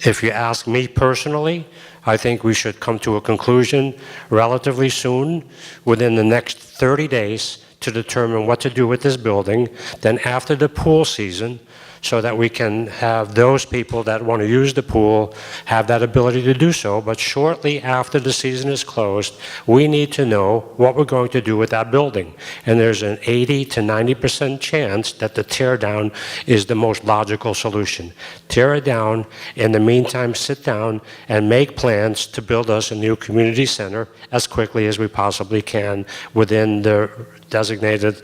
if you ask me personally, I think we should come to a conclusion relatively soon, within the next 30 days, to determine what to do with this building. Then after the pool season, so that we can have those people that want to use the pool have that ability to do so. But shortly after the season is closed, we need to know what we're going to do with that building. And there's an 80 to 90% chance that the tear down is the most logical solution. Tear it down, in the meantime sit down and make plans to build us a new community center as quickly as we possibly can within the designated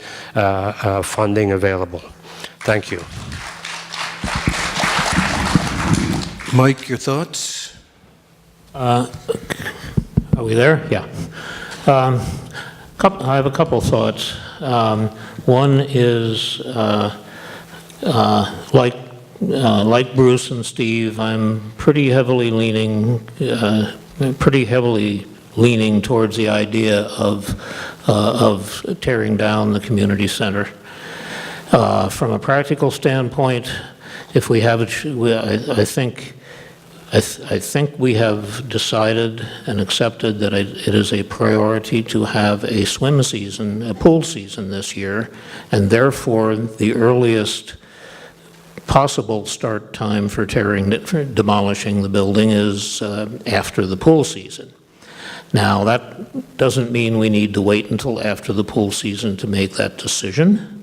funding available. Thank you. Mike, your thoughts? Are we there? Yeah. I have a couple thoughts. One is, like Bruce and Steve, I'm pretty heavily leaning towards the idea of tearing down the community center. From a practical standpoint, if we have I think we have decided and accepted that it is a priority to have a swim season, a pool season this year, and therefore the earliest possible start time for demolishing the building is after the pool season. Now, that doesn't mean we need to wait until after the pool season to make that decision.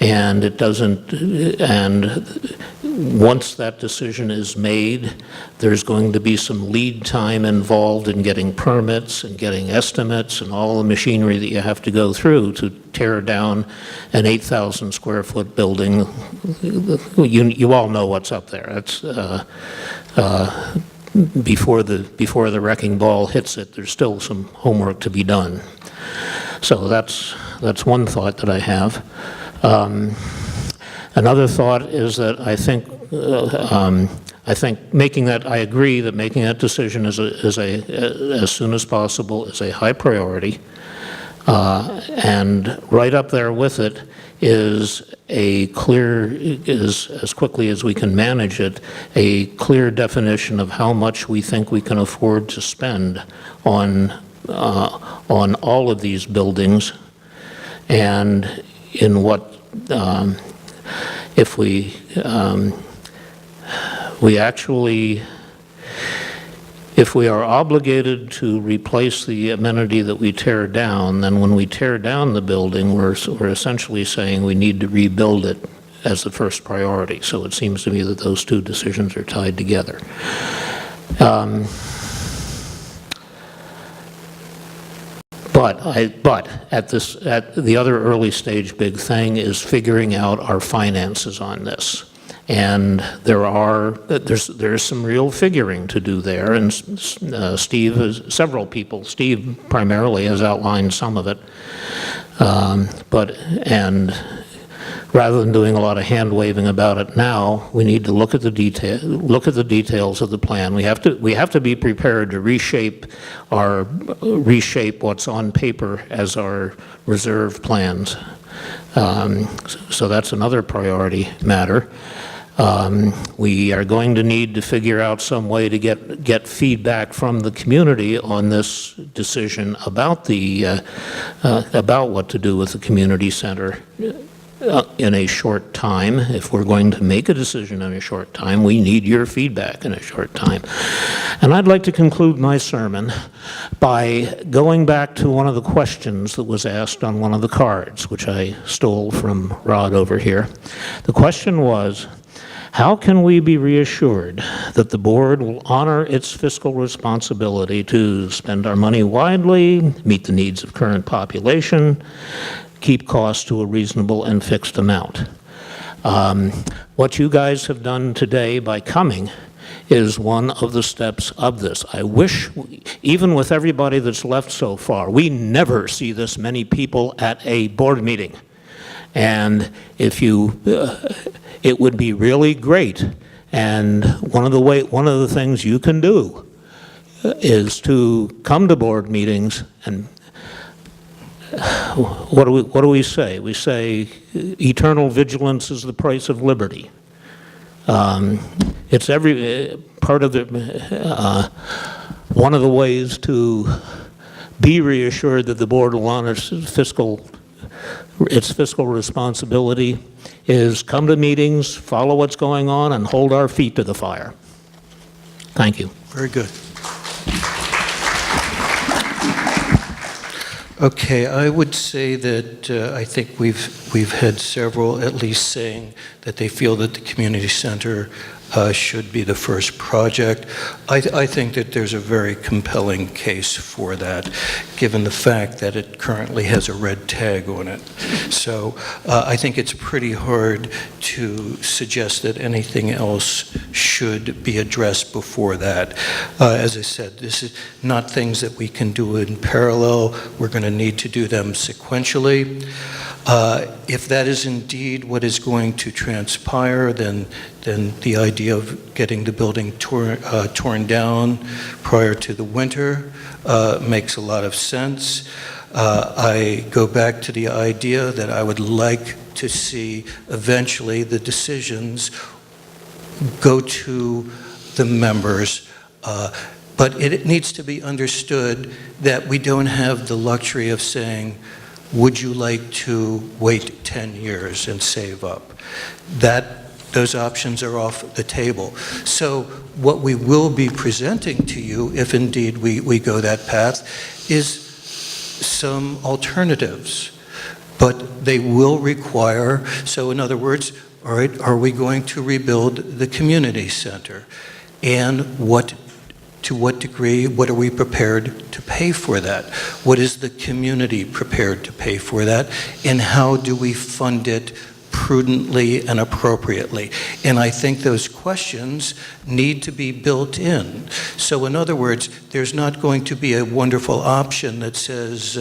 And it doesn't, and once that decision is made, there's going to be some lead time involved in getting permits and getting estimates and all the machinery that you have to go through to tear down an 8,000 square foot building. You all know what's up there. It's before the wrecking ball hits it, there's still some homework to be done. So that's one thought that I have. Another thought is that I think making that, I agree that making that decision as soon as possible is a high priority. And right up there with it is as quickly as we can manage it, a clear definition of how much we think we can afford to spend on all of these buildings, and in what, if we actually, if we are obligated to replace the amenity that we tear down, then when we tear down the building, we're essentially saying we need to rebuild it as the first priority. So it seems to me that those two decisions are tied together. But at the other early stage big thing is figuring out our finances on this. And there's some real figuring to do there, and several people, Steve primarily has outlined some of it. And rather than doing a lot of hand waving about it now, we need to look at the details of the plan. We have to be prepared to reshape what's on paper as our reserve plans. So that's another priority matter. We are going to need to figure out some way to get feedback from the community on this decision about about what to do with the community center in a short time. If we're going to make a decision in a short time, we need your feedback in a short time. And I'd like to conclude my sermon by going back to one of the questions that was asked on one of the cards, which I stole from Rod over here. The question was, how can we be reassured that the board will honor its fiscal responsibility to spend our money widely, meet the needs of current population, keep costs to a reasonable and fixed amount? What you guys have done today by coming is one of the steps of this. I wish, even with everybody that's left so far, we never see this many people at a board meeting. And if you, it would be really great. And one of the things you can do is to come to board meetings and what do we say? We say eternal vigilance is the price of liberty. It's every part of the one of the ways to be reassured that the board will honor its fiscal responsibility is come to meetings, follow what's going on, and hold our feet to the fire. Thank you. Very good. Okay, I would say that I think we've had several at least saying that they feel that the community center should be the first project. I think that there's a very compelling case for that, given the fact that it currently has a red tag on it. So I think it's pretty hard to suggest that anything else should be addressed before that. As I said, this is not things that we can do in parallel. We're going to need to do them sequentially. If that is indeed what is going to transpire, then the idea of getting the building torn down prior to the winter makes a lot of sense. I go back to the idea that I would like to see eventually the decisions go to the members, but it needs to be understood that we don't have the luxury of saying, would you like to wait 10 years and save up? Those options are off the table. So what we will be presenting to you, if indeed we go that path, is some alternatives. But they will require, so in other words, all right, are we going to rebuild the community center? And to what degree, what are we prepared to pay for that? What is the community prepared to pay for that? And how do we fund it prudently and appropriately? And I think those questions need to be built in. So in other words, there's not going to be a wonderful option that says,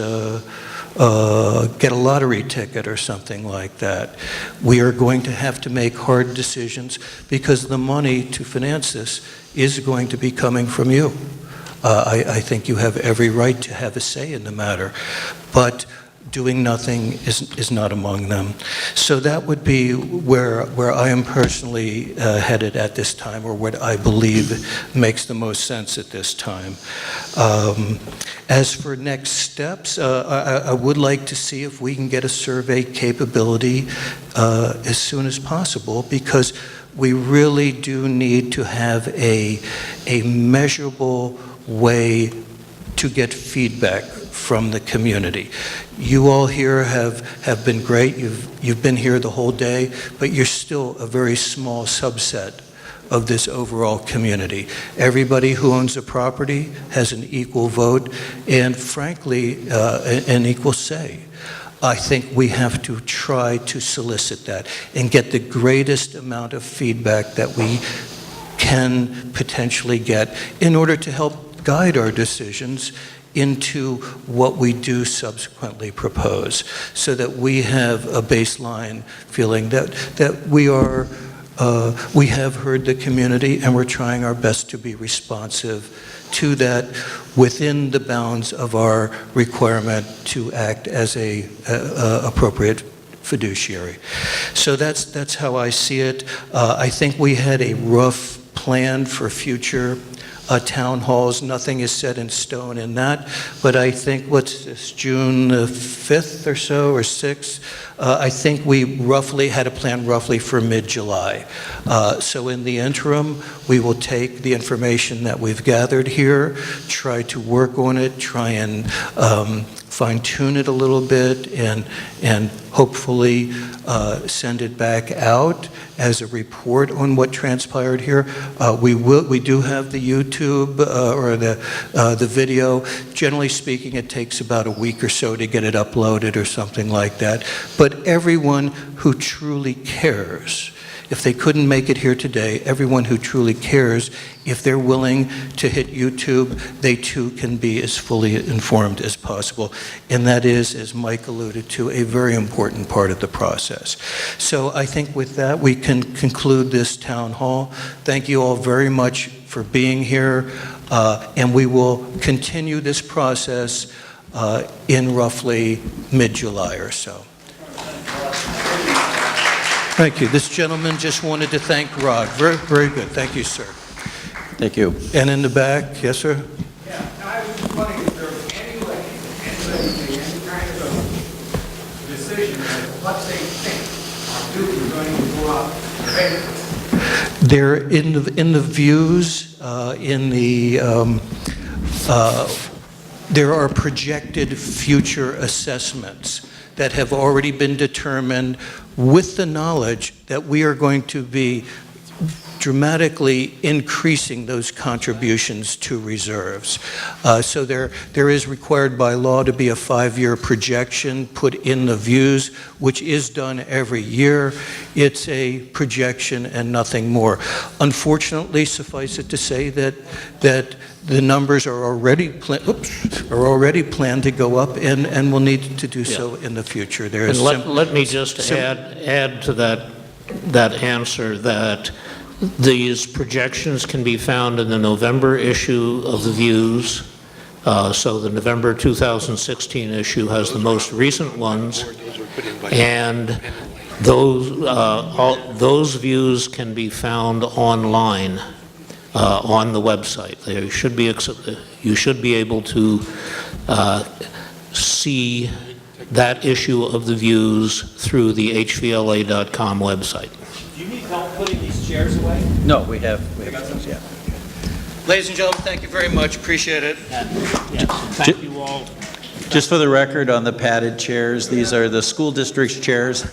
get a lottery ticket or something like that. We are going to have to make hard decisions because the money to finance this is going to be coming from you. I think you have every right to have a say in the matter, but doing nothing is not among them. So that would be where I am personally headed at this time, or what I believe makes the most sense at this time. As for next steps, I would like to see if we can get a survey capability as soon as possible, because we really do need to have a measurable way to get feedback from the community. You all here have been great. You've been here the whole day, but you're still a very small subset of this overall community. Everybody who owns a property has an equal vote and, frankly, an equal say. I think we have to try to solicit that and get the greatest amount of feedback that we can potentially get in order to help guide our decisions into what we do subsequently propose, so that we have a baseline feeling that we have heard the community and we're trying our best to be responsive to that within the bounds of our requirement to act as a appropriate fiduciary. So that's how I see it. I think we had a rough plan for future town halls. Nothing is set in stone in that, but I think, what's this, June 5th or so, or 6th? I think we roughly had a plan roughly for mid-July. So in the interim, we will take the information that we've gathered here, try to work on it, try and fine-tune it a little bit, and hopefully send it back out as a report on what transpired here. We do have the YouTube or the video. Generally speaking, it takes about a week or so to get it uploaded or something like that. But everyone who truly cares, if they couldn't make it here today, everyone who truly cares, if they're willing to hit YouTube, they too can be as fully informed as possible. And that is, as Mike alluded to, a very important part of the process. So I think with that, we can conclude this town hall. Thank you all very much for being here. And we will continue this process in roughly mid-July or so. Thank you. This gentleman just wanted to thank Rod. Very, very good. Thank you, sir. Thank you. And in the back, yes, sir? Yeah, I was just wondering if there was any way, any kind of a decision as to what they think our Duke is going to go out and pay. They're in the views, there are projected future assessments that have already been determined with the knowledge that we are going to be dramatically increasing those contributions to reserves. So there is required by law to be a 5-year projection put in the views, which is done every year. It's a projection and nothing more. Unfortunately, suffice it to say that the numbers are already planned to go up and will need to do so in the future. There is let me just add to that answer that these projections can be found in the November issue of the Views. So the November 2016 issue has the most recent ones, and those views can be found online on the website. You should be able to see that issue of the Views through the hvla.com website. Do you need help putting these chairs away? No, we have those, yeah. Ladies and gentlemen, thank you very much. Appreciate it. Thank you all. Just for the record, on the padded chairs, these are the school district's chairs.